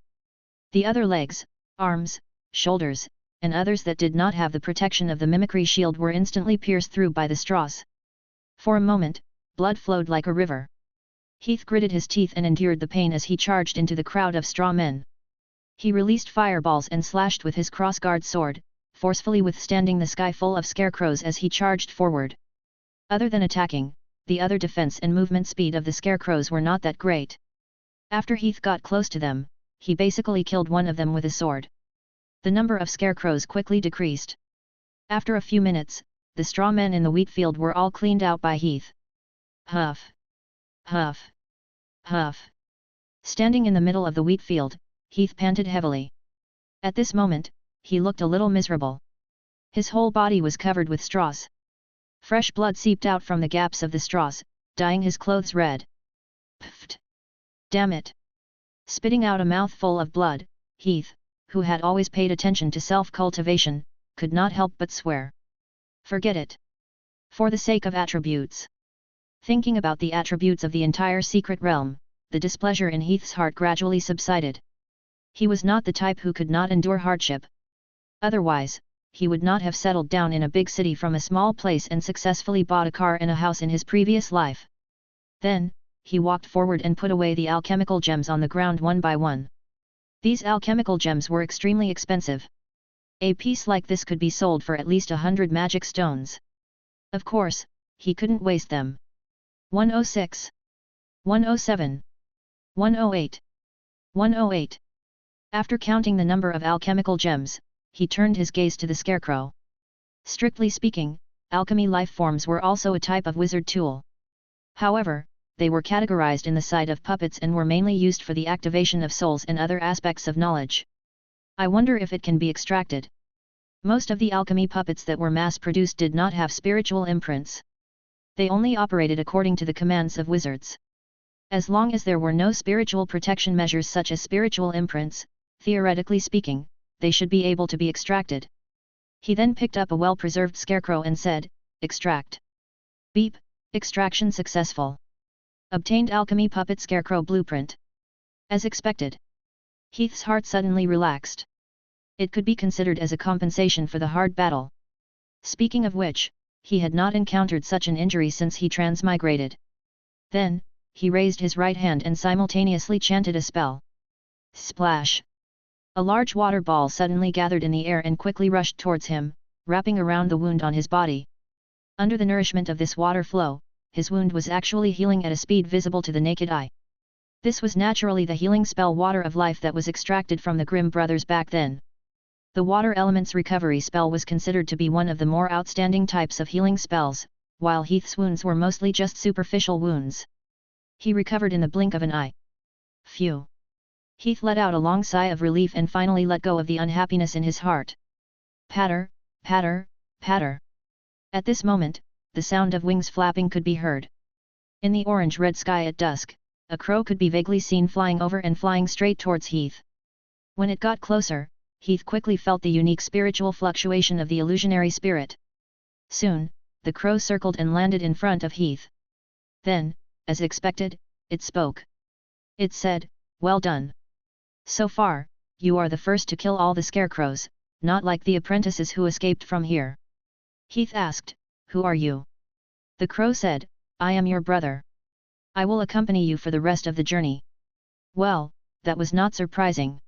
The other legs, arms, shoulders, and others that did not have the protection of the mimicry shield were instantly pierced through by the straws. For a moment, blood flowed like a river. Heath gritted his teeth and endured the pain as he charged into the crowd of straw men. He released fireballs and slashed with his crossguard sword, forcefully withstanding the sky full of scarecrows as he charged forward. Other than attacking, the other defense and movement speed of the scarecrows were not that great. After Heath got close to them, he basically killed one of them with a sword. The number of scarecrows quickly decreased. After a few minutes, the straw men in the wheat field were all cleaned out by Heath. Huff! Huff! Huff! Standing in the middle of the wheat field, Heath panted heavily. At this moment, he looked a little miserable. His whole body was covered with straws. Fresh blood seeped out from the gaps of the straws, dyeing his clothes red. Pfft! Damn it! Spitting out a mouthful of blood, Heath, who had always paid attention to self-cultivation, could not help but swear. Forget it. For the sake of attributes. Thinking about the attributes of the entire secret realm, the displeasure in Heath's heart gradually subsided. He was not the type who could not endure hardship. Otherwise, he would not have settled down in a big city from a small place and successfully bought a car and a house in his previous life. Then, he walked forward and put away the alchemical gems on the ground one by one. These alchemical gems were extremely expensive. A piece like this could be sold for at least 100 magic stones. Of course, he couldn't waste them. 106. 107. 108. 108. After counting the number of alchemical gems, he turned his gaze to the scarecrow. Strictly speaking, alchemy life forms were also a type of wizard tool. However, they were categorized in the side of puppets and were mainly used for the activation of souls and other aspects of knowledge. I wonder if it can be extracted. Most of the alchemy puppets that were mass-produced did not have spiritual imprints. They only operated according to the commands of wizards. As long as there were no spiritual protection measures such as spiritual imprints, theoretically speaking, they should be able to be extracted. He then picked up a well-preserved scarecrow and said, "Extract." Beep, extraction successful. Obtained alchemy puppet scarecrow blueprint. As expected. Heath's heart suddenly relaxed. It could be considered as a compensation for the hard battle. Speaking of which, he had not encountered such an injury since he transmigrated. Then, he raised his right hand and simultaneously chanted a spell. Splash! A large water ball suddenly gathered in the air and quickly rushed towards him, wrapping around the wound on his body. Under the nourishment of this water flow, his wound was actually healing at a speed visible to the naked eye. This was naturally the healing spell Water of Life that was extracted from the Grimm brothers back then. The water element's recovery spell was considered to be one of the more outstanding types of healing spells, while Heath's wounds were mostly just superficial wounds. He recovered in the blink of an eye. Phew! Heath let out a long sigh of relief and finally let go of the unhappiness in his heart. Patter, patter, patter. At this moment, the sound of wings flapping could be heard. In the orange-red sky at dusk, a crow could be vaguely seen flying over and flying straight towards Heath. When it got closer, Heath quickly felt the unique spiritual fluctuation of the illusionary spirit. Soon, the crow circled and landed in front of Heath. Then, as expected, it spoke. It said, "Well done. So far, you are the first to kill all the scarecrows, not like the apprentices who escaped from here." Heath asked, "Who are you?" The crow said, "I am your brother. I will accompany you for the rest of the journey." Well, that was not surprising.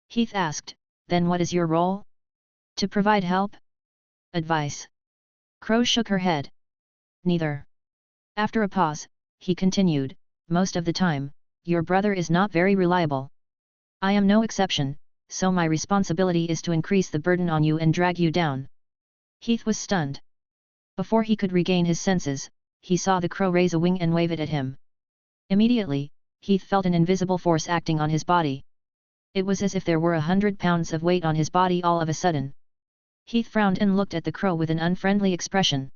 Heath asked, "Then what is your role?" "To provide help? Advice?" Crow shook her head. "Neither." After a pause, he continued, "Most of the time, your brother is not very reliable. I am no exception, so my responsibility is to increase the burden on you and drag you down." Heath was stunned. Before he could regain his senses, he saw the crow raise a wing and wave it at him. Immediately, Heath felt an invisible force acting on his body. It was as if there were 100 pounds of weight on his body all of a sudden. Heath frowned and looked at the crow with an unfriendly expression.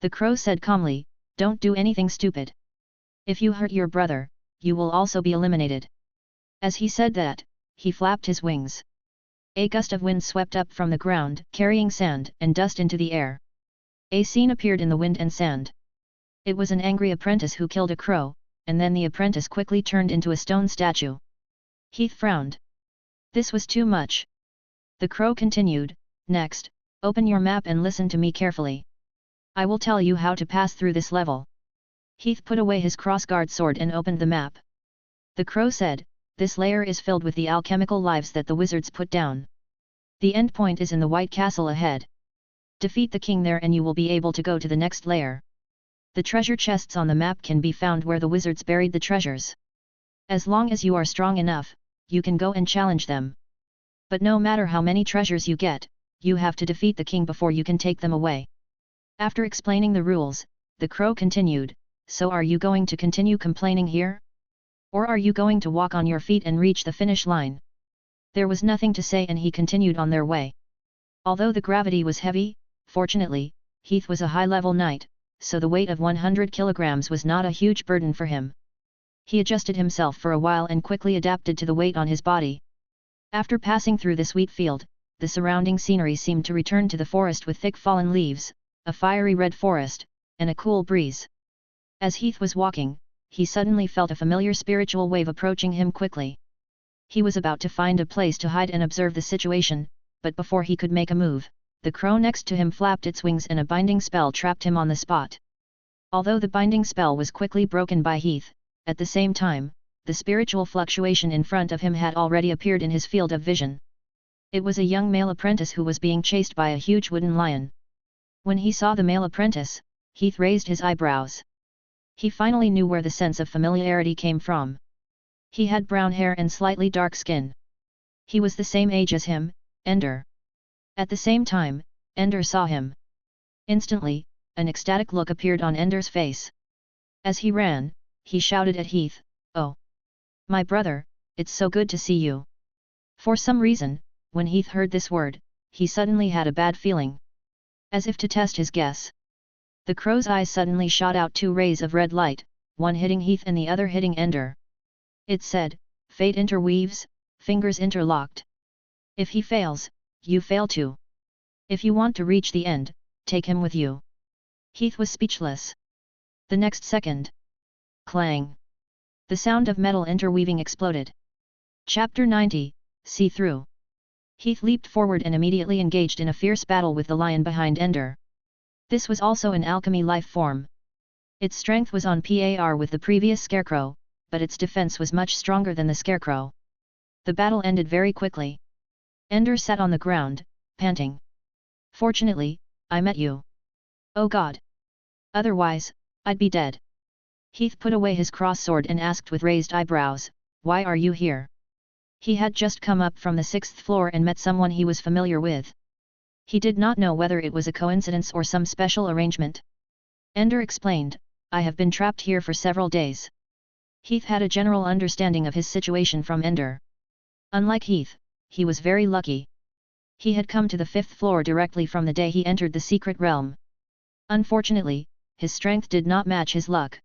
The crow said calmly, "Don't do anything stupid. If you hurt your brother, you will also be eliminated." As he said that, he flapped his wings. A gust of wind swept up from the ground, carrying sand and dust into the air. A scene appeared in the wind and sand. It was an angry apprentice who killed a crow, and then the apprentice quickly turned into a stone statue. Heath frowned. This was too much. The crow continued, "Next, open your map and listen to me carefully. I will tell you how to pass through this level." Heath put away his crossguard sword and opened the map. The crow said, "This layer is filled with the alchemical lives that the wizards put down. The end point is in the White Castle ahead. Defeat the king there and you will be able to go to the next layer. The treasure chests on the map can be found where the wizards buried the treasures. As long as you are strong enough, you can go and challenge them. But no matter how many treasures you get, you have to defeat the king before you can take them away." After explaining the rules, the crow continued, "So are you going to continue complaining here? Or are you going to walk on your feet and reach the finish line?" There was nothing to say and he continued on their way. Although the gravity was heavy, fortunately, Heath was a high-level knight, so the weight of 100 kilograms was not a huge burden for him. He adjusted himself for a while and quickly adapted to the weight on his body. After passing through this wheat field, the surrounding scenery seemed to return to the forest with thick fallen leaves, a fiery red forest, and a cool breeze. As Heath was walking, he suddenly felt a familiar spiritual wave approaching him quickly. He was about to find a place to hide and observe the situation, but before he could make a move, the crow next to him flapped its wings and a binding spell trapped him on the spot. Although the binding spell was quickly broken by Heath, at the same time, the spiritual fluctuation in front of him had already appeared in his field of vision. It was a young male apprentice who was being chased by a huge wooden lion. When he saw the male apprentice, Heath raised his eyebrows. He finally knew where the sense of familiarity came from. He had brown hair and slightly dark skin. He was the same age as him, Ender. At the same time, Ender saw him. Instantly, an ecstatic look appeared on Ender's face. As he ran, he shouted at Heath, "Oh! My brother, it's so good to see you." For some reason, when Heath heard this word, he suddenly had a bad feeling. As if to test his guess. The crow's eyes suddenly shot out two rays of red light, one hitting Heath and the other hitting Ender. It said, "Fate interweaves, fingers interlocked. If he fails, you fail too. If you want to reach the end, take him with you." Heath was speechless. The next second. Clang! The sound of metal interweaving exploded. Chapter 90, See Through. Heath leaped forward and immediately engaged in a fierce battle with the lion behind Ender. This was also an alchemy life form. Its strength was on par with the previous scarecrow, but its defense was much stronger than the scarecrow. The battle ended very quickly. Ender sat on the ground, panting. "Fortunately, I met you. Oh God! Otherwise, I'd be dead." Heath put away his cross sword and asked with raised eyebrows, "Why are you here?" He had just come up from the 6th floor and met someone he was familiar with. He did not know whether it was a coincidence or some special arrangement. Ender explained, "I have been trapped here for several days." Heath had a general understanding of his situation from Ender. Unlike Heath, he was very lucky. He had come to the 5th floor directly from the day he entered the secret realm. Unfortunately, his strength did not match his luck.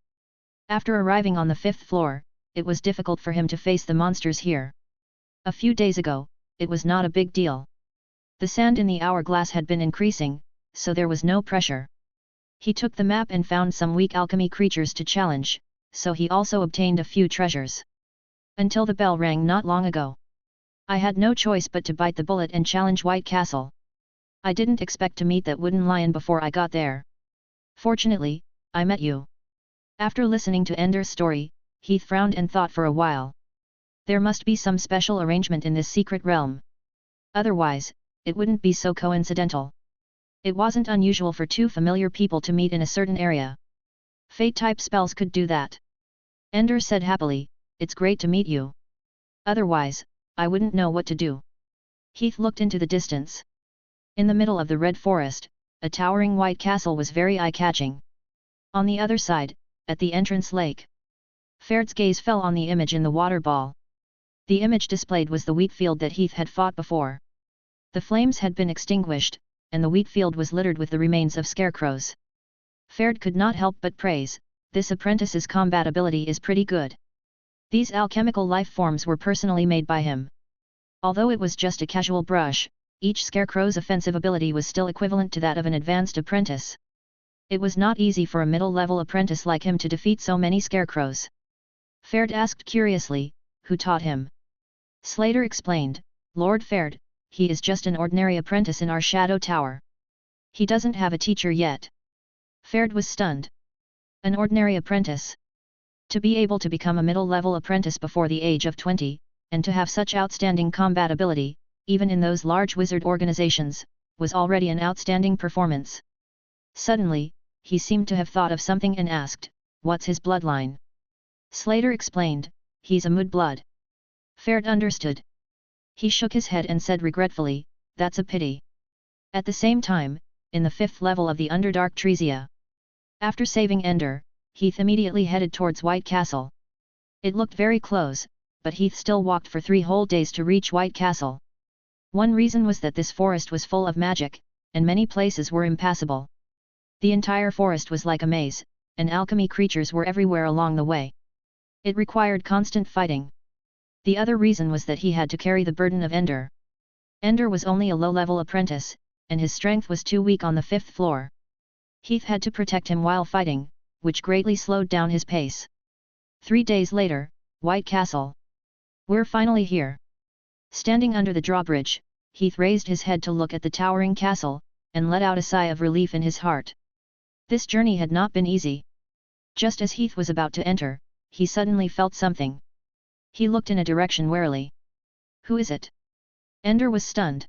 After arriving on the 5th floor, it was difficult for him to face the monsters here. A few days ago, it was not a big deal. The sand in the hourglass had been increasing, so there was no pressure. He took the map and found some weak alchemy creatures to challenge, so he also obtained a few treasures. Until the bell rang not long ago. I had no choice but to bite the bullet and challenge White Castle. I didn't expect to meet that wooden lion before I got there. Fortunately, I met you." After listening to Ender's story, Heath frowned and thought for a while. There must be some special arrangement in this secret realm. Otherwise, it wouldn't be so coincidental. It wasn't unusual for two familiar people to meet in a certain area. Fate-type spells could do that. Ender said happily, "It's great to meet you. Otherwise, I wouldn't know what to do." Heath looked into the distance. In the middle of the red forest, a towering white castle was very eye-catching. On the other side, at the entrance lake, Faird's gaze fell on the image in the water ball. The image displayed was the wheat field that Heath had fought before. The flames had been extinguished, and the wheat field was littered with the remains of scarecrows. Faired could not help but praise, "This apprentice's combat ability is pretty good." These alchemical life forms were personally made by him. Although it was just a casual brush, each scarecrow's offensive ability was still equivalent to that of an advanced apprentice. It was not easy for a middle-level apprentice like him to defeat so many scarecrows. Faired asked curiously, "Who taught him?" Slater explained, "Lord Faired, he is just an ordinary apprentice in our shadow tower. He doesn't have a teacher yet." Faired was stunned. An ordinary apprentice? To be able to become a middle-level apprentice before the age of 20, and to have such outstanding combat ability, even in those large wizard organizations, was already an outstanding performance. Suddenly, he seemed to have thought of something and asked, "What's his bloodline?" Slater explained, "He's a mudblood." Faired understood. He shook his head and said regretfully, "That's a pity." At the same time, in the 5th level of the Underdark Tresia. After saving Ender, Heath immediately headed towards White Castle. It looked very close, but Heath still walked for 3 whole days to reach White Castle. One reason was that this forest was full of magic, and many places were impassable. The entire forest was like a maze, and alchemy creatures were everywhere along the way. It required constant fighting. The other reason was that he had to carry the burden of Ender. Ender was only a low-level apprentice, and his strength was too weak on the 5th floor. Heath had to protect him while fighting, which greatly slowed down his pace. 3 days later, White Castle. We're finally here. Standing under the drawbridge, Heath raised his head to look at the towering castle, and let out a sigh of relief in his heart. This journey had not been easy. Just as Heath was about to enter, he suddenly felt something. He looked in a direction warily. Who is it? Ender was stunned.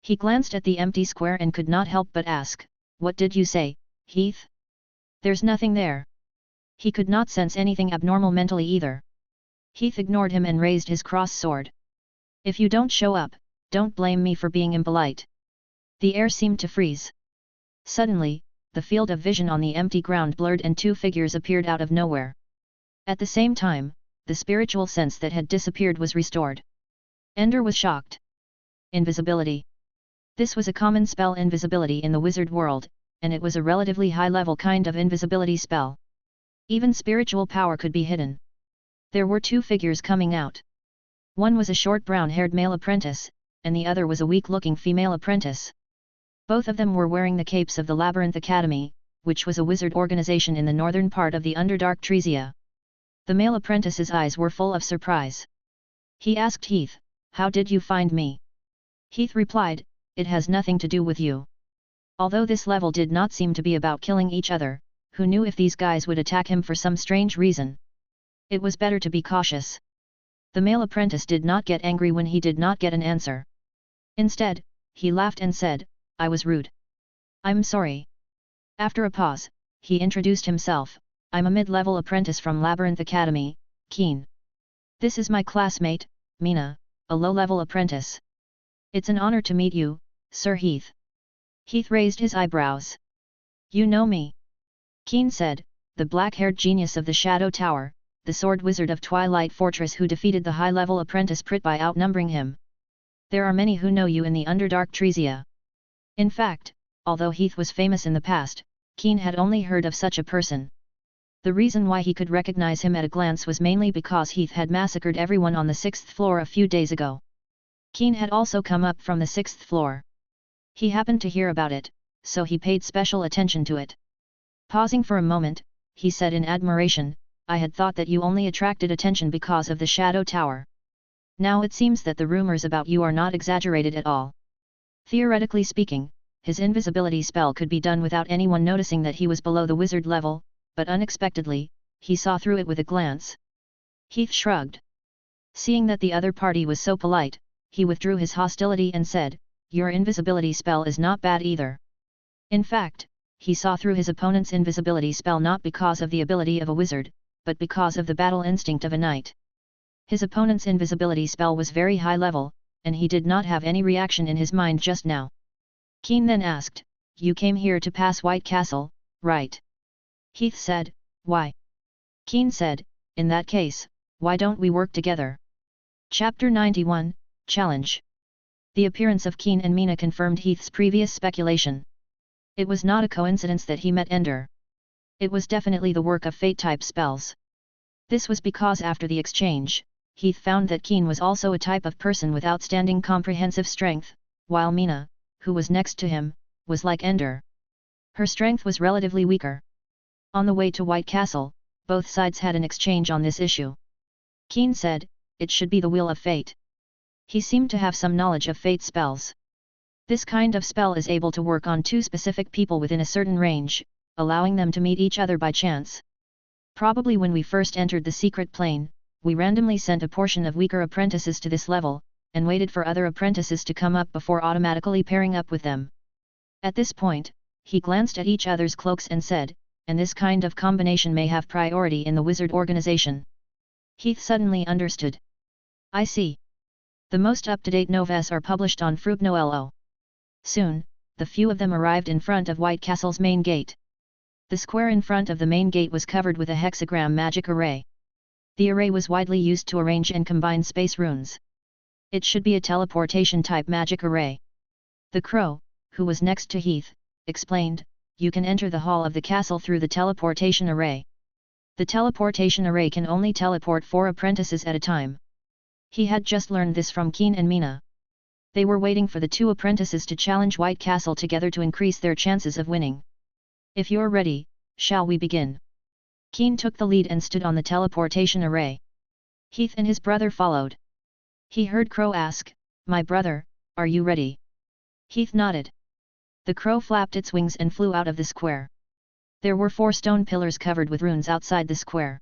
He glanced at the empty square and could not help but ask, "What did you say, Heath?" "There's nothing there." He could not sense anything abnormal mentally either. Heath ignored him and raised his cross sword. "If you don't show up, don't blame me for being impolite." The air seemed to freeze. Suddenly, the field of vision on the empty ground blurred and two figures appeared out of nowhere. At the same time, the spiritual sense that had disappeared was restored. Ender was shocked. Invisibility. This was a common spell, invisibility, in the wizard world, and it was a relatively high-level kind of invisibility spell. Even spiritual power could be hidden. There were two figures coming out. One was a short brown-haired male apprentice, and the other was a weak-looking female apprentice. Both of them were wearing the capes of the Labyrinth Academy, which was a wizard organization in the northern part of the Underdark Tresia. The male apprentice's eyes were full of surprise. He asked Heath, "How did you find me?" Heath replied, "It has nothing to do with you." Although this level did not seem to be about killing each other, who knew if these guys would attack him for some strange reason? It was better to be cautious. The male apprentice did not get angry when he did not get an answer. Instead, he laughed and said, "I was rude. I'm sorry." After a pause, he introduced himself, "I'm a mid-level apprentice from Labyrinth Academy, Keen. This is my classmate, Mina, a low-level apprentice. It's an honor to meet you, Sir Heath." Heath raised his eyebrows. "You know me?" Keen said, "The black-haired genius of the Shadow Tower, the sword wizard of Twilight Fortress who defeated the high-level apprentice Prit by outnumbering him. There are many who know you in the Underdark Tresia." In fact, although Heath was famous in the past, Keen had only heard of such a person. The reason why he could recognize him at a glance was mainly because Heath had massacred everyone on the 6th floor a few days ago. Keen had also come up from the 6th floor. He happened to hear about it, so he paid special attention to it. Pausing for a moment, he said in admiration, "I had thought that you only attracted attention because of the Shadow Tower. Now it seems that the rumors about you are not exaggerated at all." Theoretically speaking, his invisibility spell could be done without anyone noticing that he was below the wizard level, but unexpectedly, he saw through it with a glance. Heath shrugged. Seeing that the other party was so polite, he withdrew his hostility and said, "Your invisibility spell is not bad either." In fact, he saw through his opponent's invisibility spell not because of the ability of a wizard, but because of the battle instinct of a knight. His opponent's invisibility spell was very high level, and he did not have any reaction in his mind just now. Keen then asked, "You came here to pass White Castle, right?" Heath said, "Why?" Keen said, "In that case, why don't we work together?" Chapter 91, Challenge. The appearance of Keen and Mina confirmed Heath's previous speculation. It was not a coincidence that he met Ender. It was definitely the work of fate-type spells. This was because after the exchange, Heath found that Keen was also a type of person with outstanding comprehensive strength, while Mina, who was next to him, was like Ender. Her strength was relatively weaker. On the way to White Castle, both sides had an exchange on this issue. Keen said, "It should be the Wheel of Fate." He seemed to have some knowledge of fate spells. This kind of spell is able to work on two specific people within a certain range, allowing them to meet each other by chance. Probably when we first entered the secret plane, we randomly sent a portion of weaker apprentices to this level, and waited for other apprentices to come up before automatically pairing up with them. At this point, he glanced at each other's cloaks and said, "And this kind of combination may have priority in the wizard organization." Heath suddenly understood. "I see. The most up-to-date noves are published on Fruitnoelo." Soon, the few of them arrived in front of White Castle's main gate. The square in front of the main gate was covered with a hexagram magic array. The array was widely used to arrange and combine space runes. It should be a teleportation-type magic array. The crow, who was next to Heath, explained, "You can enter the hall of the castle through the teleportation array. The teleportation array can only teleport 4 apprentices at a time." He had just learned this from Keen and Mina. They were waiting for the 2 apprentices to challenge White Castle together to increase their chances of winning. "If you're ready, shall we begin?" Keen took the lead and stood on the teleportation array. Heath and his brother followed. He heard Crow ask, "My brother, are you ready?" Heath nodded. The crow flapped its wings and flew out of the square. There were 4 stone pillars covered with runes outside the square.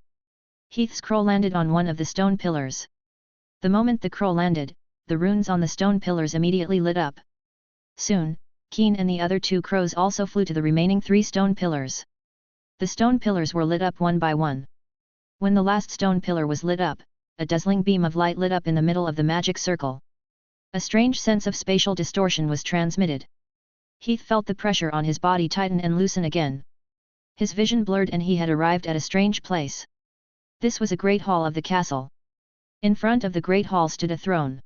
Heath's crow landed on one of the stone pillars. The moment the crow landed, the runes on the stone pillars immediately lit up. Soon, Keen and the other 2 crows also flew to the remaining 3 stone pillars. The stone pillars were lit up one by one. When the last stone pillar was lit up, a dazzling beam of light lit up in the middle of the magic circle. A strange sense of spatial distortion was transmitted. Heath felt the pressure on his body tighten and loosen again. His vision blurred and he had arrived at a strange place. This was a great hall of the castle. In front of the great hall stood a throne.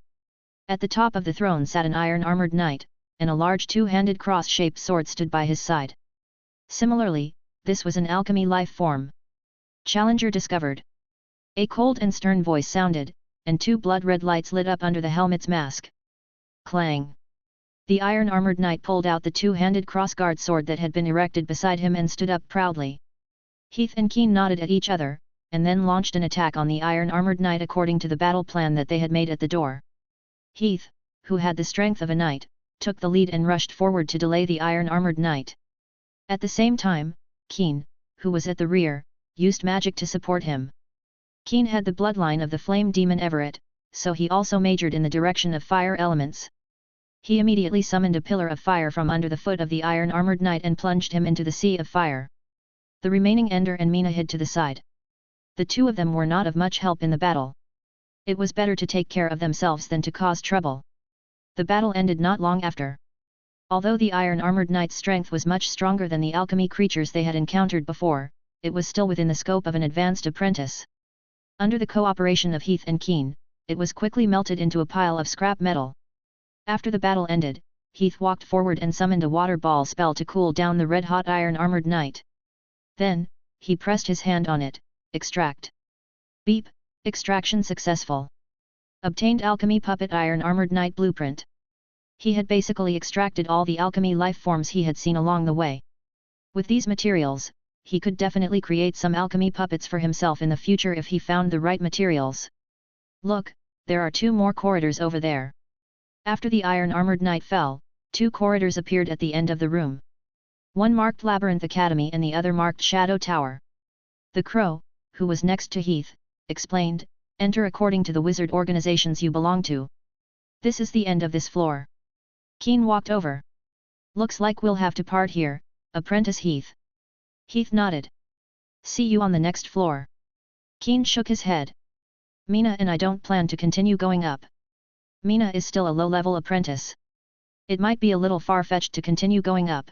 At the top of the throne sat an iron-armored knight, and a large 2-handed cross-shaped sword stood by his side. Similarly, this was an alchemy life form. Challenger discovered. A cold and stern voice sounded, and 2 blood-red lights lit up under the helmet's mask. Clang! The iron-armored knight pulled out the 2-handed cross-guard sword that had been erected beside him and stood up proudly. Heath and Keen nodded at each other, and then launched an attack on the iron-armored knight according to the battle plan that they had made at the door. Heath, who had the strength of a knight, took the lead and rushed forward to delay the iron-armored knight. At the same time, Keen, who was at the rear, used magic to support him. Keen had the bloodline of the flame demon Everett, so he also majored in the direction of fire elements. He immediately summoned a pillar of fire from under the foot of the iron-armored knight and plunged him into the sea of fire. The remaining Ender and Mina hid to the side. The 2 of them were not of much help in the battle. It was better to take care of themselves than to cause trouble. The battle ended not long after. Although the iron-armored knight's strength was much stronger than the alchemy creatures they had encountered before, it was still within the scope of an advanced apprentice. Under the cooperation of Heath and Keen, it was quickly melted into a pile of scrap metal. After the battle ended, Heath walked forward and summoned a water ball spell to cool down the red-hot iron-armored knight. Then, he pressed his hand on it. Extract. Beep, extraction successful. Obtained alchemy puppet iron-armored knight blueprint. He had basically extracted all the alchemy life forms he had seen along the way. With these materials, he could definitely create some alchemy puppets for himself in the future if he found the right materials. Look, there are 2 more corridors over there. After the iron-armored knight fell, 2 corridors appeared at the end of the room. One marked Labyrinth Academy and the other marked Shadow Tower. The crow, who was next to Heath, explained, "Enter according to the wizard organizations you belong to. This is the end of this floor." Keen walked over. "Looks like we'll have to part here, Apprentice Heath." Heath nodded. "See you on the next floor." Keen shook his head. "Mina and I don't plan to continue going up. Mina is still a low-level apprentice. It might be a little far-fetched to continue going up.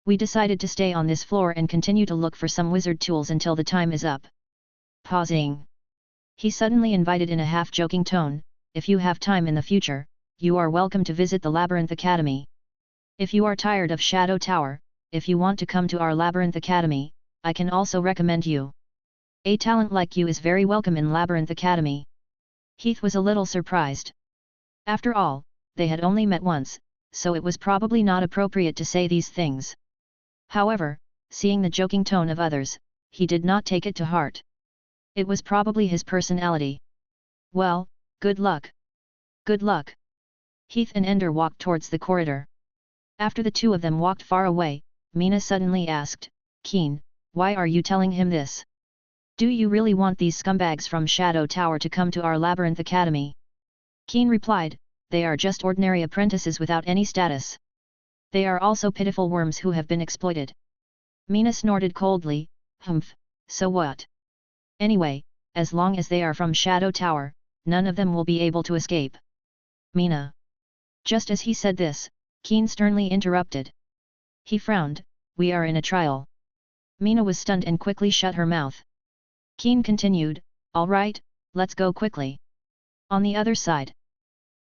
We decided to stay on this floor and continue to look for some wizard tools until the time is up." Pausing. He suddenly invited in a half-joking tone, "If you have time in the future, you are welcome to visit the Labyrinth Academy. If you are tired of Shadow Tower, if you want to come to our Labyrinth Academy, I can also recommend you. A talent like you is very welcome in Labyrinth Academy." Heath was a little surprised. After all, they had only met once, so it was probably not appropriate to say these things. However, seeing the joking tone of others, he did not take it to heart. It was probably his personality. "Well, good luck." "Good luck." Heath and Ender walked towards the corridor. After the 2 of them walked far away, Mina suddenly asked, "Keen, why are you telling him this? Do you really want these scumbags from Shadow Tower to come to our Labyrinth Academy?" Keen replied, "They are just ordinary apprentices without any status. They are also pitiful worms who have been exploited." Mina snorted coldly, "Humph, so what? Anyway, as long as they are from Shadow Tower, none of them will be able to escape." "Mina." Just as he said this, Keen sternly interrupted. He frowned, "We are in a trial." Mina was stunned and quickly shut her mouth. Keen continued, "All right, let's go quickly." On the other side,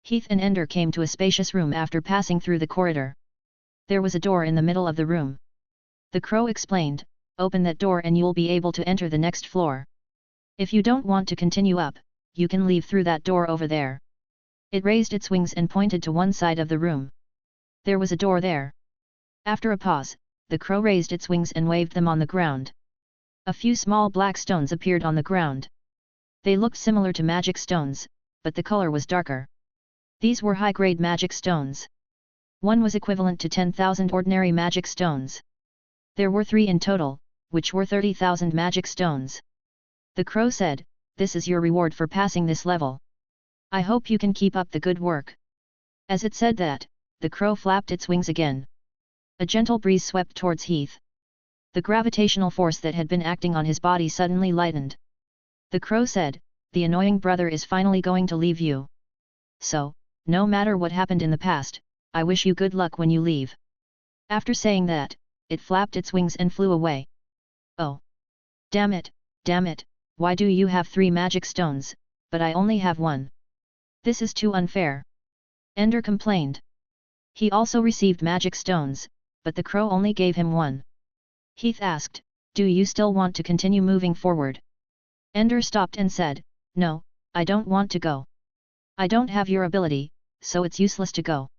Heath and Ender came to a spacious room after passing through the corridor. There was a door in the middle of the room. The crow explained, "Open that door and you'll be able to enter the next floor. If you don't want to continue up, you can leave through that door over there." It raised its wings and pointed to one side of the room. There was a door there. After a pause, the crow raised its wings and waved them on the ground. A few small black stones appeared on the ground. They looked similar to magic stones, but the color was darker. These were high-grade magic stones. One was equivalent to 10,000 ordinary magic stones. There were 3 in total, which were 30,000 magic stones. The crow said, "This is your reward for passing this level. I hope you can keep up the good work." As it said that, the crow flapped its wings again. A gentle breeze swept towards Heath. The gravitational force that had been acting on his body suddenly lightened. The crow said, "The annoying brother is finally going to leave you. So, no matter what happened in the past, I wish you good luck when you leave." After saying that, it flapped its wings and flew away. "Oh! Damn it, why do you have 3 magic stones, but I only have 1? This is too unfair." Ender complained. He also received magic stones, but the crow only gave him 1. Heath asked, "Do you still want to continue moving forward?" Ender stopped and said, "No, I don't want to go. I don't have your ability, so it's useless to go.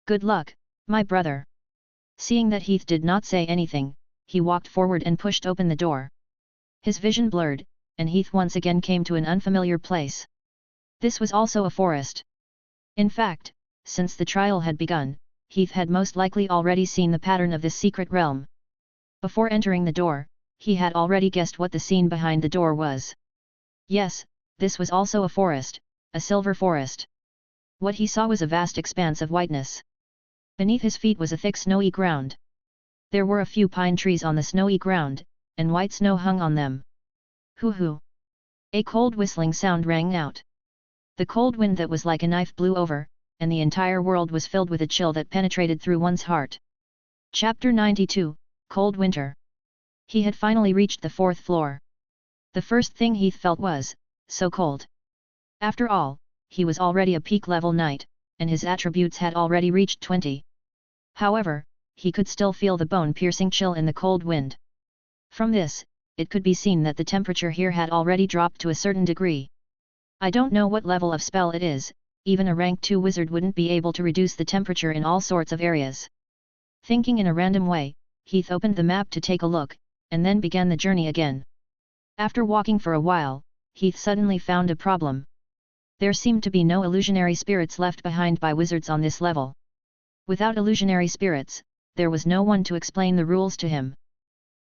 Good luck, my brother." Seeing that Heath did not say anything, he walked forward and pushed open the door. His vision blurred, and Heath once again came to an unfamiliar place. This was also a forest. In fact, since the trial had begun, Heath had most likely already seen the pattern of this secret realm. Before entering the door, he had already guessed what the scene behind the door was. Yes, this was also a forest, a silver forest. What he saw was a vast expanse of whiteness. Beneath his feet was a thick snowy ground. There were a few pine trees on the snowy ground, and white snow hung on them. Hoo-hoo! A cold whistling sound rang out. The cold wind that was like a knife blew over, and the entire world was filled with a chill that penetrated through one's heart. Chapter 92, Cold Winter. He had finally reached the 4th floor. The first thing Heath felt was, so cold. After all, he was already a peak-level knight, and his attributes had already reached 20. However, he could still feel the bone-piercing chill in the cold wind. From this, it could be seen that the temperature here had already dropped to a certain degree. "I don't know what level of spell it is, even a rank 2 wizard wouldn't be able to reduce the temperature in all sorts of areas." Thinking in a random way, Heath opened the map to take a look, and then began the journey again. After walking for a while, Heath suddenly found a problem. There seemed to be no illusionary spirits left behind by wizards on this level. Without illusionary spirits, there was no one to explain the rules to him.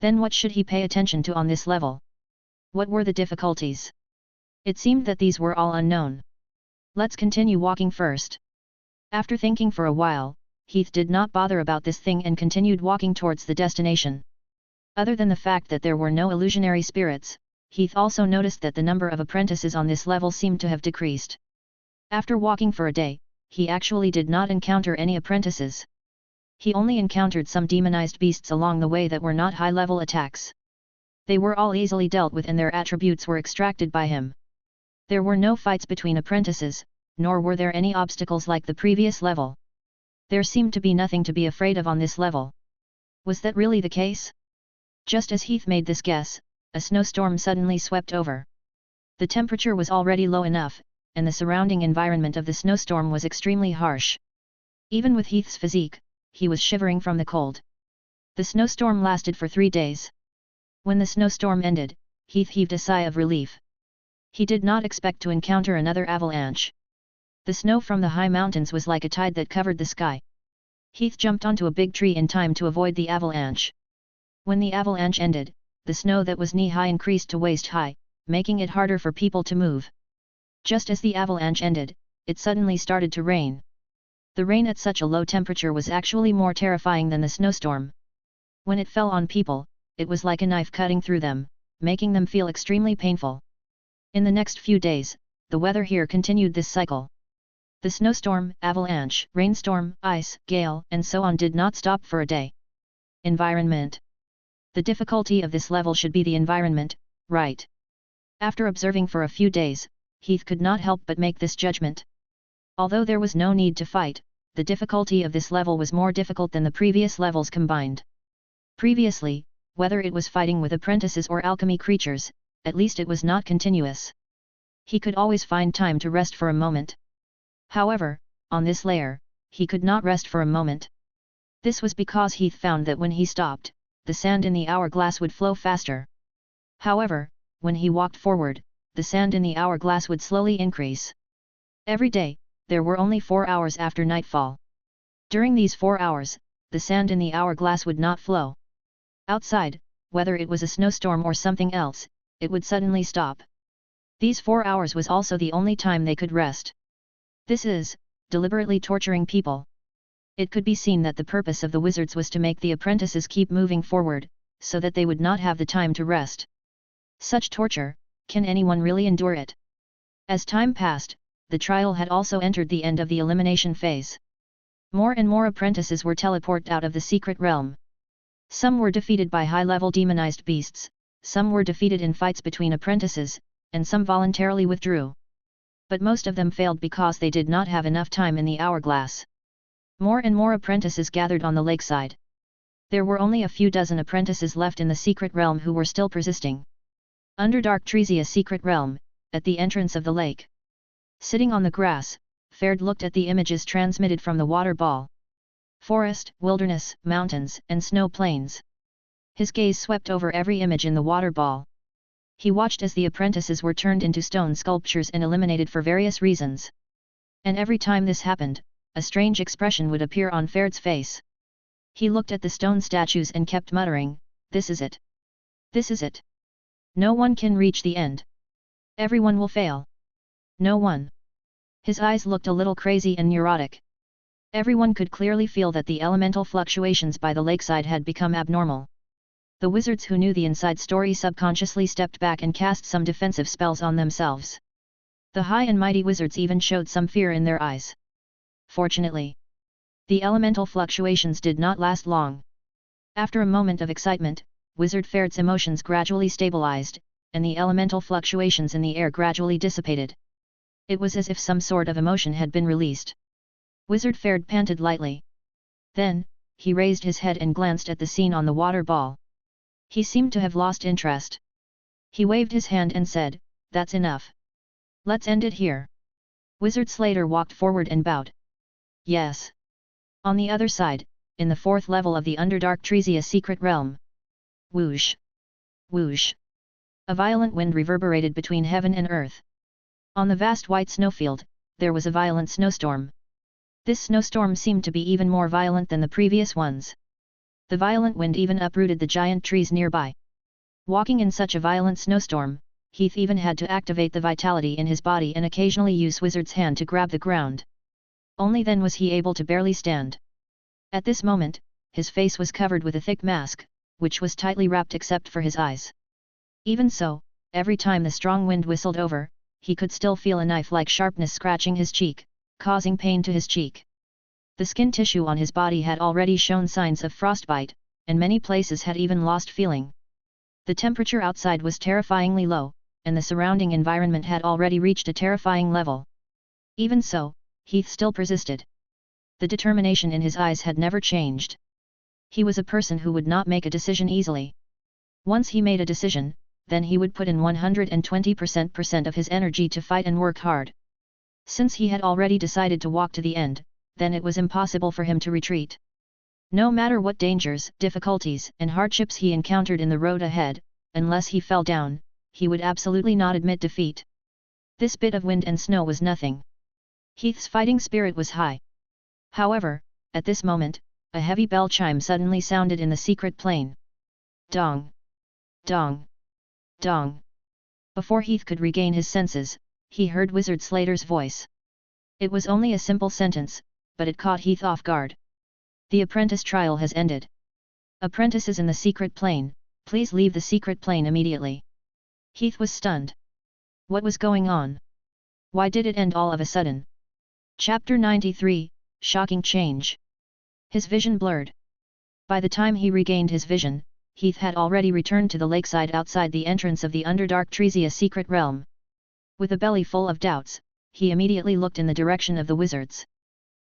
Then what should he pay attention to on this level? What were the difficulties? It seemed that these were all unknown. Let's continue walking first. After thinking for a while, Heath did not bother about this thing and continued walking towards the destination. Other than the fact that there were no illusionary spirits, Heath also noticed that the number of apprentices on this level seemed to have decreased. After walking for a day, he actually did not encounter any apprentices. He only encountered some demonized beasts along the way that were not high-level attacks. They were all easily dealt with and their attributes were extracted by him. There were no fights between apprentices, nor were there any obstacles like the previous level. There seemed to be nothing to be afraid of on this level. Was that really the case? Just as Heath made this guess, a snowstorm suddenly swept over. The temperature was already low enough, and the surrounding environment of the snowstorm was extremely harsh. Even with Heath's physique, he was shivering from the cold. The snowstorm lasted for 3 days. When the snowstorm ended, Heath heaved a sigh of relief. He did not expect to encounter another avalanche. The snow from the high mountains was like a tide that covered the sky. Heath jumped onto a big tree in time to avoid the avalanche. When the avalanche ended, the snow that was knee-high increased to waist-high, making it harder for people to move. Just as the avalanche ended, it suddenly started to rain. The rain at such a low temperature was actually more terrifying than the snowstorm. When it fell on people, it was like a knife cutting through them, making them feel extremely painful. In the next few days, the weather here continued this cycle. The snowstorm, avalanche, rainstorm, ice, gale, and so on did not stop for a day. Environment. The difficulty of this level should be the environment, right? After observing for a few days, Heath could not help but make this judgment. Although there was no need to fight, the difficulty of this level was more difficult than the previous levels combined. Previously, whether it was fighting with apprentices or alchemy creatures, at least it was not continuous. He could always find time to rest for a moment. However, on this layer, he could not rest for a moment. This was because Heath found that when he stopped, the sand in the hourglass would flow faster. However, when he walked forward, the sand in the hourglass would slowly increase. Every day, there were only 4 hours after nightfall. During these 4 hours, the sand in the hourglass would not flow. Outside, whether it was a snowstorm or something else, it would suddenly stop. These 4 hours was also the only time they could rest. This is, deliberately torturing people. It could be seen that the purpose of the wizards was to make the apprentices keep moving forward, so that they would not have the time to rest. Such torture, can anyone really endure it? As time passed, the trial had also entered the end of the elimination phase. More and more apprentices were teleported out of the secret realm. Some were defeated by high-level demonized beasts, some were defeated in fights between apprentices, and some voluntarily withdrew. But most of them failed because they did not have enough time in the hourglass. More and more apprentices gathered on the lakeside. There were only a few dozen apprentices left in the secret realm who were still persisting. Under Dark Treesia secret realm, at the entrance of the lake. Sitting on the grass, Ferd looked at the images transmitted from the water ball. Forest, wilderness, mountains, and snow plains. His gaze swept over every image in the water ball. He watched as the apprentices were turned into stone sculptures and eliminated for various reasons. And every time this happened, a strange expression would appear on Ferd's face. He looked at the stone statues and kept muttering, "This is it. This is it. No one can reach the end. Everyone will fail. No one." His eyes looked a little crazy and neurotic. Everyone could clearly feel that the elemental fluctuations by the lakeside had become abnormal. The wizards who knew the inside story subconsciously stepped back and cast some defensive spells on themselves. The high and mighty wizards even showed some fear in their eyes. Fortunately, the elemental fluctuations did not last long. After a moment of excitement, Wizard Ferd's emotions gradually stabilized, and the elemental fluctuations in the air gradually dissipated. It was as if some sort of emotion had been released. Wizard Ferd panted lightly. Then, he raised his head and glanced at the scene on the water ball. He seemed to have lost interest. He waved his hand and said, "That's enough. Let's end it here." Wizard Slater walked forward and bowed. "Yes." On the other side, in the 4th level of the Underdark Treesia secret realm. Whoosh! Whoosh! A violent wind reverberated between heaven and earth. On the vast white snowfield, there was a violent snowstorm. This snowstorm seemed to be even more violent than the previous ones. The violent wind even uprooted the giant trees nearby. Walking in such a violent snowstorm, Heath even had to activate the vitality in his body and occasionally use Wizard's hand to grab the ground. Only then was he able to barely stand. At this moment, his face was covered with a thick mask, which was tightly wrapped except for his eyes. Even so, every time the strong wind whistled over, he could still feel a knife-like sharpness scratching his cheek, causing pain to his cheek. The skin tissue on his body had already shown signs of frostbite, and many places had even lost feeling. The temperature outside was terrifyingly low, and the surrounding environment had already reached a terrifying level. Even so, Heath still persisted. The determination in his eyes had never changed. He was a person who would not make a decision easily. Once he made a decision, then he would put in 120% of his energy to fight and work hard. Since he had already decided to walk to the end, then it was impossible for him to retreat. No matter what dangers, difficulties, and hardships he encountered in the road ahead, unless he fell down, he would absolutely not admit defeat. This bit of wind and snow was nothing. Heath's fighting spirit was high. However, at this moment, a heavy bell chime suddenly sounded in the secret plane. Dong! Dong! Dong! Before Heath could regain his senses, he heard Wizard Slater's voice. It was only a simple sentence, but it caught Heath off guard. The apprentice trial has ended. Apprentices in the secret plane, please leave the secret plane immediately. Heath was stunned. What was going on? Why did it end all of a sudden? Chapter 93, Shocking Change. His vision blurred. By the time he regained his vision, Heath had already returned to the lakeside outside the entrance of the Underdark Treesia secret realm. With a belly full of doubts, he immediately looked in the direction of the wizards.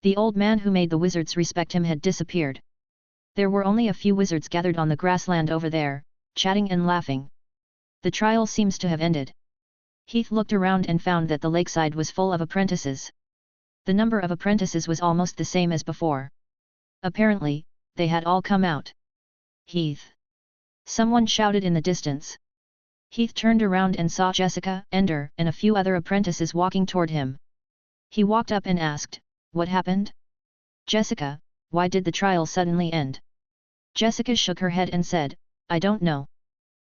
The old man who made the wizards respect him had disappeared. There were only a few wizards gathered on the grassland over there, chatting and laughing. The trial seems to have ended. Heath looked around and found that the lakeside was full of apprentices. The number of apprentices was almost the same as before. Apparently, they had all come out. Heath! Someone shouted in the distance. Heath turned around and saw Jessica, Ender, and a few other apprentices walking toward him. He walked up and asked, "What happened? Jessica, why did the trial suddenly end?" Jessica shook her head and said, "I don't know.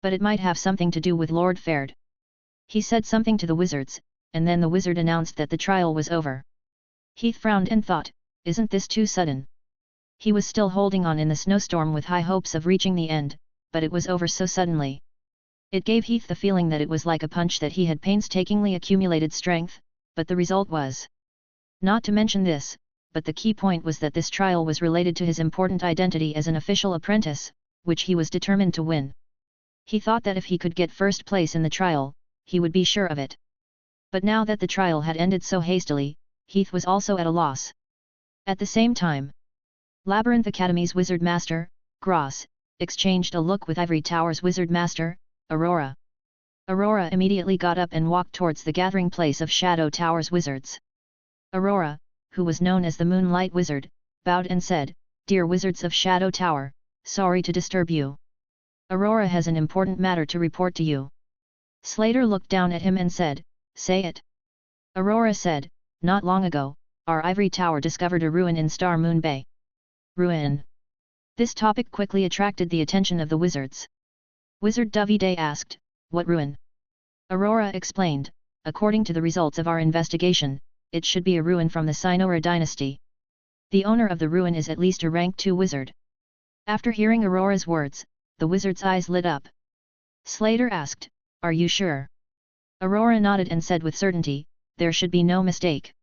But it might have something to do with Lord Ferd. He said something to the wizards, and then the wizard announced that the trial was over." Heath frowned and thought, "Isn't this too sudden?" He was still holding on in the snowstorm with high hopes of reaching the end, but it was over so suddenly. It gave Heath the feeling that it was like a punch that he had painstakingly accumulated strength, but the result was. Not to mention this, but the key point was that this trial was related to his important identity as an official apprentice, which he was determined to win. He thought that if he could get first place in the trial, he would be sure of it. But now that the trial had ended so hastily, Heath was also at a loss. At the same time, Labyrinth Academy's Wizard Master, Gross, exchanged a look with Ivory Tower's Wizard Master, Aurora. Aurora immediately got up and walked towards the gathering place of Shadow Tower's wizards. Aurora, who was known as the Moonlight Wizard, bowed and said, "Dear wizards of Shadow Tower, sorry to disturb you. Aurora has an important matter to report to you." Slater looked down at him and said, "Say it." Aurora said, "Not long ago, our Ivory Tower discovered a ruin in Star Moon Bay." Ruin. This topic quickly attracted the attention of the wizards. Wizard Davide asked, "What ruin?" Aurora explained, "According to the results of our investigation, it should be a ruin from the Sinora dynasty. The owner of the ruin is at least a rank 2 wizard." After hearing Aurora's words, the wizard's eyes lit up. Slater asked, "Are you sure?" Aurora nodded and said with certainty, "There should be no mistake.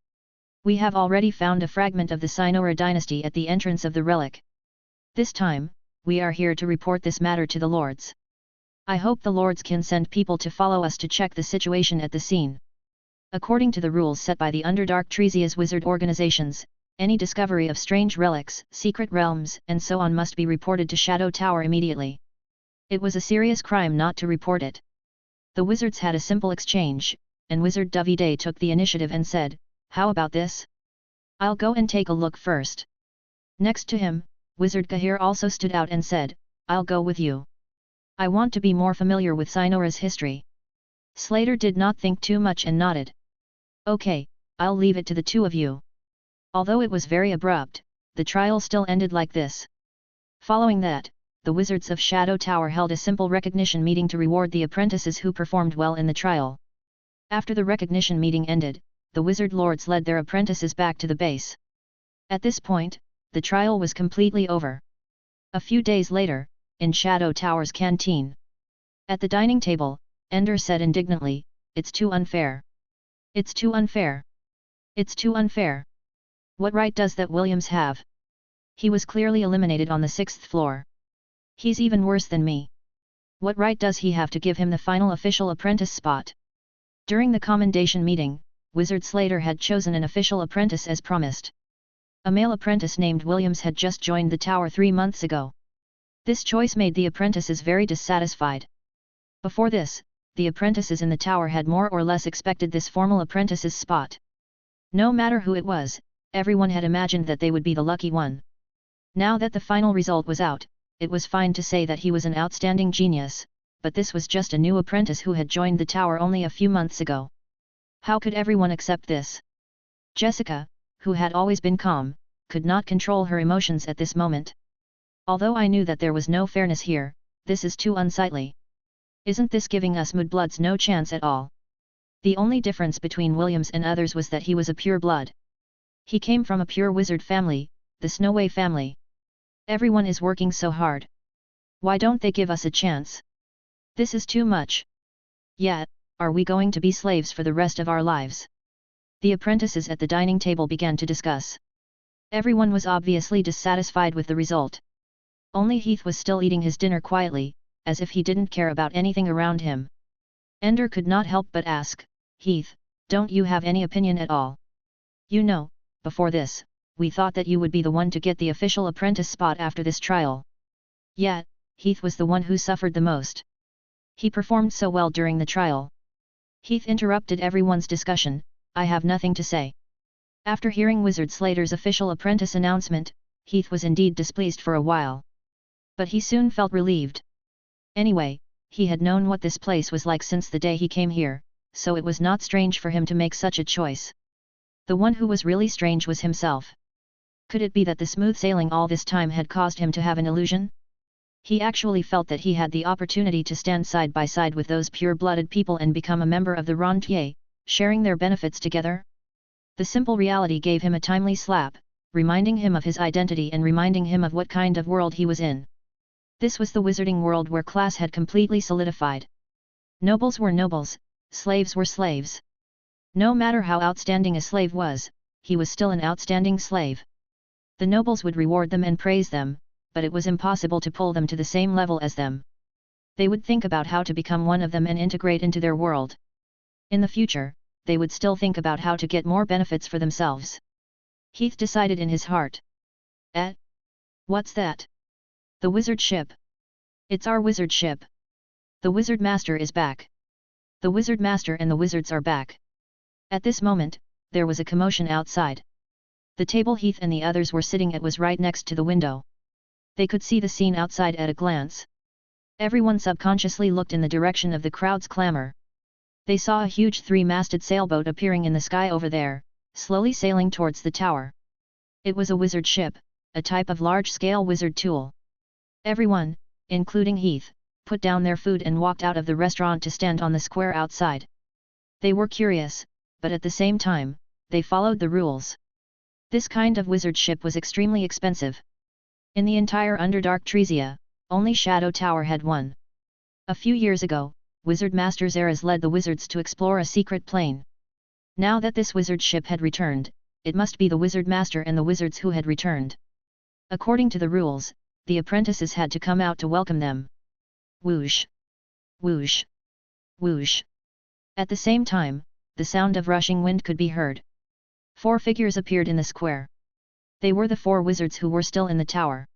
We have already found a fragment of the Sinora dynasty at the entrance of the relic. This time, we are here to report this matter to the lords. I hope the lords can send people to follow us to check the situation at the scene. According to the rules set by the Underdark Tresia's wizard organizations, any discovery of strange relics, secret realms, and so on must be reported to Shadow Tower immediately. It was a serious crime not to report it." The wizards had a simple exchange, and Wizard Davide took the initiative and said, "How about this? I'll go and take a look first." Next to him, Wizard Kahir also stood out and said, "I'll go with you. I want to be more familiar with Sinora's history." Slater did not think too much and nodded. "Okay, I'll leave it to the two of you." Although it was very abrupt, the trial still ended like this. Following that, the wizards of Shadow Tower held a simple recognition meeting to reward the apprentices who performed well in the trial. After the recognition meeting ended, the wizard lords led their apprentices back to the base. At this point, the trial was completely over. A few days later, in Shadow Tower's canteen. At the dining table, Ender said indignantly, "It's too unfair. It's too unfair. It's too unfair. What right does that Williams have? He was clearly eliminated on the 6th floor. He's even worse than me. What right does he have to give him the final official apprentice spot?" During the commendation meeting, Wizard Slater had chosen an official apprentice as promised. A male apprentice named Williams had just joined the tower 3 months ago. This choice made the apprentices very dissatisfied. Before this, the apprentices in the tower had more or less expected this formal apprentice's spot. No matter who it was, everyone had imagined that they would be the lucky one. Now that the final result was out, it was fine to say that he was an outstanding genius, but this was just a new apprentice who had joined the tower only a few months ago. How could everyone accept this? Jessica, who had always been calm, could not control her emotions at this moment. "Although I knew that there was no fairness here, this is too unsightly. Isn't this giving us mudbloods no chance at all?" The only difference between Williams and others was that he was a pure blood. He came from a pure wizard family, the Snoway family. Everyone is working so hard. Why don't they give us a chance? This is too much. Yet, are we going to be slaves for the rest of our lives? The apprentices at the dining table began to discuss. Everyone was obviously dissatisfied with the result. Only Heath was still eating his dinner quietly, as if he didn't care about anything around him. Ender could not help but ask, "Heath, don't you have any opinion at all? You know, before this, we thought that you would be the one to get the official apprentice spot after this trial. Yet, Heath was the one who suffered the most. He performed so well during the trial." Heath interrupted everyone's discussion, "I have nothing to say." After hearing Wizard Slater's official apprentice announcement, Heath was indeed displeased for a while. But he soon felt relieved. Anyway, he had known what this place was like since the day he came here, so it was not strange for him to make such a choice. The one who was really strange was himself. Could it be that the smooth sailing all this time had caused him to have an illusion? He actually felt that he had the opportunity to stand side by side with those pure-blooded people and become a member of the rentier, sharing their benefits together. The simple reality gave him a timely slap, reminding him of his identity and reminding him of what kind of world he was in. This was the wizarding world where class had completely solidified. Nobles were nobles, slaves were slaves. No matter how outstanding a slave was, he was still an outstanding slave. The nobles would reward them and praise them, but it was impossible to pull them to the same level as them. They would think about how to become one of them and integrate into their world. In the future, they would still think about how to get more benefits for themselves. Heath decided in his heart. What's that? The wizard ship. It's our wizard ship. The wizard master is back. The wizard master and the wizards are back. At this moment, there was a commotion outside. The table Heath and the others were sitting at was right next to the window. They could see the scene outside at a glance. Everyone subconsciously looked in the direction of the crowd's clamor. They saw a huge three-masted sailboat appearing in the sky over there, slowly sailing towards the tower. It was a wizard ship, a type of large-scale wizard tool. Everyone, including Heath, put down their food and walked out of the restaurant to stand on the square outside. They were curious, but at the same time, they followed the rules. This kind of wizard ship was extremely expensive. In the entire Underdark Tresia, only Shadow Tower had one. A few years ago, Wizard Master Zaraz led the wizards to explore a secret plane. Now that this wizard ship had returned, it must be the Wizard Master and the wizards who had returned. According to the rules, the apprentices had to come out to welcome them. Whoosh! Whoosh! Whoosh! At the same time, the sound of rushing wind could be heard. 4 figures appeared in the square. They were the 4 wizards who were still in the tower.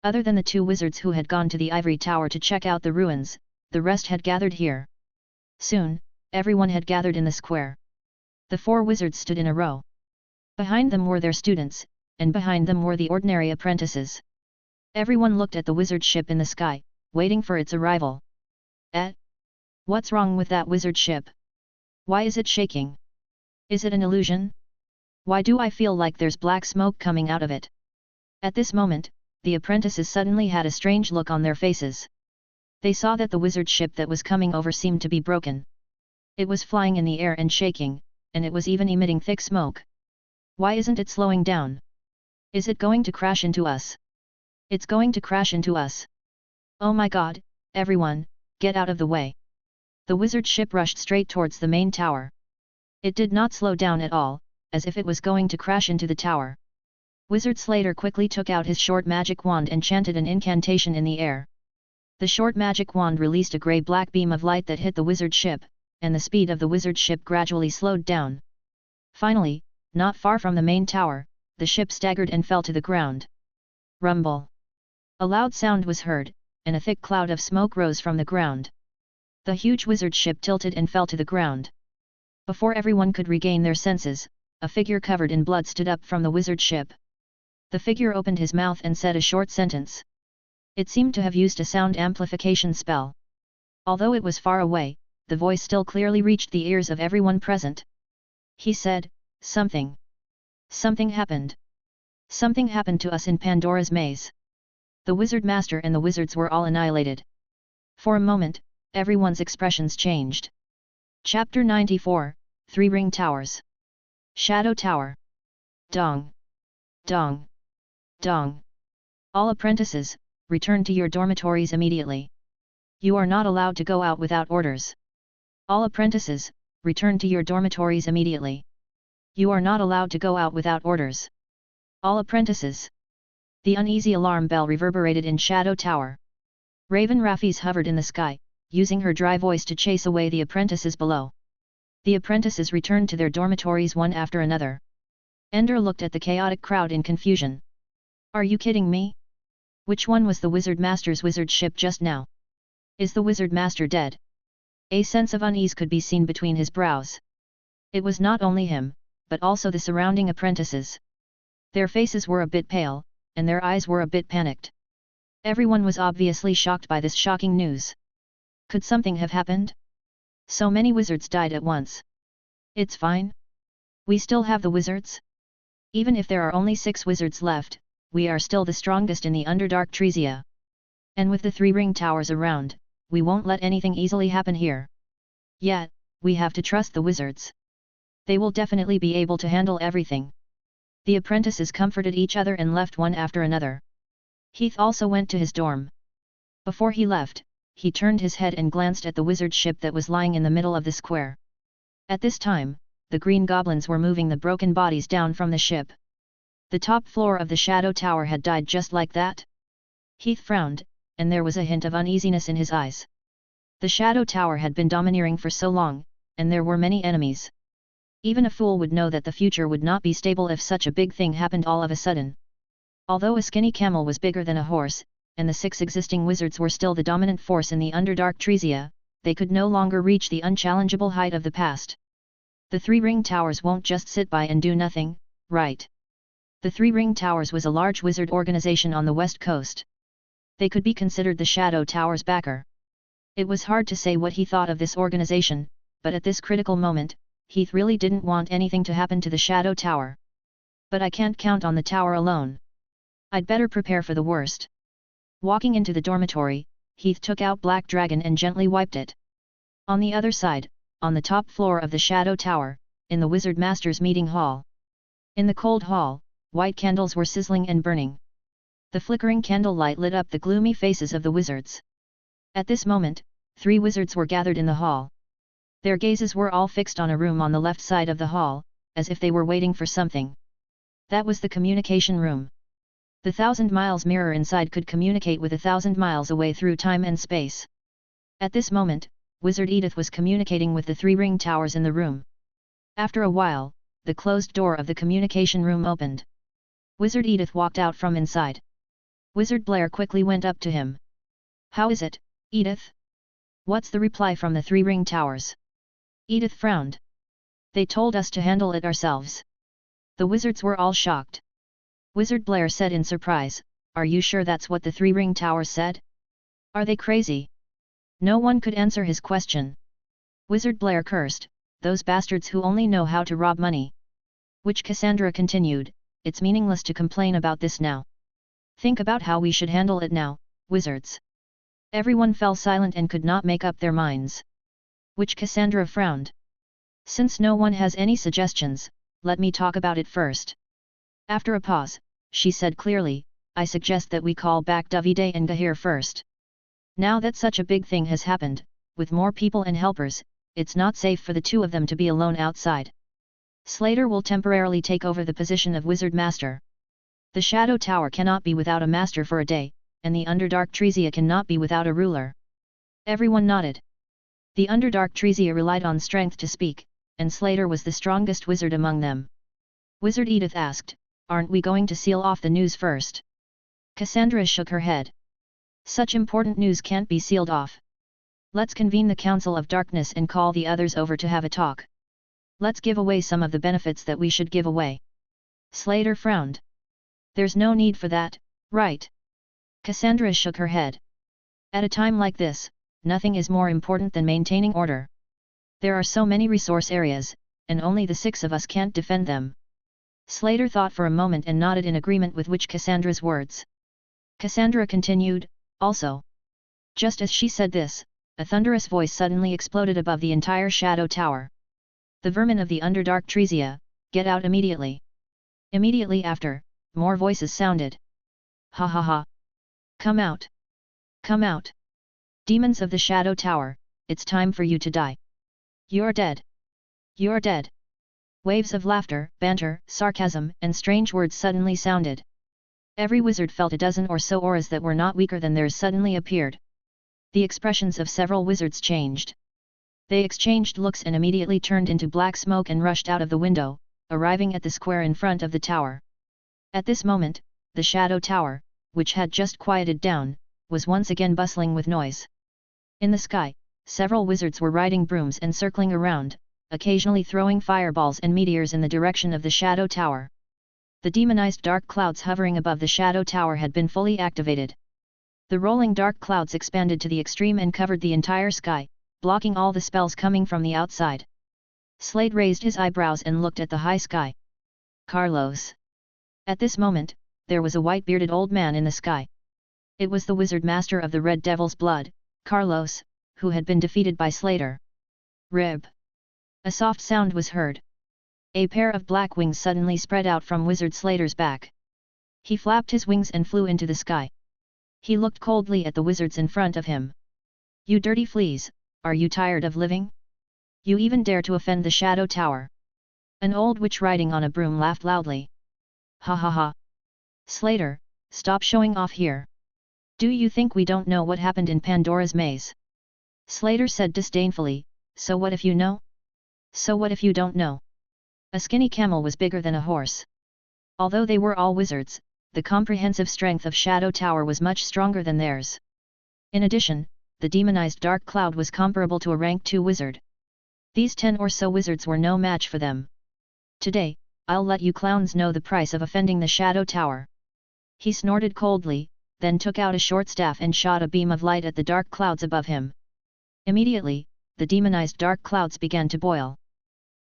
Other than the 2 wizards who had gone to the Ivory Tower to check out the ruins, the rest had gathered here. Soon, everyone had gathered in the square. The 4 wizards stood in a row. Behind them were their students, and behind them were the ordinary apprentices. Everyone looked at the wizard ship in the sky, waiting for its arrival. What's wrong with that wizard ship? Why is it shaking? Is it an illusion? Why do I feel like there's black smoke coming out of it? At this moment, the apprentices suddenly had a strange look on their faces. They saw that the wizard ship that was coming over seemed to be broken. It was flying in the air and shaking, and it was even emitting thick smoke. Why isn't it slowing down? Is it going to crash into us? It's going to crash into us. Oh my god, everyone, get out of the way. The wizard ship rushed straight towards the main tower. It did not slow down at all, as if it was going to crash into the tower. Wizard Slater quickly took out his short magic wand and chanted an incantation in the air. The short magic wand released a grey-black beam of light that hit the wizard ship, and the speed of the wizard ship gradually slowed down. Finally, not far from the main tower, the ship staggered and fell to the ground. Rumble! A loud sound was heard, and a thick cloud of smoke rose from the ground. The huge wizard ship tilted and fell to the ground. Before everyone could regain their senses, a figure covered in blood stood up from the wizard ship. The figure opened his mouth and said a short sentence. It seemed to have used a sound amplification spell. Although it was far away, the voice still clearly reached the ears of everyone present. He said, "Something. Something happened. Something happened to us in Pandora's maze." The wizard master and the wizards were all annihilated. For a moment, everyone's expressions changed. Chapter 94, 3 Ring Towers. Shadow Tower. Dong. Dong. Dong. All apprentices, return to your dormitories immediately. You are not allowed to go out without orders. All apprentices, return to your dormitories immediately. You are not allowed to go out without orders. All apprentices. The uneasy alarm bell reverberated in Shadow Tower. Raven Rafis hovered in the sky, using her dry voice to chase away the apprentices below. The apprentices returned to their dormitories one after another. Ender looked at the chaotic crowd in confusion. Are you kidding me? Which one was the Wizard Master's wizard ship just now? Is the Wizard Master dead? A sense of unease could be seen between his brows. It was not only him, but also the surrounding apprentices. Their faces were a bit pale, and their eyes were a bit panicked. Everyone was obviously shocked by this shocking news. Could something have happened? So many wizards died at once. It's fine. We still have the wizards? Even if there are only 6 wizards left, we are still the strongest in the Underdark Tresia. And with the 3 ring towers around, we won't let anything easily happen here. Yet, we have to trust the wizards. They will definitely be able to handle everything. The apprentices comforted each other and left one after another. Heath also went to his dorm. Before he left, he turned his head and glanced at the wizard ship that was lying in the middle of the square. At this time, the green goblins were moving the broken bodies down from the ship. The top floor of the Shadow Tower had died just like that? Heath frowned, and there was a hint of uneasiness in his eyes. The Shadow Tower had been domineering for so long, and there were many enemies. Even a fool would know that the future would not be stable if such a big thing happened all of a sudden. Although a skinny camel was bigger than a horse, and the 6 existing wizards were still the dominant force in the Underdark Tresia, they could no longer reach the unchallengeable height of the past. The 3 ring towers won't just sit by and do nothing, right? The 3 ring towers was a large wizard organization on the west coast. They could be considered the Shadow Tower's backer. It was hard to say what he thought of this organization, but at this critical moment, Heath really didn't want anything to happen to the Shadow Tower. But I can't count on the tower alone. I'd better prepare for the worst. Walking into the dormitory, Heath took out Black Dragon and gently wiped it. On the other side, on the top floor of the Shadow Tower, in the Wizard Master's meeting hall. In the cold hall, white candles were sizzling and burning. The flickering candlelight lit up the gloomy faces of the wizards. At this moment, 3 wizards were gathered in the hall. Their gazes were all fixed on a room on the left side of the hall, as if they were waiting for something. That was the communication room. The 1,000 miles mirror inside could communicate with 1,000 miles away through time and space. At this moment, Wizard Edith was communicating with the 3 ring towers in the room. After a while, the closed door of the communication room opened. Wizard Edith walked out from inside. Wizard Blair quickly went up to him. "How is it, Edith? What's the reply from the 3 ring towers?" Edith frowned. "They told us to handle it ourselves." The wizards were all shocked. Wizard Blair said in surprise, "Are you sure that's what the 3 ring towers said? Are they crazy?" No one could answer his question. Wizard Blair cursed, "Those bastards who only know how to rob money." Which Cassandra continued, "It's meaningless to complain about this now. Think about how we should handle it now, wizards." Everyone fell silent and could not make up their minds. Which Cassandra frowned. "Since no one has any suggestions, let me talk about it first." After a pause, she said clearly, "I suggest that we call back Davide and Gahir first. Now that such a big thing has happened, with more people and helpers, it's not safe for the 2 of them to be alone outside. Slater will temporarily take over the position of Wizard Master. The Shadow Tower cannot be without a master for a day, and the Underdark Tresia cannot be without a ruler." Everyone nodded. The Underdark Tresia relied on strength to speak, and Slater was the strongest wizard among them. Wizard Edith asked, "Aren't we going to seal off the news first?" Cassandra shook her head. "Such important news can't be sealed off. Let's convene the Council of Darkness and call the others over to have a talk. Let's give away some of the benefits that we should give away." Slater frowned. "There's no need for that, right?" Cassandra shook her head. "At a time like this, nothing is more important than maintaining order. There are so many resource areas, and only the 6 of us can't defend them." Slater thought for a moment and nodded in agreement with which Cassandra's words. Cassandra continued, "Also." Just as she said this, a thunderous voice suddenly exploded above the entire Shadow Tower. "The vermin of the Underdark Tresia, get out immediately." Immediately after, more voices sounded. "Ha ha ha! Come out! Come out! Demons of the Shadow Tower, it's time for you to die. You're dead! You're dead!" Waves of laughter, banter, sarcasm, and strange words suddenly sounded. Every wizard felt a dozen or so auras that were not weaker than theirs suddenly appeared. The expressions of several wizards changed. They exchanged looks and immediately turned into black smoke and rushed out of the window, arriving at the square in front of the tower. At this moment, the Shadow Tower, which had just quieted down, was once again bustling with noise. In the sky, several wizards were riding brooms and circling around, occasionally throwing fireballs and meteors in the direction of the Shadow Tower. The demonized dark clouds hovering above the Shadow Tower had been fully activated. The rolling dark clouds expanded to the extreme and covered the entire sky, blocking all the spells coming from the outside. Slade raised his eyebrows and looked at the high sky. Carlos. At this moment, there was a white-bearded old man in the sky. It was the wizard master of the Red Devil's blood, Carlos, who had been defeated by Slater. Rib. A soft sound was heard. A pair of black wings suddenly spread out from Wizard Slater's back. He flapped his wings and flew into the sky. He looked coldly at the wizards in front of him. "You dirty fleas, are you tired of living? You even dare to offend the Shadow Tower." An old witch riding on a broom laughed loudly. "Ha ha ha! Slater, stop showing off here. Do you think we don't know what happened in Pandora's maze?" Slater said disdainfully, "So what if you know? So what if you don't know?" A skinny camel was bigger than a horse. Although they were all wizards, the comprehensive strength of Shadow Tower was much stronger than theirs. In addition, the demonized Dark Cloud was comparable to a rank 2 wizard. These 10 or so wizards were no match for them. "Today, I'll let you clowns know the price of offending the Shadow Tower." He snorted coldly, then took out a short staff and shot a beam of light at the dark clouds above him. Immediately, the demonized dark clouds began to boil.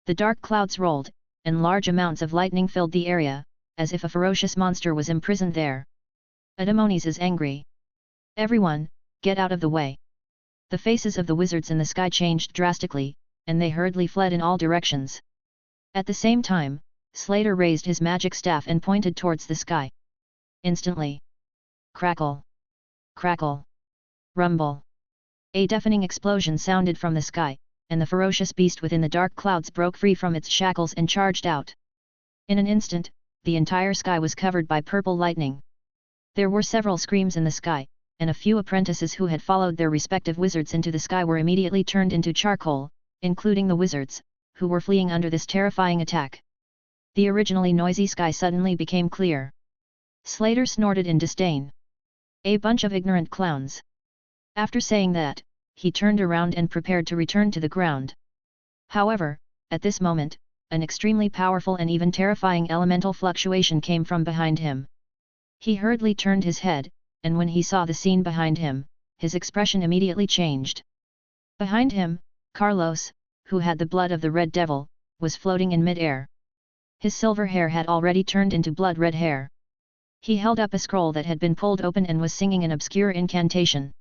The dark clouds rolled, and large amounts of lightning filled the area, as if a ferocious monster was imprisoned there. "Ademones is angry. Everyone, get out of the way." The faces of the wizards in the sky changed drastically, and they hurriedly fled in all directions. At the same time, Slater raised his magic staff and pointed towards the sky. Instantly. Crackle! Crackle! Rumble! A deafening explosion sounded from the sky, and the ferocious beast within the dark clouds broke free from its shackles and charged out. In an instant, the entire sky was covered by purple lightning. There were several screams in the sky, and a few apprentices who had followed their respective wizards into the sky were immediately turned into charcoal, including the wizards, who were fleeing under this terrifying attack. The originally noisy sky suddenly became clear. Slater snorted in disdain. "A bunch of ignorant clowns." After saying that, he turned around and prepared to return to the ground. However, at this moment, an extremely powerful and even terrifying elemental fluctuation came from behind him. He hurriedly turned his head, and when he saw the scene behind him, his expression immediately changed. Behind him, Carlos, who had the blood of the Red Devil, was floating in mid-air. His silver hair had already turned into blood-red hair. He held up a scroll that had been pulled open and was singing an obscure incantation.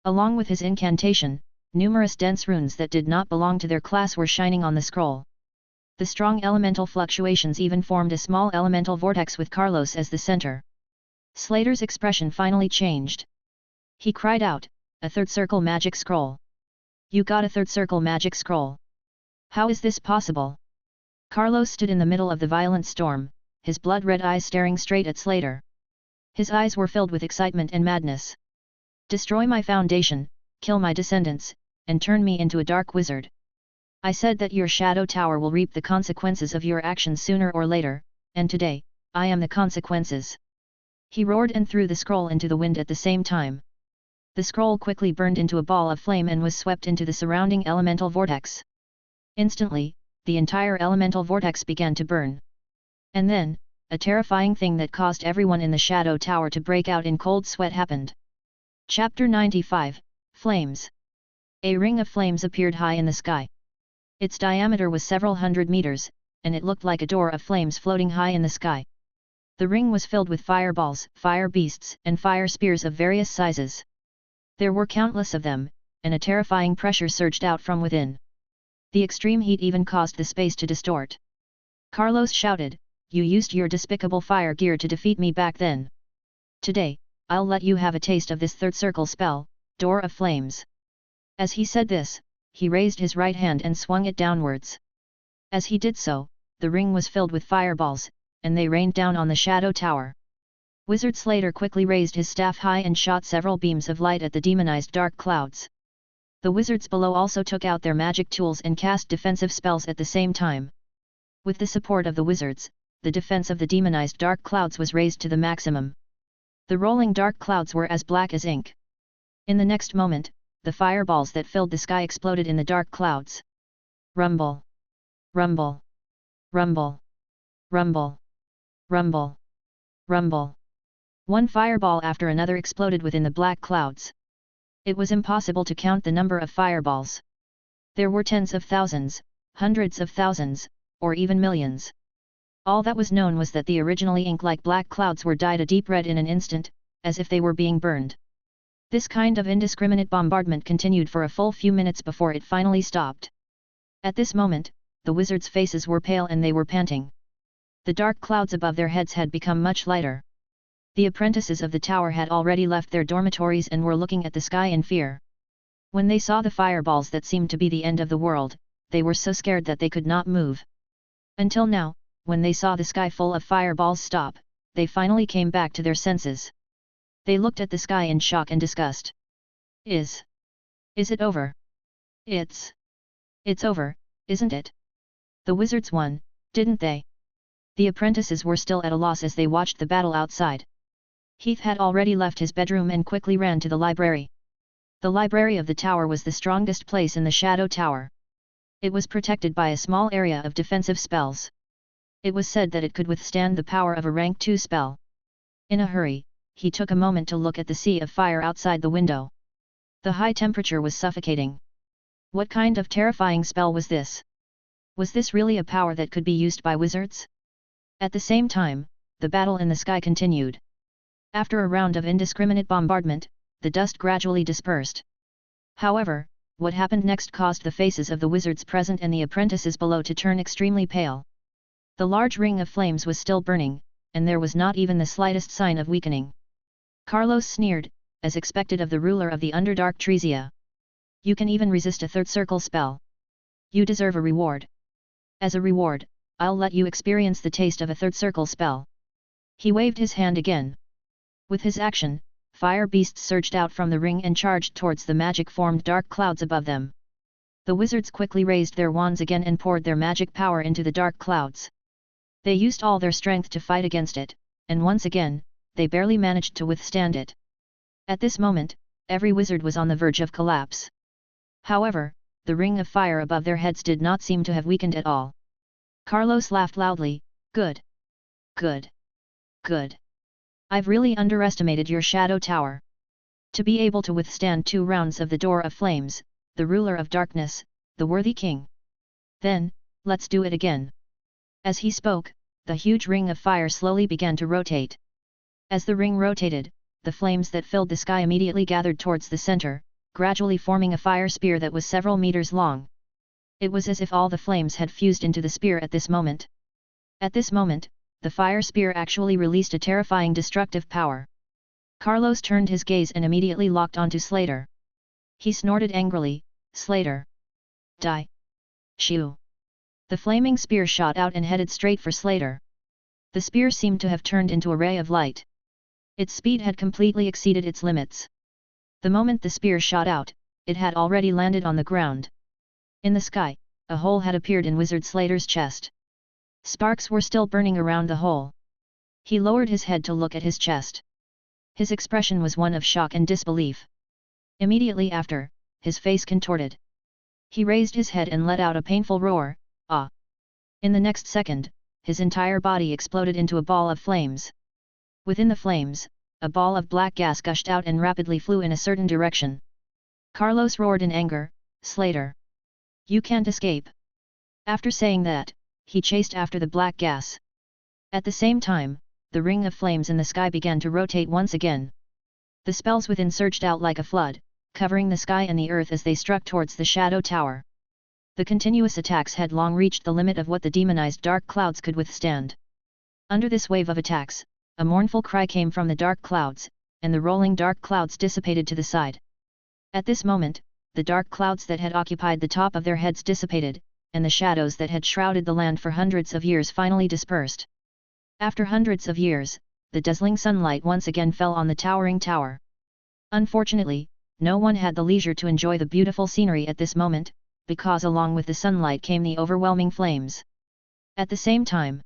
Along with his incantation, numerous dense runes that did not belong to their class were shining on the scroll. The strong elemental fluctuations even formed a small elemental vortex with Carlos as the center. Slater's expression finally changed. He cried out, "A third circle magic scroll! You got a third circle magic scroll! How is this possible?" Carlos stood in the middle of the violent storm, his blood-red eyes staring straight at Slater. His eyes were filled with excitement and madness. "Destroy my foundation, kill my descendants, and turn me into a dark wizard. I said that your Shadow Tower will reap the consequences of your actions sooner or later, and today, I am the consequences." He roared and threw the scroll into the wind at the same time. The scroll quickly burned into a ball of flame and was swept into the surrounding elemental vortex. Instantly, the entire elemental vortex began to burn. And then, a terrifying thing that caused everyone in the Shadow Tower to break out in cold sweat happened. Chapter 95, Flames. A ring of flames appeared high in the sky. Its diameter was several hundred meters, and it looked like a door of flames floating high in the sky. The ring was filled with fireballs, fire beasts, and fire spears of various sizes. There were countless of them, and a terrifying pressure surged out from within. The extreme heat even caused the space to distort. Carlos shouted, "You used your despicable fire gear to defeat me back then. Today, I'll let you have a taste of this third circle spell, Door of Flames." As he said this, he raised his right hand and swung it downwards. As he did so, the ring was filled with fireballs, and they rained down on the Shadow Tower. Wizard Slater quickly raised his staff high and shot several beams of light at the demonized dark clouds. The wizards below also took out their magic tools and cast defensive spells at the same time. With the support of the wizards, the defense of the demonized dark clouds was raised to the maximum. The rolling dark clouds were as black as ink. In the next moment, the fireballs that filled the sky exploded in the dark clouds. Rumble! Rumble! Rumble! Rumble! Rumble! Rumble! One fireball after another exploded within the black clouds. It was impossible to count the number of fireballs. There were tens of thousands, hundreds of thousands, or even millions. All that was known was that the originally ink-like black clouds were dyed a deep red in an instant, as if they were being burned. This kind of indiscriminate bombardment continued for a full few minutes before it finally stopped. At this moment, the wizards' faces were pale and they were panting. The dark clouds above their heads had become much lighter. The apprentices of the tower had already left their dormitories and were looking at the sky in fear. When they saw the fireballs that seemed to be the end of the world, they were so scared that they could not move. Until now, when they saw the sky full of fireballs stop, they finally came back to their senses. They looked at the sky in shock and disgust. Is it over? It's over, isn't it? The wizards won, didn't they? The apprentices were still at a loss as they watched the battle outside. Heath had already left his bedroom and quickly ran to the library. The library of the tower was the strongest place in the Shadow Tower. It was protected by a small area of defensive spells. It was said that it could withstand the power of a rank 2 spell. In a hurry, he took a moment to look at the sea of fire outside the window. The high temperature was suffocating. What kind of terrifying spell was this? Was this really a power that could be used by wizards? At the same time, the battle in the sky continued. After a round of indiscriminate bombardment, the dust gradually dispersed. However, what happened next caused the faces of the wizards present and the apprentices below to turn extremely pale. The large ring of flames was still burning, and there was not even the slightest sign of weakening. Carlos sneered, as expected of the ruler of the Underdark Trezia. You can even resist a third circle spell. You deserve a reward. As a reward, I'll let you experience the taste of a third circle spell. He waved his hand again. With his action, fire beasts surged out from the ring and charged towards the magic-formed dark clouds above them. The wizards quickly raised their wands again and poured their magic power into the dark clouds. They used all their strength to fight against it, and once again, they barely managed to withstand it. At this moment, every wizard was on the verge of collapse. However, the ring of fire above their heads did not seem to have weakened at all. Carlos laughed loudly. Good. Good. Good. I've really underestimated your Shadow Tower. To be able to withstand 2 rounds of the Door of Flames, the ruler of darkness, the worthy king. Then, let's do it again. As he spoke, the huge ring of fire slowly began to rotate. As the ring rotated, the flames that filled the sky immediately gathered towards the center, gradually forming a fire spear that was several meters long. It was as if all the flames had fused into the spear at this moment. At this moment, the fire spear actually released a terrifying destructive power. Carlos turned his gaze and immediately locked onto Slater. He snorted angrily, Slater. Die. Shoo. The flaming spear shot out and headed straight for Slater. The spear seemed to have turned into a ray of light. Its speed had completely exceeded its limits. The moment the spear shot out, it had already landed on the ground. In the sky, a hole had appeared in Wizard Slater's chest. Sparks were still burning around the hole. He lowered his head to look at his chest. His expression was one of shock and disbelief. Immediately after, his face contorted. He raised his head and let out a painful roar, ah! In the next second, his entire body exploded into a ball of flames. Within the flames, a ball of black gas gushed out and rapidly flew in a certain direction. Carlos roared in anger, Slater! You can't escape! After saying that, he chased after the black gas. At the same time, the ring of flames in the sky began to rotate once again. The spells within surged out like a flood, covering the sky and the earth as they struck towards the Shadow Tower. The continuous attacks had long reached the limit of what the demonized dark clouds could withstand. Under this wave of attacks, a mournful cry came from the dark clouds, and the rolling dark clouds dissipated to the side. At this moment, the dark clouds that had occupied the top of their heads dissipated, and the shadows that had shrouded the land for hundreds of years finally dispersed. After hundreds of years, the dazzling sunlight once again fell on the towering tower. Unfortunately, no one had the leisure to enjoy the beautiful scenery at this moment, because along with the sunlight came the overwhelming flames. At the same time,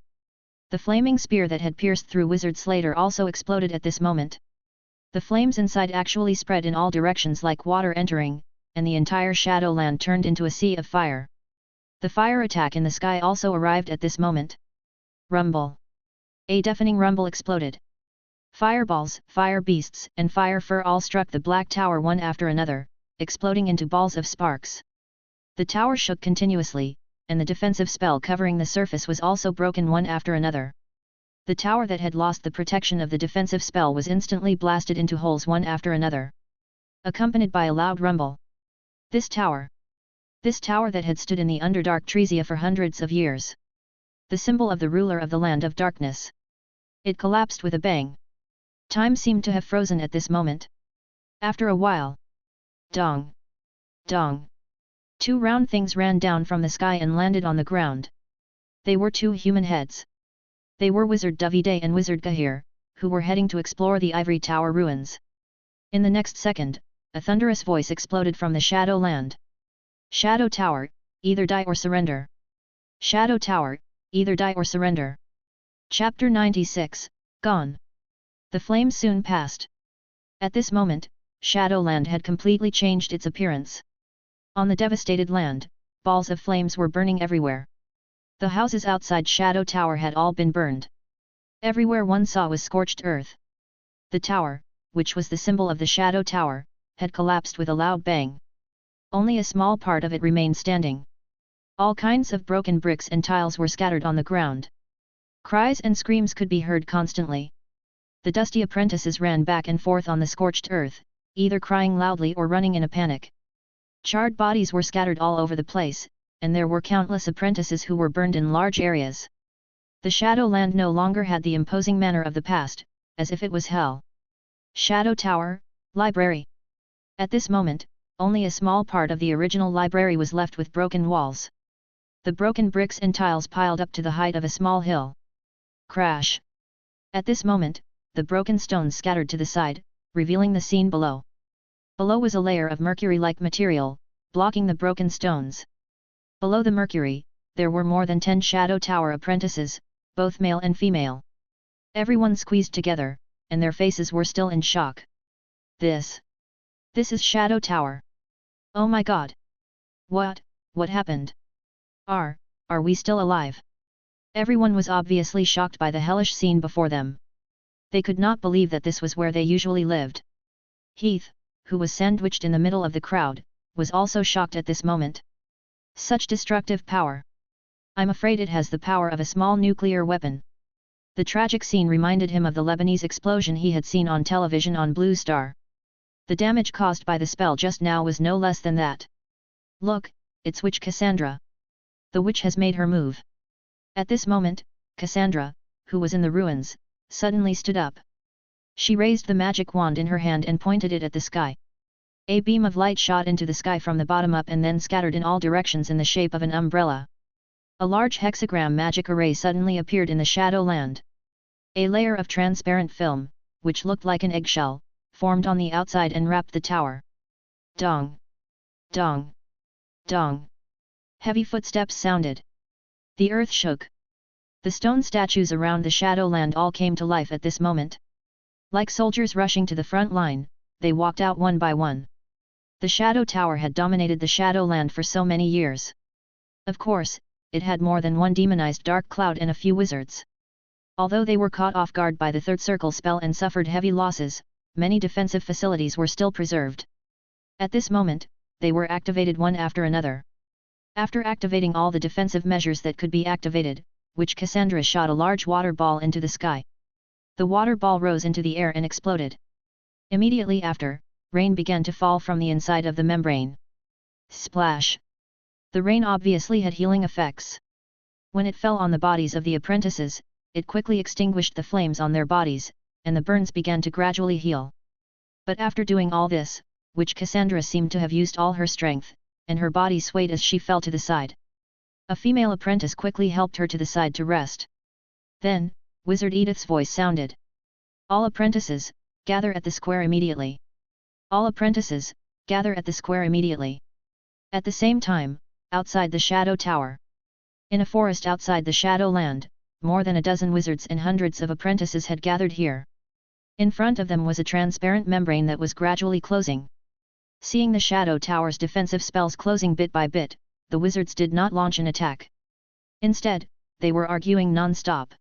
the flaming spear that had pierced through Wizard Slater also exploded at this moment. The flames inside actually spread in all directions like water entering, and the entire Shadowland turned into a sea of fire. The fire attack in the sky also arrived at this moment. Rumble. A deafening rumble exploded. Fireballs, fire beasts, and fire fur all struck the black tower one after another, exploding into balls of sparks. The tower shook continuously, and the defensive spell covering the surface was also broken one after another. The tower that had lost the protection of the defensive spell was instantly blasted into holes one after another, accompanied by a loud rumble. This tower that had stood in the Underdark Treesia for hundreds of years. The symbol of the ruler of the land of darkness. It collapsed with a bang. Time seemed to have frozen at this moment. After a while. Dong! Dong! Two round things ran down from the sky and landed on the ground. They were two human heads. They were Wizard Davide and Wizard Gahir, who were heading to explore the Ivory Tower ruins. In the next second, a thunderous voice exploded from the Shadow Land. Shadow Tower, either die or surrender. Shadow Tower, either die or surrender. Chapter 96, Gone. The flames soon passed. At this moment, Shadowland had completely changed its appearance. On the devastated land, balls of flames were burning everywhere. The houses outside Shadow Tower had all been burned. Everywhere one saw was scorched earth. The tower, which was the symbol of the Shadow Tower, had collapsed with a loud bang. Only a small part of it remained standing. All kinds of broken bricks and tiles were scattered on the ground. Cries and screams could be heard constantly. The dusty apprentices ran back and forth on the scorched earth, either crying loudly or running in a panic. Charred bodies were scattered all over the place, and there were countless apprentices who were burned in large areas. The Shadowland no longer had the imposing manner of the past, as if it was hell. Shadow Tower, Library. At this moment, only a small part of the original library was left with broken walls. The broken bricks and tiles piled up to the height of a small hill. Crash! At this moment, the broken stones scattered to the side, revealing the scene below. Below was a layer of mercury-like material, blocking the broken stones. Below the mercury, there were more than 10 Shadow Tower apprentices, both male and female. Everyone squeezed together, and their faces were still in shock. This is Shadow Tower. Oh my god! What happened? Are we still alive? Everyone was obviously shocked by the hellish scene before them. They could not believe that this was where they usually lived. Heath, who was sandwiched in the middle of the crowd, was also shocked at this moment. Such destructive power. I'm afraid it has the power of a small nuclear weapon. The tragic scene reminded him of the Lebanese explosion he had seen on television on Blue Star. The damage caused by the spell just now was no less than that. Look, it's Witch Cassandra. The witch has made her move. At this moment, Cassandra, who was in the ruins, suddenly stood up. She raised the magic wand in her hand and pointed it at the sky. A beam of light shot into the sky from the bottom up and then scattered in all directions in the shape of an umbrella. A large hexagram magic array suddenly appeared in the Shadowland. A layer of transparent film, which looked like an eggshell, formed on the outside and wrapped the tower. Dong! Dong! Dong! Heavy footsteps sounded. The earth shook. The stone statues around the Shadowland all came to life at this moment. Like soldiers rushing to the front line, they walked out one by one. The Shadow Tower had dominated the Shadowland for so many years. Of course, it had more than one demonized dark cloud and a few wizards. Although they were caught off guard by the Third Circle spell and suffered heavy losses, many defensive facilities were still preserved. At this moment, they were activated one after another. After activating all the defensive measures that could be activated, Witch Cassandra shot a large water ball into the sky. The water ball rose into the air and exploded. Immediately after, rain began to fall from the inside of the membrane. Splash! The rain obviously had healing effects. When it fell on the bodies of the apprentices, it quickly extinguished the flames on their bodies, and the burns began to gradually heal. But after doing all this, Witch Cassandra seemed to have used all her strength, and her body swayed as she fell to the side. A female apprentice quickly helped her to the side to rest. Then, Wizard Edith's voice sounded. All apprentices, gather at the square immediately. All apprentices, gather at the square immediately. At the same time, outside the Shadow Tower. In a forest outside the Shadowland, more than a dozen wizards and hundreds of apprentices had gathered here. In front of them was a transparent membrane that was gradually closing. Seeing the Shadow Tower's defensive spells closing bit by bit, the wizards did not launch an attack. Instead, they were arguing non-stop.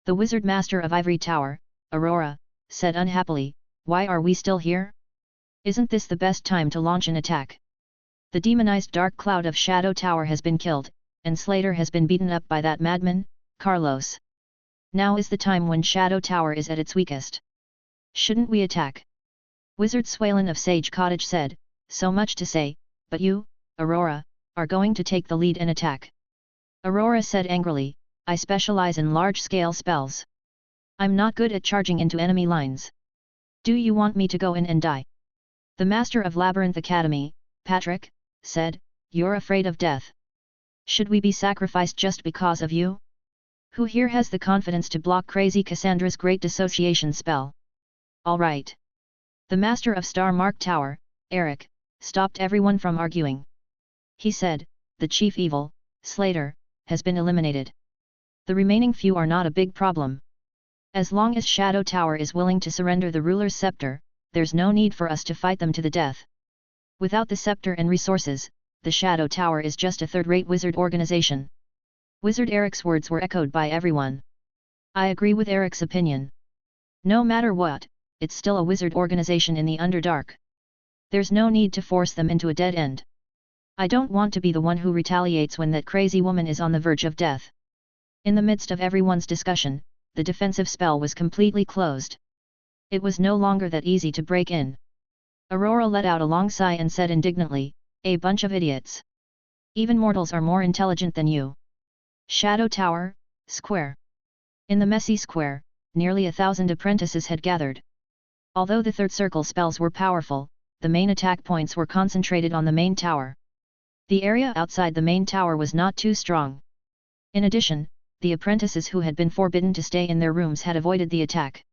The Wizard Master of Ivory Tower, Aurora, said unhappily, "Why are we still here? Isn't this the best time to launch an attack? The demonized dark cloud of Shadow Tower has been killed, and Slater has been beaten up by that madman, Carlos. Now is the time when Shadow Tower is at its weakest. Shouldn't we attack? Wizard Swalen of Sage Cottage said, so much to say, but you, Aurora, are going to take the lead and attack. Aurora said angrily, I specialize in large-scale spells. I'm not good at charging into enemy lines. Do you want me to go in and die? The Master of Labyrinth Academy, Patrick, said, you're afraid of death. Should we be sacrificed just because of you? Who here has the confidence to block crazy Cassandra's great dissociation spell? All right. The Master of Star Mark Tower, Eric, stopped everyone from arguing. He said, the chief evil, Slater, has been eliminated. The remaining few are not a big problem. As long as Shadow Tower is willing to surrender the ruler's scepter, there's no need for us to fight them to the death. Without the scepter and resources, the Shadow Tower is just a third-rate wizard organization. Wizard Eric's words were echoed by everyone. I agree with Eric's opinion. No matter what, it's still a wizard organization in the Underdark. There's no need to force them into a dead end. I don't want to be the one who retaliates when that crazy woman is on the verge of death. In the midst of everyone's discussion, the defensive spell was completely closed. It was no longer that easy to break in. Aurora let out a long sigh and said indignantly, a bunch of idiots. Even mortals are more intelligent than you. Shadow Tower, Square. In the messy square, nearly 1,000 apprentices had gathered. Although the third circle spells were powerful, the main attack points were concentrated on the main tower. The area outside the main tower was not too strong. In addition, the apprentices who had been forbidden to stay in their rooms had avoided the attack.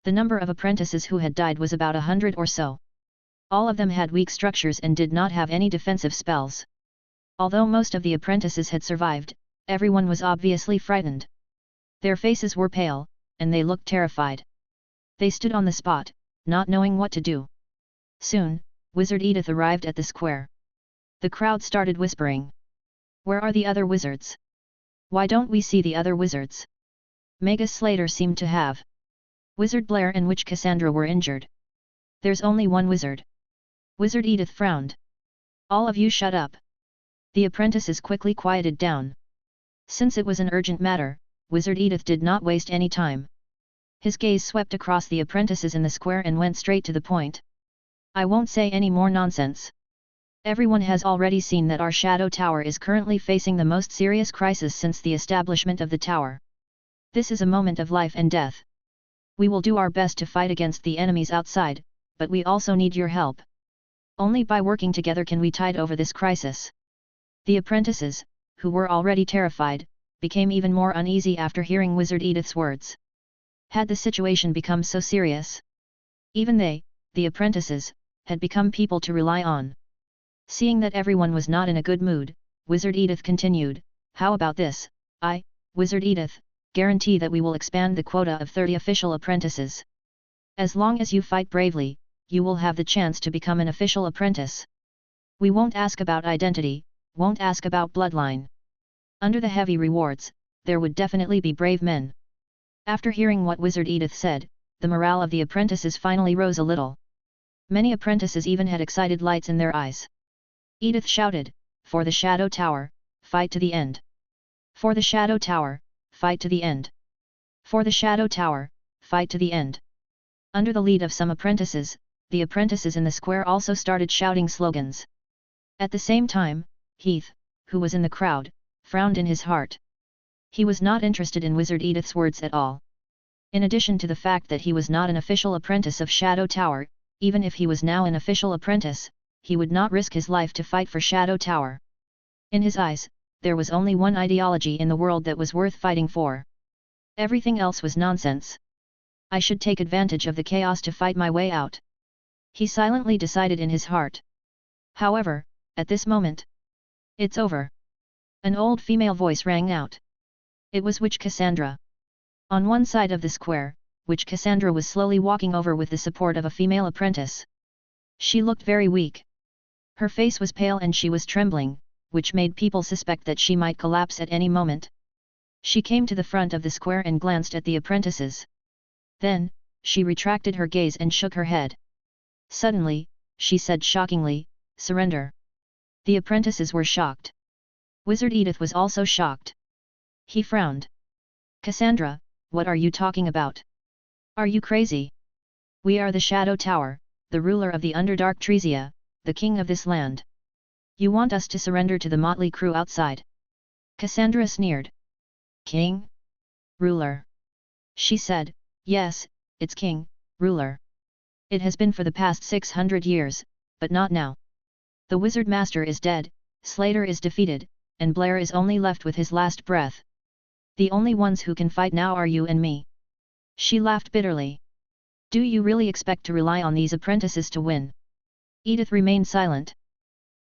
The number of apprentices who had died was about 100 or so. All of them had weak structures and did not have any defensive spells. Although most of the apprentices had survived, everyone was obviously frightened. Their faces were pale, and they looked terrified. They stood on the spot, not knowing what to do. Soon, Wizard Edith arrived at the square. The crowd started whispering. Where are the other wizards? Why don't we see the other wizards? Magus Slater seemed to have. Wizard Blair and Witch Cassandra were injured. There's only one wizard. Wizard Edith frowned. All of you shut up. The apprentices quickly quieted down. Since it was an urgent matter, Wizard Edith did not waste any time. His gaze swept across the apprentices in the square and went straight to the point. I won't say any more nonsense. Everyone has already seen that our Shadow Tower is currently facing the most serious crisis since the establishment of the tower. This is a moment of life and death. We will do our best to fight against the enemies outside, but we also need your help. Only by working together can we tide over this crisis. The apprentices, who were already terrified, became even more uneasy after hearing Wizard Edith's words. Had the situation become so serious? Even they, the apprentices, had become people to rely on. Seeing that everyone was not in a good mood, Wizard Edith continued, how about this, Wizard Edith, guarantee that we will expand the quota of 30 official apprentices. As long as you fight bravely, you will have the chance to become an official apprentice. We won't ask about identity, won't ask about bloodline. Under the heavy rewards, there would definitely be brave men. After hearing what Wizard Edith said, the morale of the apprentices finally rose a little. Many apprentices even had excited lights in their eyes. Edith shouted, for the Shadow Tower, fight to the end. For the Shadow Tower, fight to the end. For the Shadow Tower, fight to the end. Under the lead of some apprentices, the apprentices in the square also started shouting slogans. At the same time, Heath, who was in the crowd, frowned in his heart. He was not interested in Wizard Edith's words at all. In addition to the fact that he was not an official apprentice of Shadow Tower, even if he was now an official apprentice, he would not risk his life to fight for Shadow Tower. In his eyes, there was only one ideology in the world that was worth fighting for. Everything else was nonsense. I should take advantage of the chaos to fight my way out. He silently decided in his heart. However, at this moment, it's over. An old female voice rang out. It was Witch Cassandra. On one side of the square, Witch Cassandra was slowly walking over with the support of a female apprentice. She looked very weak. Her face was pale and she was trembling, which made people suspect that she might collapse at any moment. She came to the front of the square and glanced at the apprentices. Then, she retracted her gaze and shook her head. Suddenly, she said shockingly, surrender. The apprentices were shocked. Wizard Edith was also shocked. He frowned. Cassandra, what are you talking about? Are you crazy? We are the Shadow Tower, the ruler of the Underdark Tresia, the king of this land. You want us to surrender to the motley crew outside? Cassandra sneered. King? Ruler? She said, yes, it's king, ruler. It has been for the past 600 years, but not now. The Wizard Master is dead, Slater is defeated, and Blair is only left with his last breath. The only ones who can fight now are you and me. She laughed bitterly. Do you really expect to rely on these apprentices to win? Edith remained silent.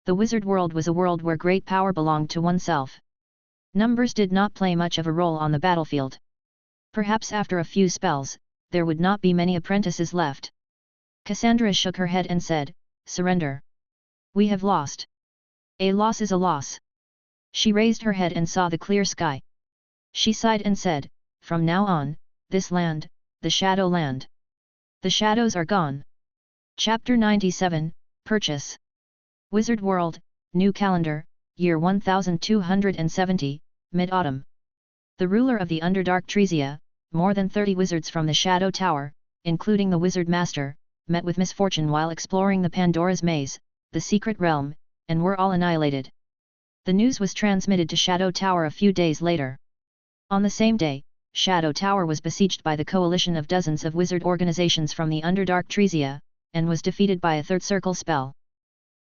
The wizard world was a world where great power belonged to oneself. Numbers did not play much of a role on the battlefield. Perhaps after a few spells, there would not be many apprentices left. Cassandra shook her head and said, surrender. We have lost. A loss is a loss. She raised her head and saw the clear sky. She sighed and said, from now on, this land, the Shadow Land. The shadows are gone. Chapter 97, Purchase. Wizard World, New Calendar, Year 1270, Mid-Autumn. The ruler of the Underdark Tresia, more than 30 wizards from the Shadow Tower, including the Wizard Master, met with misfortune while exploring the Pandora's Maze, the secret realm, and were all annihilated. The news was transmitted to Shadow Tower a few days later. On the same day, Shadow Tower was besieged by the coalition of dozens of wizard organizations from the Underdark Tresia, and was defeated by a third circle spell.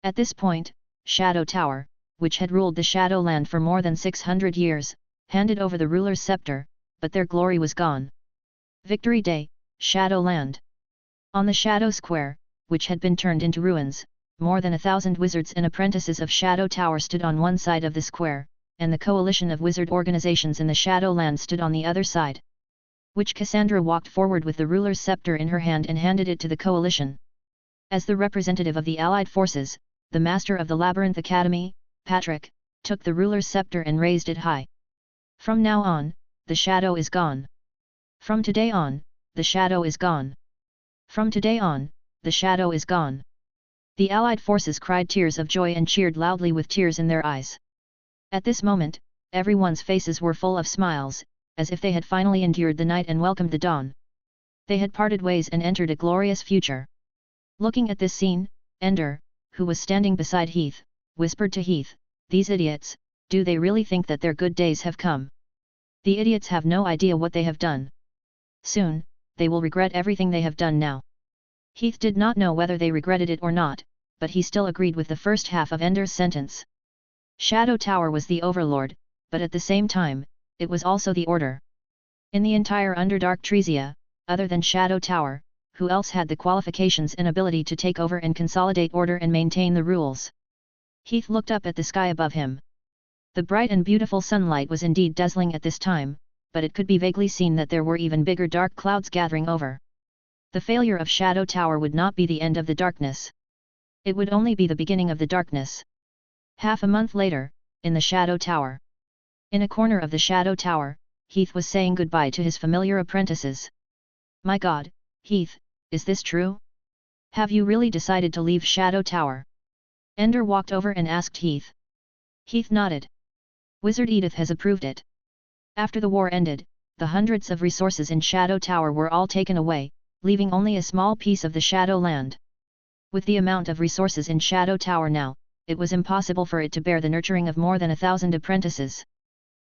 At this point, Shadow Tower, which had ruled the Shadow Land for more than 600 years, handed over the ruler's scepter, but their glory was gone. Victory Day, Shadow Land. On the Shadow Square, which had been turned into ruins, more than 1,000 wizards and apprentices of Shadow Tower stood on one side of the square, and the coalition of wizard organizations in the Shadow Land stood on the other side. Which Cassandra walked forward with the ruler's scepter in her hand and handed it to the coalition. As the representative of the allied forces, the master of the Labyrinth Academy, Patrick, took the ruler's scepter and raised it high. From now on, the shadow is gone. From today on, the shadow is gone. From today on, the shadow is gone. The allied forces cried tears of joy and cheered loudly with tears in their eyes. At this moment, everyone's faces were full of smiles, as if they had finally endured the night and welcomed the dawn. They had parted ways and entered a glorious future. Looking at this scene, Ender, who was standing beside Heath, whispered to Heath, "These idiots, do they really think that their good days have come? The idiots have no idea what they have done. Soon, they will regret everything they have done now." Heath did not know whether they regretted it or not, but he still agreed with the first half of Ender's sentence. Shadow Tower was the overlord, but at the same time, it was also the order. In the entire Underdark Tresia, other than Shadow Tower, who else had the qualifications and ability to take over and consolidate order and maintain the rules? Heath looked up at the sky above him. The bright and beautiful sunlight was indeed dazzling at this time, but it could be vaguely seen that there were even bigger dark clouds gathering over. The failure of Shadow Tower would not be the end of the darkness. It would only be the beginning of the darkness. Half a month later, in the Shadow Tower. In a corner of the Shadow Tower, Heath was saying goodbye to his familiar apprentices. "My God, Heath, is this true? Have you really decided to leave Shadow Tower?" Ender walked over and asked Heath. Heath nodded. "Wizard Edith has approved it." After the war ended, the hundreds of resources in Shadow Tower were all taken away, leaving only a small piece of the Shadow Land. With the amount of resources in Shadow Tower now, it was impossible for it to bear the nurturing of more than 1,000 apprentices.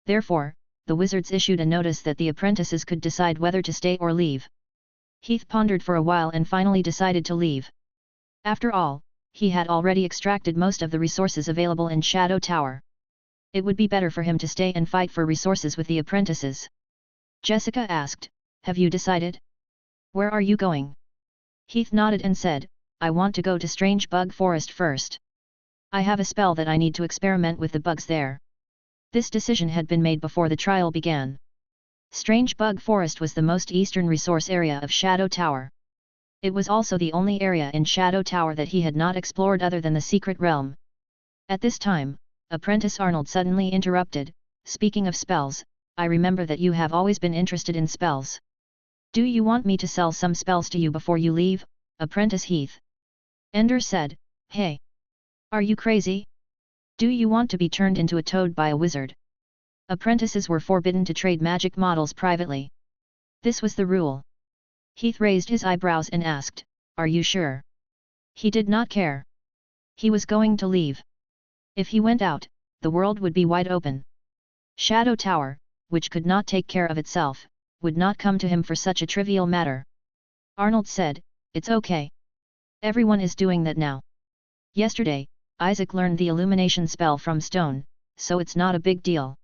Therefore, the wizards issued a notice that the apprentices could decide whether to stay or leave. Heath pondered for a while and finally decided to leave. After all, he had already extracted most of the resources available in Shadow Tower. It would be better for him to stay and fight for resources with the apprentices. Jessica asked, "Have you decided? Where are you going?" Heath nodded and said, "I want to go to Strange Bug Forest first. I have a spell that I need to experiment with the bugs there." This decision had been made before the trial began. Strange Bug Forest was the most eastern resource area of Shadow Tower. It was also the only area in Shadow Tower that he had not explored other than the secret realm. At this time, Apprentice Arnold suddenly interrupted, "Speaking of spells, I remember that you have always been interested in spells. Do you want me to sell some spells to you before you leave, Apprentice Heath?" Ender said, "Hey! Are you crazy? Do you want to be turned into a toad by a wizard? Apprentices were forbidden to trade magic models privately. This was the rule. Heath raised his eyebrows and asked, "Are you sure?" He did not care. He was going to leave. If he went out, the world would be wide open. Shadow Tower, which could not take care of itself, would not come to him for such a trivial matter. Arnold said, "It's okay. Everyone is doing that now. Yesterday, Isaac learned the illumination spell from stone, so it's not a big deal."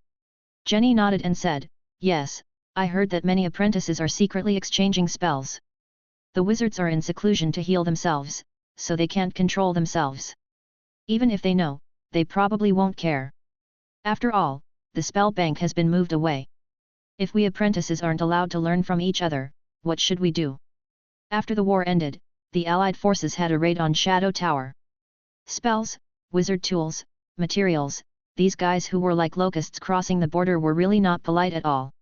Jenny nodded and said, "Yes, I heard that many apprentices are secretly exchanging spells. The wizards are in seclusion to heal themselves, so they can't control themselves. Even if they know, they probably won't care. After all, the spell bank has been moved away. If we apprentices aren't allowed to learn from each other, what should we do?" After the war ended, the Allied forces had a raid on Shadow Tower. Spells, wizard tools, materials, these guys who were like locusts crossing the border were really not polite at all.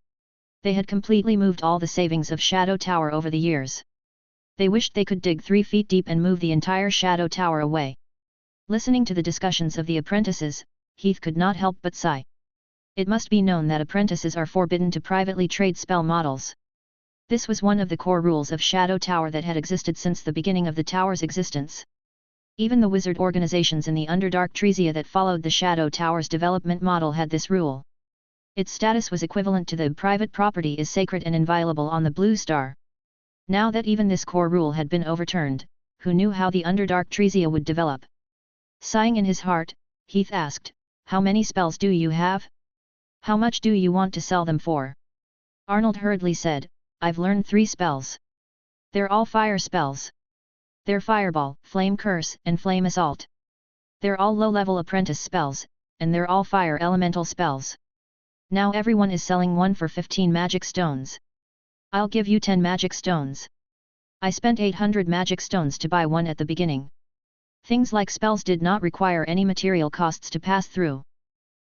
They had completely moved all the savings of Shadow Tower over the years. They wished they could dig 3 feet deep and move the entire Shadow Tower away. Listening to the discussions of the apprentices, Heath could not help but sigh. It must be known that apprentices are forbidden to privately trade spell models. This was one of the core rules of Shadow Tower that had existed since the beginning of the tower's existence. Even the wizard organizations in the Underdark Tresia that followed the Shadow Tower's development model had this rule. Its status was equivalent to the private property is sacred and inviolable on the Blue Star. Now that even this core rule had been overturned, who knew how the Underdark Tresia would develop? Sighing in his heart, Heath asked, "How many spells do you have? How much do you want to sell them for?" Arnold hurriedly said, "I've learned 3 spells. They're all fire spells. They're Fireball, Flame Curse, and Flame Assault. They're all low-level apprentice spells, and they're all fire elemental spells. Now everyone is selling one for 15 magic stones. I'll give you 10 magic stones. I spent 800 magic stones to buy one at the beginning." Things like spells did not require any material costs to pass through.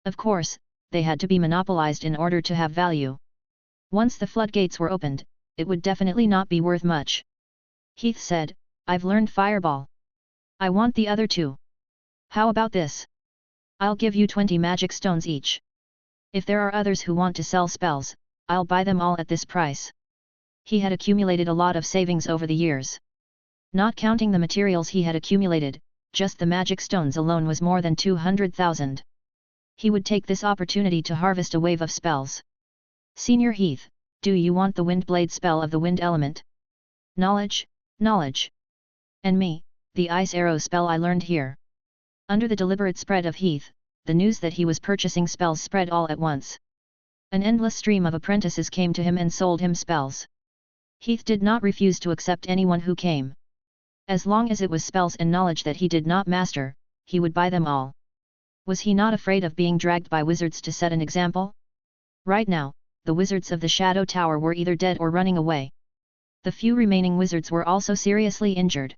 Of course, they had to be monopolized in order to have value. Once the floodgates were opened, it would definitely not be worth much. Heath said, "I've learned Fireball. I want the other 2. How about this? I'll give you 20 magic stones each. If there are others who want to sell spells, I'll buy them all at this price." He had accumulated a lot of savings over the years. Not counting the materials he had accumulated, just the magic stones alone was more than 200,000. He would take this opportunity to harvest a wave of spells. "Senior Heath, do you want the Windblade spell of the wind element?" "Knowledge, knowledge. And me, the ice arrow spell I learned here." Under the deliberate spread of Heath, the news that he was purchasing spells spread all at once. An endless stream of apprentices came to him and sold him spells. Heath did not refuse to accept anyone who came. As long as it was spells and knowledge that he did not master, he would buy them all. Was he not afraid of being dragged by wizards to set an example? Right now, the wizards of the Shadow Tower were either dead or running away. The few remaining wizards were also seriously injured.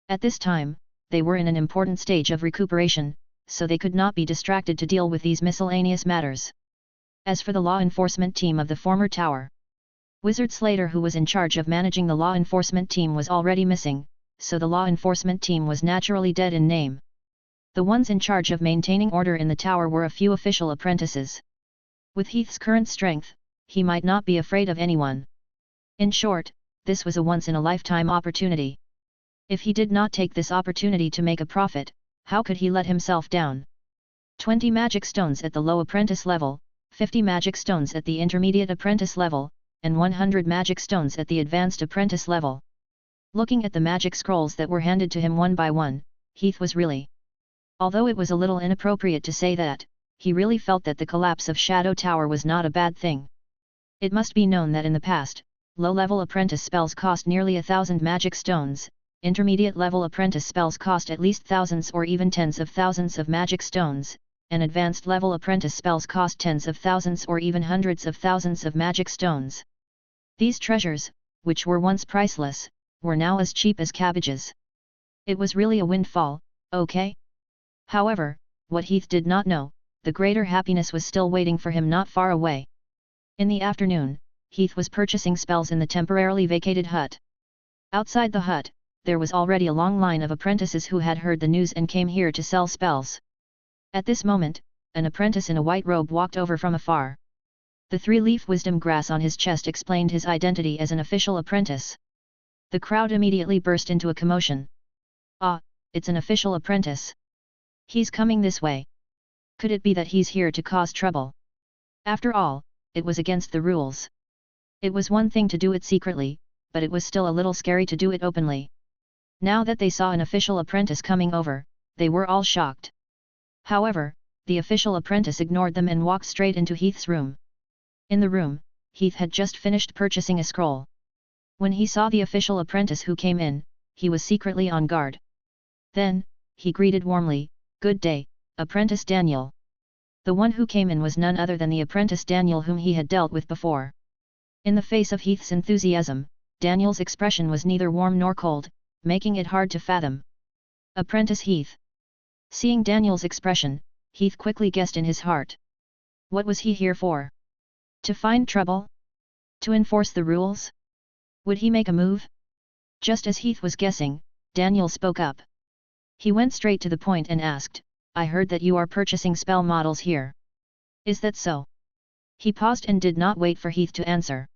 At this time, they were in an important stage of recuperation, so they could not be distracted to deal with these miscellaneous matters. As for the law enforcement team of the former tower, Wizard Slater, who was in charge of managing the law enforcement team, was already missing, so the law enforcement team was naturally dead in name. The ones in charge of maintaining order in the tower were a few official apprentices. With Heath's current strength, he might not be afraid of anyone. In short, this was a once-in-a-lifetime opportunity. If he did not take this opportunity to make a profit, how could he let himself down? 20 magic stones at the low apprentice level, 50 magic stones at the intermediate apprentice level, and 100 magic stones at the advanced apprentice level. Looking at the magic scrolls that were handed to him one by one, Heath was really... Although it was a little inappropriate to say that, he really felt that the collapse of Shadow Tower was not a bad thing. It must be known that in the past, low-level apprentice spells cost nearly 1,000 magic stones, intermediate-level apprentice spells cost at least thousands or even tens of thousands of magic stones, and advanced-level apprentice spells cost tens of thousands or even hundreds of thousands of magic stones. These treasures, which were once priceless, were now as cheap as cabbages. It was really a windfall, okay? However, what Heath did not know, the greater happiness was still waiting for him not far away. In the afternoon, Heath was purchasing spells in the temporarily vacated hut. Outside the hut, there was already a long line of apprentices who had heard the news and came here to sell spells. At this moment, an apprentice in a white robe walked over from afar. The three-leaf wisdom grass on his chest explained his identity as an official apprentice. The crowd immediately burst into a commotion. Ah, it's an official apprentice. He's coming this way. Could it be that he's here to cause trouble? After all, it was against the rules. It was one thing to do it secretly, but it was still a little scary to do it openly. Now that they saw an official apprentice coming over, they were all shocked. However, the official apprentice ignored them and walked straight into Heath's room. In the room, Heath had just finished purchasing a scroll. When he saw the official apprentice who came in, he was secretly on guard. Then, he greeted warmly, "Good day, Apprentice Daniel." The one who came in was none other than the apprentice Daniel whom he had dealt with before. In the face of Heath's enthusiasm, Daniel's expression was neither warm nor cold, making it hard to fathom. Apprentice Heath. Seeing Daniel's expression, Heath quickly guessed in his heart. What was he here for? To find trouble? To enforce the rules? Would he make a move? Just as Heath was guessing, Daniel spoke up. He went straight to the point and asked, "I heard that you are purchasing spell models here. Is that so?" He paused and did not wait for Heath to answer.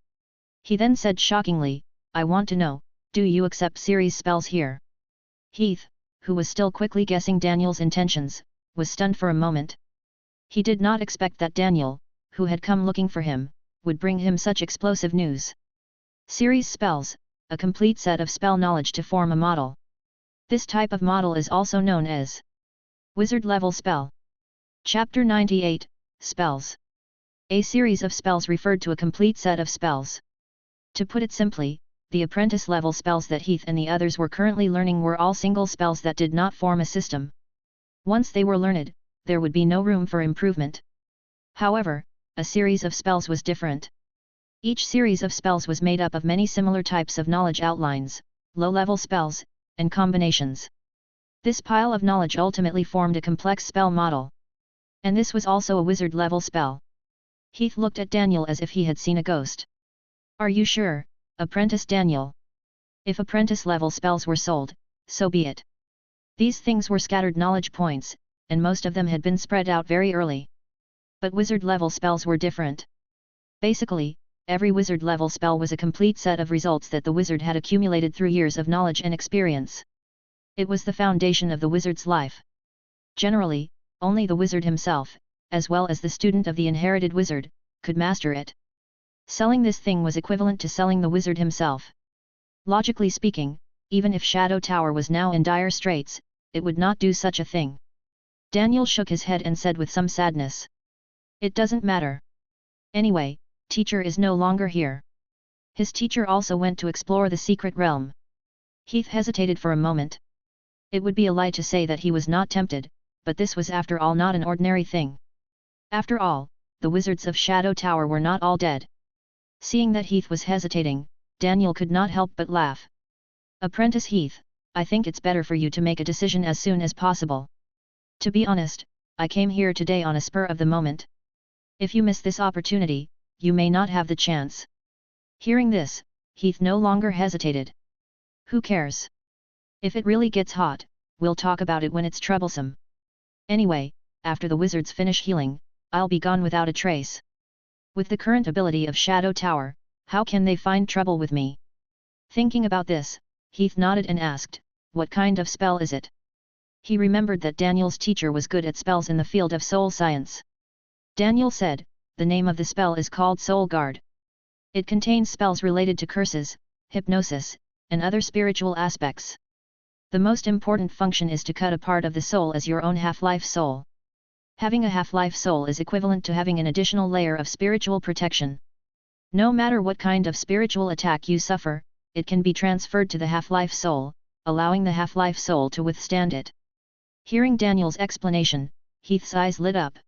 He then said shockingly, "I want to know, do you accept series spells here?" Heath, who was still quickly guessing Daniel's intentions, was stunned for a moment. He did not expect that Daniel, who had come looking for him, would bring him such explosive news. Series spells, a complete set of spell knowledge to form a model. This type of model is also known as Wizard Level Spell. Chapter 98, Spells. A series of spells referred to a complete set of spells. To put it simply, the apprentice-level spells that Heath and the others were currently learning were all single spells that did not form a system. Once they were learned, there would be no room for improvement. However, a series of spells was different. Each series of spells was made up of many similar types of knowledge outlines, low-level spells, and combinations. This pile of knowledge ultimately formed a complex spell model. And this was also a wizard-level spell. Heath looked at Daniel as if he had seen a ghost. "Are you sure, Apprentice Daniel? If apprentice-level spells were sold, so be it." These things were scattered knowledge points, and most of them had been spread out very early. But wizard-level spells were different. Basically, every wizard-level spell was a complete set of results that the wizard had accumulated through years of knowledge and experience. It was the foundation of the wizard's life. Generally, only the wizard himself, as well as the student of the inherited wizard, could master it. Selling this thing was equivalent to selling the wizard himself. Logically speaking, even if Shadow Tower was now in dire straits, it would not do such a thing. Daniel shook his head and said with some sadness, "It doesn't matter. Anyway, teacher is no longer here. His teacher also went to explore the secret realm." Heath hesitated for a moment. It would be a lie to say that he was not tempted, but this was after all not an ordinary thing. After all, the wizards of Shadow Tower were not all dead. Seeing that Heath was hesitating, Daniel could not help but laugh. "Apprentice Heath, I think it's better for you to make a decision as soon as possible. To be honest, I came here today on a spur of the moment. If you miss this opportunity, you may not have the chance." Hearing this, Heath no longer hesitated. "Who cares? If it really gets hot, we'll talk about it when it's troublesome. Anyway, after the wizards finish healing, I'll be gone without a trace. With the current ability of Shadow Tower, how can they find trouble with me?" Thinking about this, Heath nodded and asked, "What kind of spell is it?" He remembered that Daniel's teacher was good at spells in the field of soul science. Daniel said, "The name of the spell is called Soul Guard. It contains spells related to curses, hypnosis, and other spiritual aspects. The most important function is to cut a part of the soul as your own half-life soul. Having a half-life soul is equivalent to having an additional layer of spiritual protection. No matter what kind of spiritual attack you suffer, it can be transferred to the half-life soul, allowing the half-life soul to withstand it." Hearing Daniel's explanation, Heath's eyes lit up.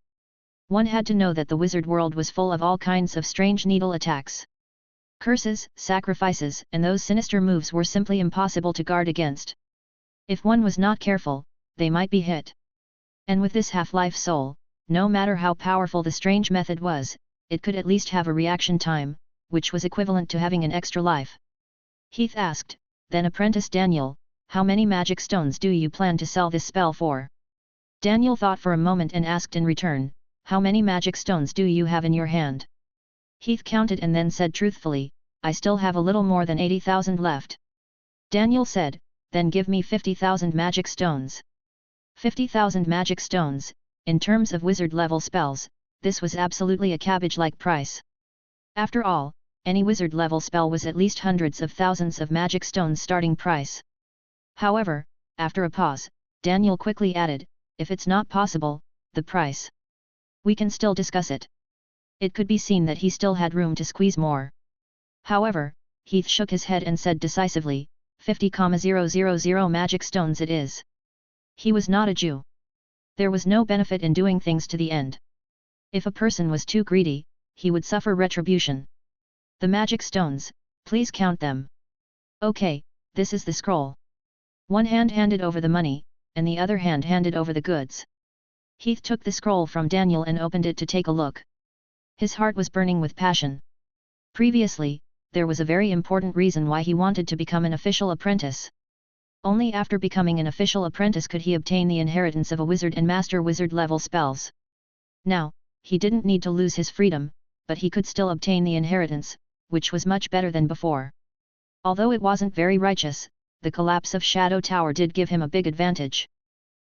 One had to know that the wizard world was full of all kinds of strange needle attacks. Curses, sacrifices, and those sinister moves were simply impossible to guard against. If one was not careful, they might be hit. And with this half-life soul, no matter how powerful the strange method was, it could at least have a reaction time, which was equivalent to having an extra life. Heath asked, "Then Apprentice Daniel, how many magic stones do you plan to sell this spell for?" Daniel thought for a moment and asked in return, how many magic stones do you have in your hand? Heath counted and then said truthfully, I still have a little more than 80,000 left. Daniel said, then give me 50,000 magic stones. 50,000 magic stones, in terms of wizard level spells, this was absolutely a cabbage-like price. After all, any wizard level spell was at least hundreds of thousands of magic stones starting price. However, after a pause, Daniel quickly added, if it's not possible, the price. We can still discuss it. It could be seen that he still had room to squeeze more. However, Heath shook his head and said decisively, 50,000 magic stones it is. He was not a Jew. There was no benefit in doing things to the end. If a person was too greedy, he would suffer retribution. The magic stones, please count them. Okay, this is the scroll. One hand handed over the money, and the other hand handed over the goods. Heath took the scroll from Daniel and opened it to take a look. His heart was burning with passion. Previously, there was a very important reason why he wanted to become an official apprentice. Only after becoming an official apprentice could he obtain the inheritance of a wizard and master wizard level spells. Now, he didn't need to lose his freedom, but he could still obtain the inheritance, which was much better than before. Although it wasn't very righteous, the collapse of Shadow Tower did give him a big advantage.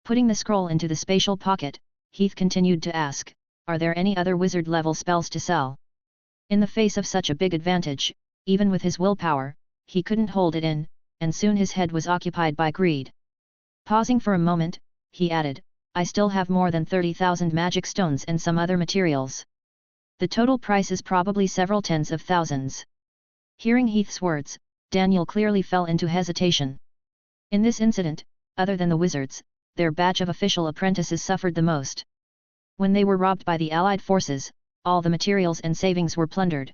Putting the scroll into the spatial pocket, Heath continued to ask, are there any other wizard level spells to sell? In the face of such a big advantage, even with his willpower, he couldn't hold it in, and soon his head was occupied by greed. Pausing for a moment, he added, I still have more than 30,000 magic stones and some other materials. The total price is probably several tens of thousands. Hearing Heath's words, Daniel clearly fell into hesitation. In this incident, other than the wizards, their batch of official apprentices suffered the most. When they were robbed by the allied forces, all the materials and savings were plundered.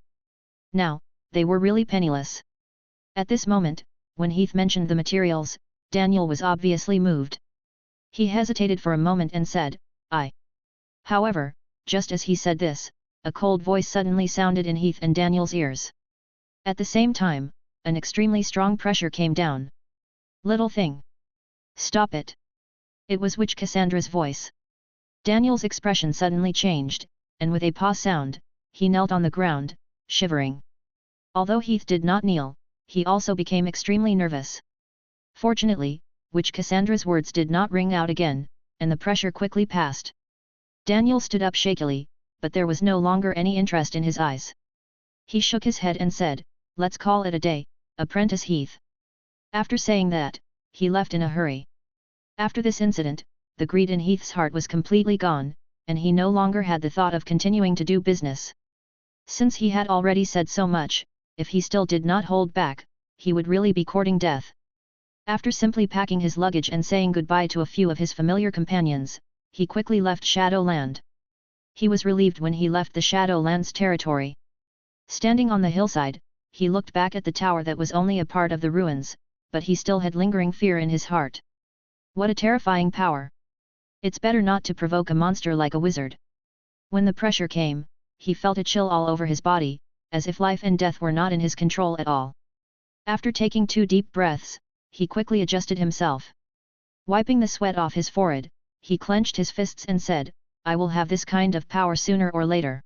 Now, they were really penniless. At this moment, when Heath mentioned the materials, Daniel was obviously moved. He hesitated for a moment and said, I. However, just as he said this, a cold voice suddenly sounded in Heath and Daniel's ears. At the same time, an extremely strong pressure came down. Little thing. Stop it. It was Witch Cassandra's voice. Daniel's expression suddenly changed, and with a paw sound, he knelt on the ground, shivering. Although Heath did not kneel, he also became extremely nervous. Fortunately, Witch Cassandra's words did not ring out again, and the pressure quickly passed. Daniel stood up shakily, but there was no longer any interest in his eyes. He shook his head and said, let's call it a day, Apprentice Heath. After saying that, he left in a hurry. After this incident, the greed in Heath's heart was completely gone, and he no longer had the thought of continuing to do business. Since he had already said so much, if he still did not hold back, he would really be courting death. After simply packing his luggage and saying goodbye to a few of his familiar companions, he quickly left Shadowland. He was relieved when he left the Shadowland's territory. Standing on the hillside, he looked back at the tower that was only a part of the ruins, but he still had lingering fear in his heart. What a terrifying power! It's better not to provoke a monster like a wizard. When the pressure came, he felt a chill all over his body, as if life and death were not in his control at all. After taking 2 deep breaths, he quickly adjusted himself. Wiping the sweat off his forehead, he clenched his fists and said, I will have this kind of power sooner or later.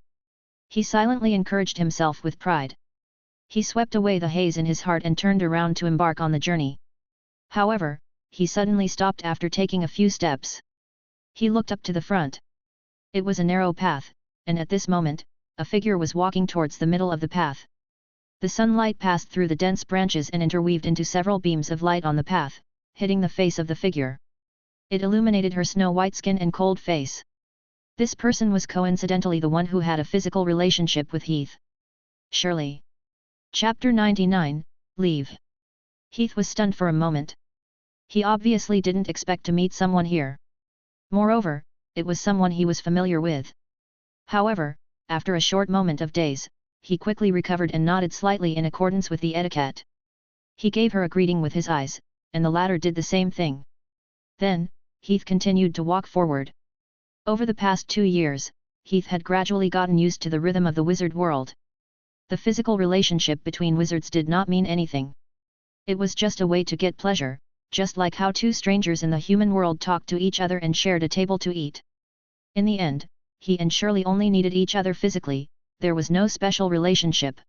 He silently encouraged himself with pride. He swept away the haze in his heart and turned around to embark on the journey. However, he suddenly stopped after taking a few steps. He looked up to the front. It was a narrow path, and at this moment, a figure was walking towards the middle of the path. The sunlight passed through the dense branches and interweaved into several beams of light on the path, hitting the face of the figure. It illuminated her snow-white skin and cold face. This person was coincidentally the one who had a physical relationship with Heath. Surely. Chapter 99, Leave. Heath was stunned for a moment. He obviously didn't expect to meet someone here. Moreover, it was someone he was familiar with. However, after a short moment of daze, he quickly recovered and nodded slightly in accordance with the etiquette. He gave her a greeting with his eyes, and the latter did the same thing. Then, Heath continued to walk forward. Over the past 2 years, Heath had gradually gotten used to the rhythm of the wizard world. The physical relationship between wizards did not mean anything. It was just a way to get pleasure, just like how two strangers in the human world talked to each other and shared a table to eat. In the end, he and Shirley only needed each other physically, there was no special relationship.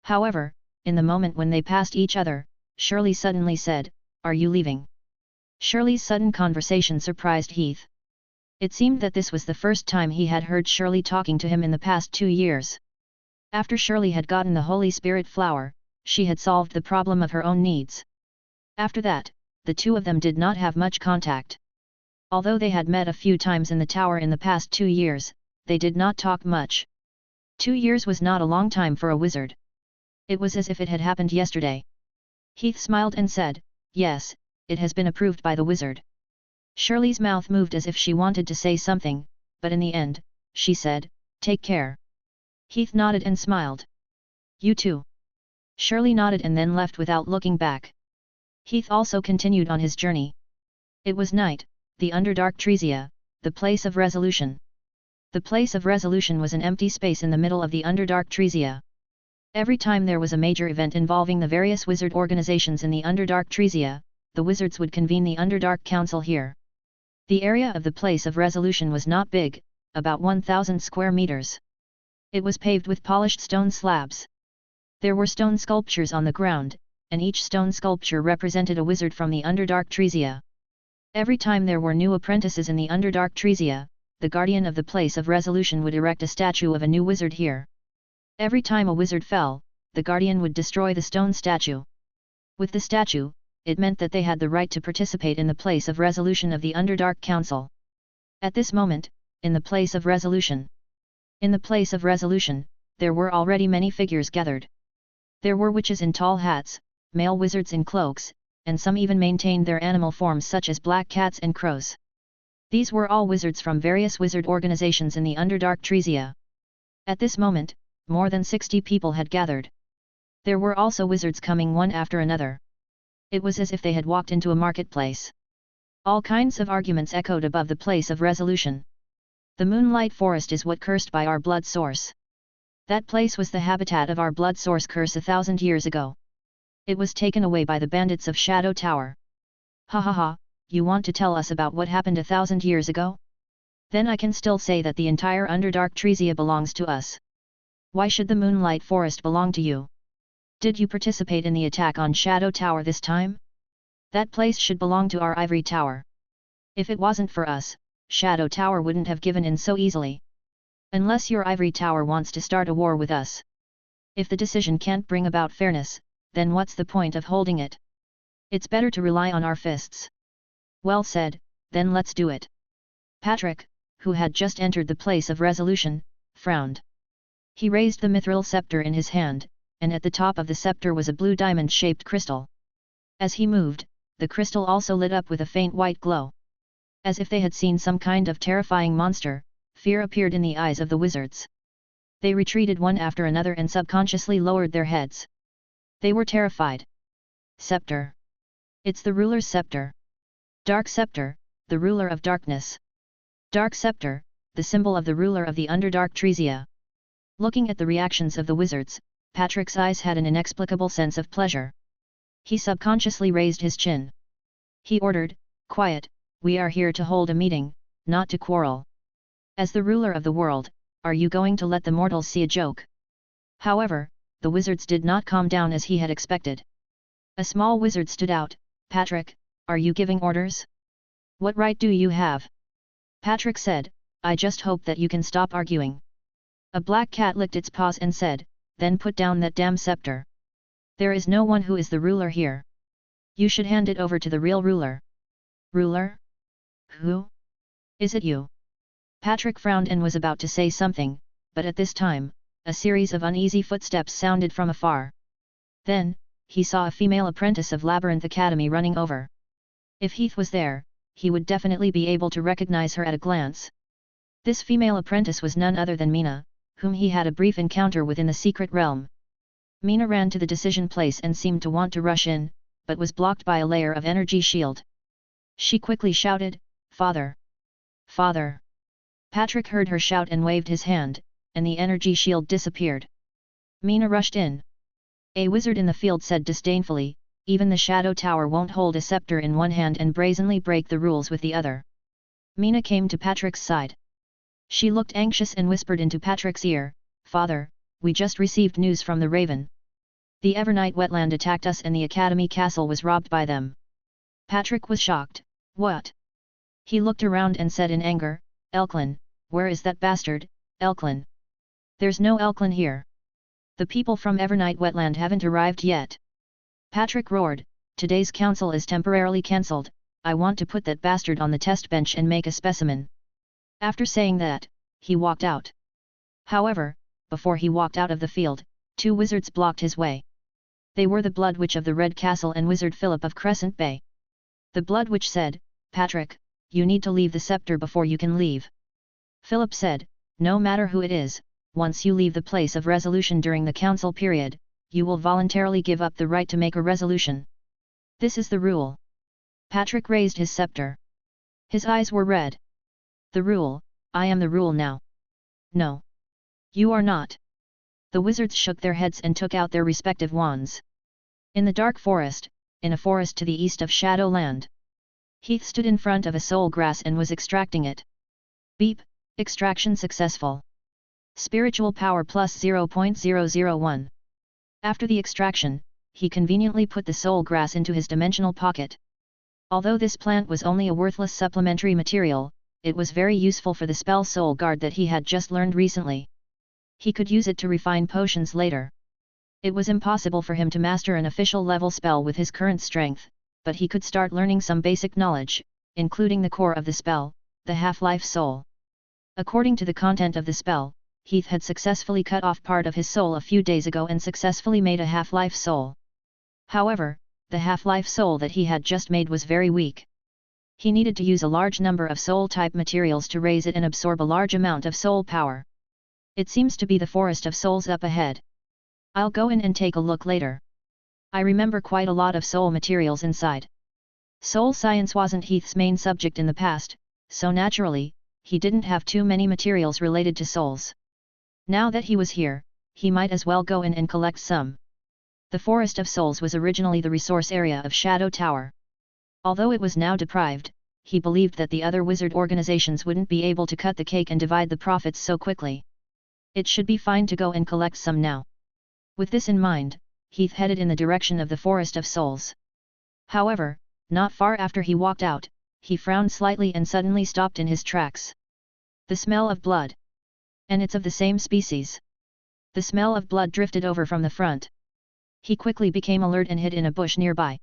However, in the moment when they passed each other, Shirley suddenly said, "Are you leaving?" Shirley's sudden conversation surprised Heath. It seemed that this was the first time he had heard Shirley talking to him in the past 2 years. After Shirley had gotten the Holy Spirit flower, she had solved the problem of her own needs. After that, the two of them did not have much contact. Although they had met a few times in the tower in the past 2 years, they did not talk much. 2 years was not a long time for a wizard. It was as if it had happened yesterday. Heath smiled and said, "Yes, it has been approved by the wizard." Shirley's mouth moved as if she wanted to say something, but in the end, she said, "Take care." Heath nodded and smiled. "You too." Shirley nodded and then left without looking back. Heath also continued on his journey. It was night, the Underdark Tresia, the place of resolution. The place of resolution was an empty space in the middle of the Underdark Tresia. Every time there was a major event involving the various wizard organizations in the Underdark Tresia, the wizards would convene the Underdark Council here. The area of the place of resolution was not big, about 1,000 square meters. It was paved with polished stone slabs. There were stone sculptures on the ground, and each stone sculpture represented a wizard from the Underdark Tresia. Every time there were new apprentices in the Underdark Tresia, the guardian of the place of resolution would erect a statue of a new wizard here. Every time a wizard fell, the guardian would destroy the stone statue. With the statue, it meant that they had the right to participate in the place of resolution of the Underdark Council. At this moment, in the place of resolution. In the place of resolution, there were already many figures gathered. There were witches in tall hats, male wizards in cloaks, and some even maintained their animal forms such as black cats and crows. These were all wizards from various wizard organizations in the Underdark Tresia. At this moment, more than 60 people had gathered. There were also wizards coming one after another. It was as if they had walked into a marketplace. All kinds of arguments echoed above the place of resolution. The Moonlight Forest is what cursed by our blood source. That place was the habitat of our blood source curse 1,000 years ago. It was taken away by the bandits of Shadow Tower. Ha ha ha, you want to tell us about what happened 1,000 years ago? Then I can still say that the entire Underdark Tresia belongs to us. Why should the Moonlight Forest belong to you? Did you participate in the attack on Shadow Tower this time? That place should belong to our Ivory Tower. If it wasn't for us, Shadow Tower wouldn't have given in so easily. Unless your Ivory Tower wants to start a war with us. If the decision can't bring about fairness, then what's the point of holding it? It's better to rely on our fists. Well said, then let's do it. Patrick, who had just entered the place of resolution, frowned. He raised the mithril scepter in his hand, and at the top of the scepter was a blue diamond-shaped crystal. As he moved, the crystal also lit up with a faint white glow. As if they had seen some kind of terrifying monster, fear appeared in the eyes of the wizards. They retreated one after another and subconsciously lowered their heads. They were terrified. Scepter. It's the ruler's scepter. Dark scepter, the ruler of darkness. Dark scepter, the symbol of the ruler of the Underdark Tresia. Looking at the reactions of the wizards, Patrick's eyes had an inexplicable sense of pleasure. He subconsciously raised his chin. He ordered, "Quiet, we are here to hold a meeting, not to quarrel. As the ruler of the world, are you going to let the mortals see a joke?" However, the wizards did not calm down as he had expected. A small wizard stood out. "Patrick, are you giving orders? What right do you have?" Patrick said, "I just hope that you can stop arguing." A black cat licked its paws and said, "Then put down that damn scepter. There is no one who is the ruler here. You should hand it over to the real ruler." "Ruler? Who? Is it you?" Patrick frowned and was about to say something, but at this time, a series of uneasy footsteps sounded from afar. Then, he saw a female apprentice of Labyrinth Academy running over. If Heath was there, he would definitely be able to recognize her at a glance. This female apprentice was none other than Mina, whom he had a brief encounter with in the secret realm. Mina ran to the decision place and seemed to want to rush in, but was blocked by a layer of energy shield. She quickly shouted, "Father! Father!" Patrick heard her shout and waved his hand, and the energy shield disappeared. Mina rushed in. A wizard in the field said disdainfully, even the Shadow Tower won't hold a scepter in one hand and brazenly break the rules with the other. Mina came to Patrick's side. She looked anxious and whispered into Patrick's ear, "Father, we just received news from the Raven. The Evernight wetland attacked us and the Academy Castle was robbed by them." Patrick was shocked. "What?" He looked around and said in anger, "Elklin, where is that bastard, Elklin? There's no Elklin here. The people from Evernight wetland haven't arrived yet." Patrick roared, "Today's council is temporarily cancelled, I want to put that bastard on the test bench and make a specimen." After saying that, he walked out. However, before he walked out of the field, two wizards blocked his way. They were the Blood Witch of the Red Castle and Wizard Philip of Crescent Bay. The Blood Witch said, "Patrick, you need to leave the scepter before you can leave." Philip said, "No matter who it is, once you leave the place of resolution during the council period, you will voluntarily give up the right to make a resolution. This is the rule." Patrick raised his scepter. His eyes were red. "The rule, I am the rule now." "No. You are not." The wizards shook their heads and took out their respective wands. In the dark forest, in a forest to the east of Shadowland, Heath stood in front of a soul grass and was extracting it. Beep, extraction successful. Spiritual power plus 0.001. After the extraction, he conveniently put the soul grass into his dimensional pocket. Although this plant was only a worthless supplementary material, it was very useful for the spell Soul Guard that he had just learned recently. He could use it to refine potions later. It was impossible for him to master an official level spell with his current strength, but he could start learning some basic knowledge, including the core of the spell, the Half-Life Soul. According to the content of the spell, Heath had successfully cut off part of his soul a few days ago and successfully made a Half-Life Soul. However, the Half-Life Soul that he had just made was very weak. He needed to use a large number of soul-type materials to raise it and absorb a large amount of soul power. It seems to be the Forest of Souls up ahead. I'll go in and take a look later. I remember quite a lot of soul materials inside. Soul science wasn't Heath's main subject in the past, so naturally, he didn't have too many materials related to souls. Now that he was here, he might as well go in and collect some. The Forest of Souls was originally the resource area of Shadow Tower. Although it was now deprived, he believed that the other wizard organizations wouldn't be able to cut the cake and divide the profits so quickly. It should be fine to go and collect some now. With this in mind, Heath headed in the direction of the Forest of Souls. However, not far after he walked out, he frowned slightly and suddenly stopped in his tracks. The smell of blood. And it's of the same species. The smell of blood drifted over from the front. He quickly became alert and hid in a bush nearby.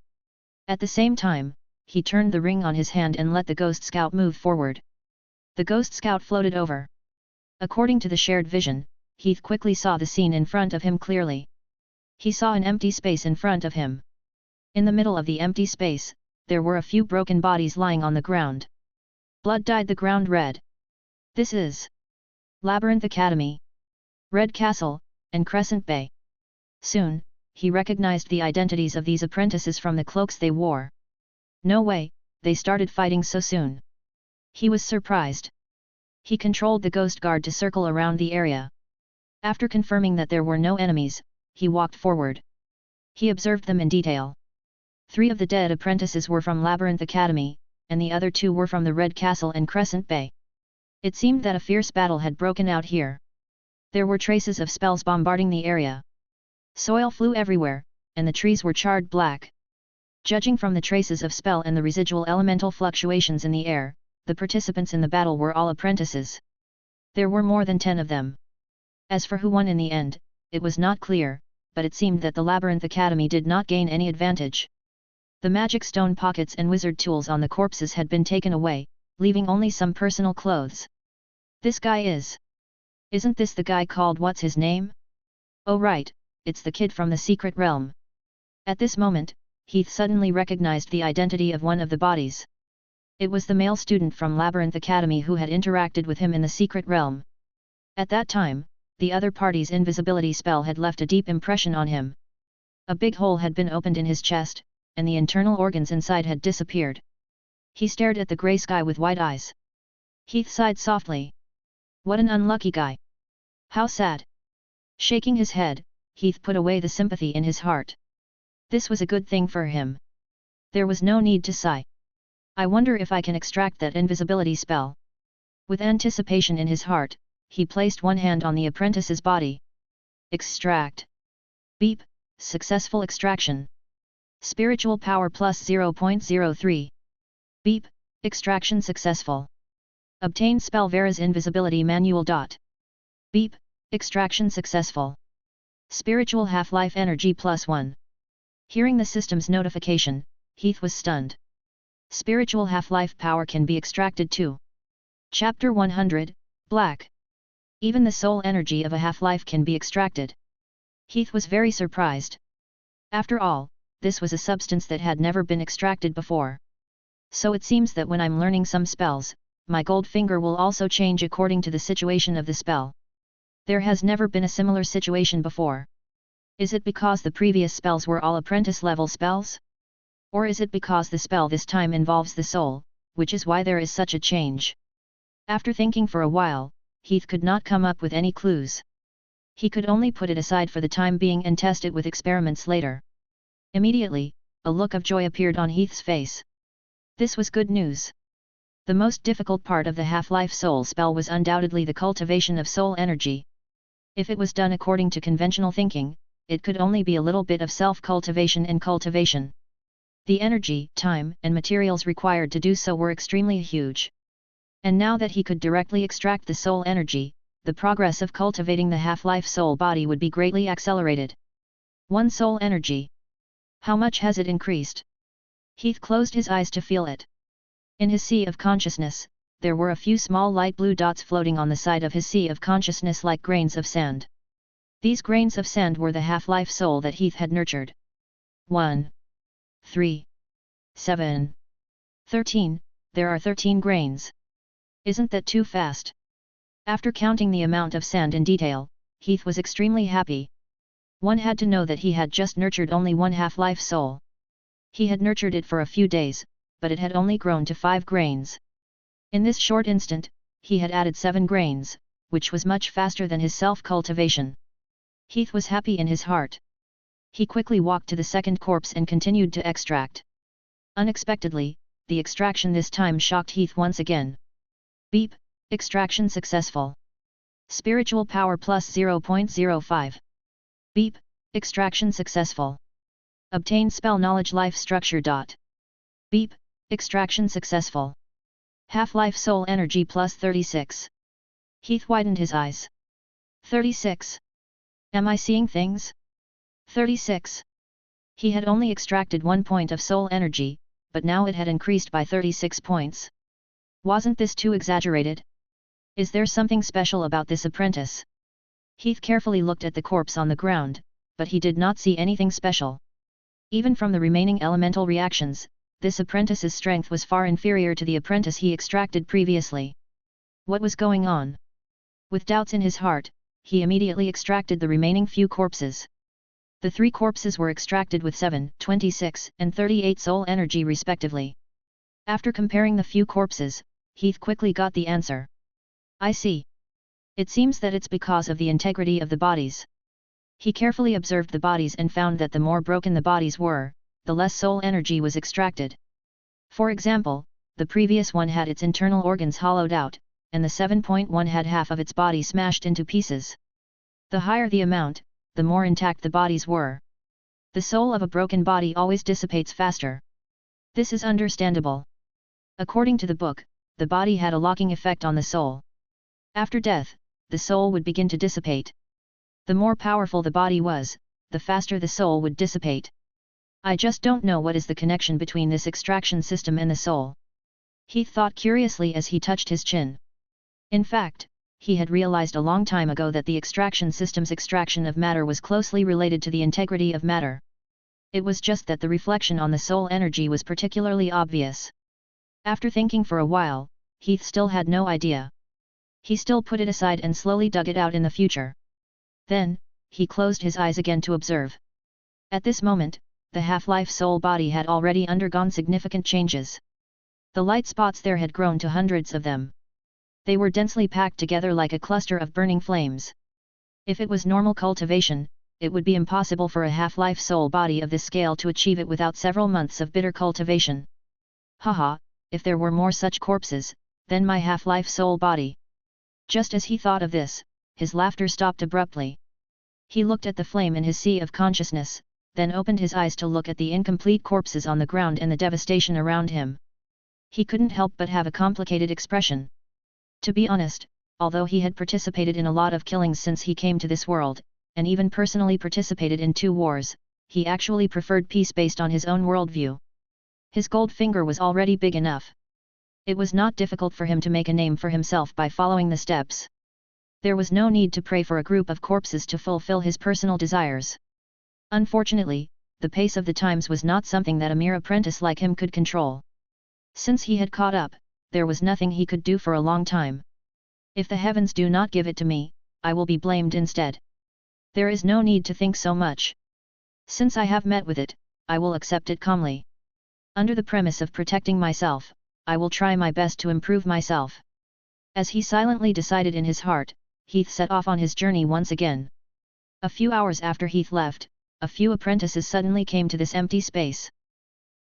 At the same time, he turned the ring on his hand and let the Ghost Scout move forward. The Ghost Scout floated over. According to the shared vision, Heath quickly saw the scene in front of him clearly. He saw an empty space in front of him. In the middle of the empty space, there were a few broken bodies lying on the ground. Blood dyed the ground red. This is Labyrinth Academy, Red Castle, and Crescent Bay. Soon, he recognized the identities of these apprentices from the cloaks they wore. No way, they started fighting so soon. He was surprised. He controlled the Ghost Guard to circle around the area. After confirming that there were no enemies, he walked forward. He observed them in detail. 3 of the dead apprentices were from Labyrinth Academy, and the other 2 were from the Red Castle and Crescent Bay. It seemed that a fierce battle had broken out here. There were traces of spells bombarding the area. Soil flew everywhere, and the trees were charred black. Judging from the traces of spell and the residual elemental fluctuations in the air, the participants in the battle were all apprentices. There were more than 10 of them. As for who won in the end, it was not clear, but it seemed that the Labyrinth Academy did not gain any advantage. The magic stone pockets and wizard tools on the corpses had been taken away, leaving only some personal clothes. This guy is... Isn't this the guy called what's his name? Oh right, it's the kid from the secret realm. At this moment, Heath suddenly recognized the identity of one of the bodies. It was the male student from Labyrinth Academy who had interacted with him in the secret realm. At that time, the other party's invisibility spell had left a deep impression on him. A big hole had been opened in his chest, and the internal organs inside had disappeared. He stared at the grey sky with wide eyes. Heath sighed softly. What an unlucky guy. How sad. Shaking his head, Heath put away the sympathy in his heart. This was a good thing for him. There was no need to sigh. I wonder if I can extract that invisibility spell. With anticipation in his heart, he placed one hand on the apprentice's body. Extract. Beep, successful extraction. Spiritual power plus 0.03. Beep, extraction successful. Obtain spell Vera's invisibility manual. Beep, extraction successful. Spiritual half-life energy plus 1. Hearing the system's notification, Heath was stunned. Spiritual half-life power can be extracted too. Chapter 100, Black. Even the soul energy of a half-life can be extracted. Heath was very surprised. After all, this was a substance that had never been extracted before. So it seems that when I'm learning some spells, my gold finger will also change according to the situation of the spell. There has never been a similar situation before. Is it because the previous spells were all apprentice-level spells? Or is it because the spell this time involves the soul, which is why there is such a change? After thinking for a while, Heath could not come up with any clues. He could only put it aside for the time being and test it with experiments later. Immediately, a look of joy appeared on Heath's face. This was good news. The most difficult part of the half-life soul spell was undoubtedly the cultivation of soul energy. If it was done according to conventional thinking, it could only be a little bit of self-cultivation and cultivation. The energy, time, and materials required to do so were extremely huge. And now that he could directly extract the soul energy, the progress of cultivating the half-life soul body would be greatly accelerated. 1 soul energy. How much has it increased? Heath closed his eyes to feel it. In his sea of consciousness, there were a few small light blue dots floating on the side of his sea of consciousness like grains of sand. These grains of sand were the half-life soul that Heath had nurtured. 1, 3, 7, 13, there are 13 grains. Isn't that too fast? After counting the amount of sand in detail, Heath was extremely happy. One had to know that he had just nurtured only one half-life soul. He had nurtured it for a few days, but it had only grown to 5 grains. In this short instant, he had added 7 grains, which was much faster than his self-cultivation. Heath was happy in his heart. He quickly walked to the second corpse and continued to extract. Unexpectedly, the extraction this time shocked Heath once again. Beep, extraction successful. Spiritual power plus 0.05. Beep, extraction successful. Obtain spell knowledge life structure. Beep, extraction successful. Half-life soul energy plus 36. Heath widened his eyes. 36. Am I seeing things? 36. He had only extracted 1 point of soul energy, but now it had increased by 36 points. Wasn't this too exaggerated? Is there something special about this apprentice? Heath carefully looked at the corpse on the ground, but he did not see anything special. Even from the remaining elemental reactions, this apprentice's strength was far inferior to the apprentice he extracted previously. What was going on? With doubts in his heart, he immediately extracted the remaining few corpses. The 3 corpses were extracted with 7, 26, and 38 soul energy respectively. After comparing the few corpses, Heath quickly got the answer. I see. It seems that it's because of the integrity of the bodies. He carefully observed the bodies and found that the more broken the bodies were, the less soul energy was extracted. For example, the previous one had its internal organs hollowed out, and the 7.1 had half of its body smashed into pieces. The higher the amount, the more intact the bodies were. The soul of a broken body always dissipates faster. This is understandable. According to the book, the body had a locking effect on the soul. After death, the soul would begin to dissipate. The more powerful the body was, the faster the soul would dissipate. I just don't know what is the connection between this extraction system and the soul. Heath thought curiously as he touched his chin. In fact, he had realized a long time ago that the extraction system's extraction of matter was closely related to the integrity of matter. It was just that the reflection on the soul energy was particularly obvious. After thinking for a while, Heath still had no idea. He still put it aside and slowly dug it out in the future. Then, he closed his eyes again to observe. At this moment, the half-life soul body had already undergone significant changes. The light spots there had grown to hundreds of them. They were densely packed together like a cluster of burning flames. If it was normal cultivation, it would be impossible for a half-life soul body of this scale to achieve it without several months of bitter cultivation. Haha, if there were more such corpses, then my half-life soul body. Just as he thought of this, his laughter stopped abruptly. He looked at the flame in his sea of consciousness, then opened his eyes to look at the incomplete corpses on the ground and the devastation around him. He couldn't help but have a complicated expression. To be honest, although he had participated in a lot of killings since he came to this world, and even personally participated in 2 wars, he actually preferred peace based on his own worldview. His gold finger was already big enough. It was not difficult for him to make a name for himself by following the steps. There was no need to pray for a group of corpses to fulfill his personal desires. Unfortunately, the pace of the times was not something that a mere apprentice like him could control. Since he had caught up, there was nothing he could do for a long time. If the heavens do not give it to me, I will be blamed instead. There is no need to think so much. Since I have met with it, I will accept it calmly. Under the premise of protecting myself, I will try my best to improve myself. As he silently decided in his heart, Heath set off on his journey once again. A few hours after Heath left, a few apprentices suddenly came to this empty space.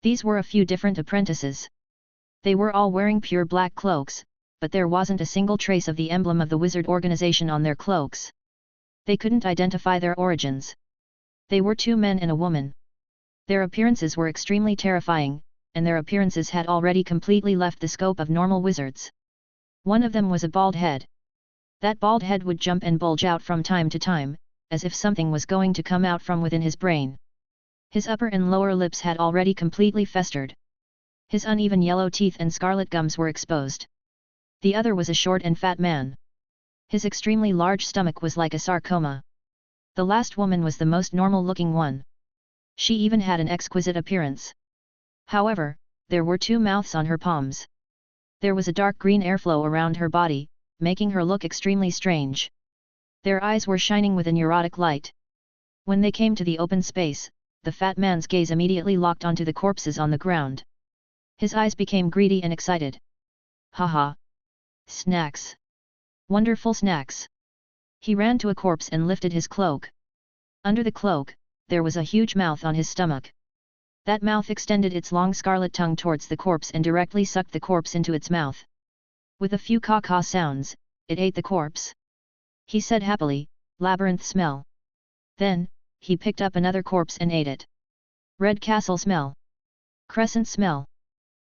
These were a few different apprentices. They were all wearing pure black cloaks, but there wasn't a single trace of the emblem of the wizard organization on their cloaks. They couldn't identify their origins. They were 2 men and a woman. Their appearances were extremely terrifying, and their appearances had already completely left the scope of normal wizards. One of them was a bald head. That bald head would jump and bulge out from time to time, as if something was going to come out from within his brain. His upper and lower lips had already completely festered. His uneven yellow teeth and scarlet gums were exposed. The other was a short and fat man. His extremely large stomach was like a sarcoma. The last woman was the most normal-looking one. She even had an exquisite appearance. However, there were 2 mouths on her palms. There was a dark green airflow around her body, making her look extremely strange. Their eyes were shining with a neurotic light. When they came to the open space, the fat man's gaze immediately locked onto the corpses on the ground. His eyes became greedy and excited. Haha! Snacks! Wonderful snacks! He ran to a corpse and lifted his cloak. Under the cloak, there was a huge mouth on his stomach. That mouth extended its long scarlet tongue towards the corpse and directly sucked the corpse into its mouth. With a few caw-caw sounds, it ate the corpse. He said happily, "Labyrinth smell." Then, he picked up another corpse and ate it. "Red castle smell. Crescent smell."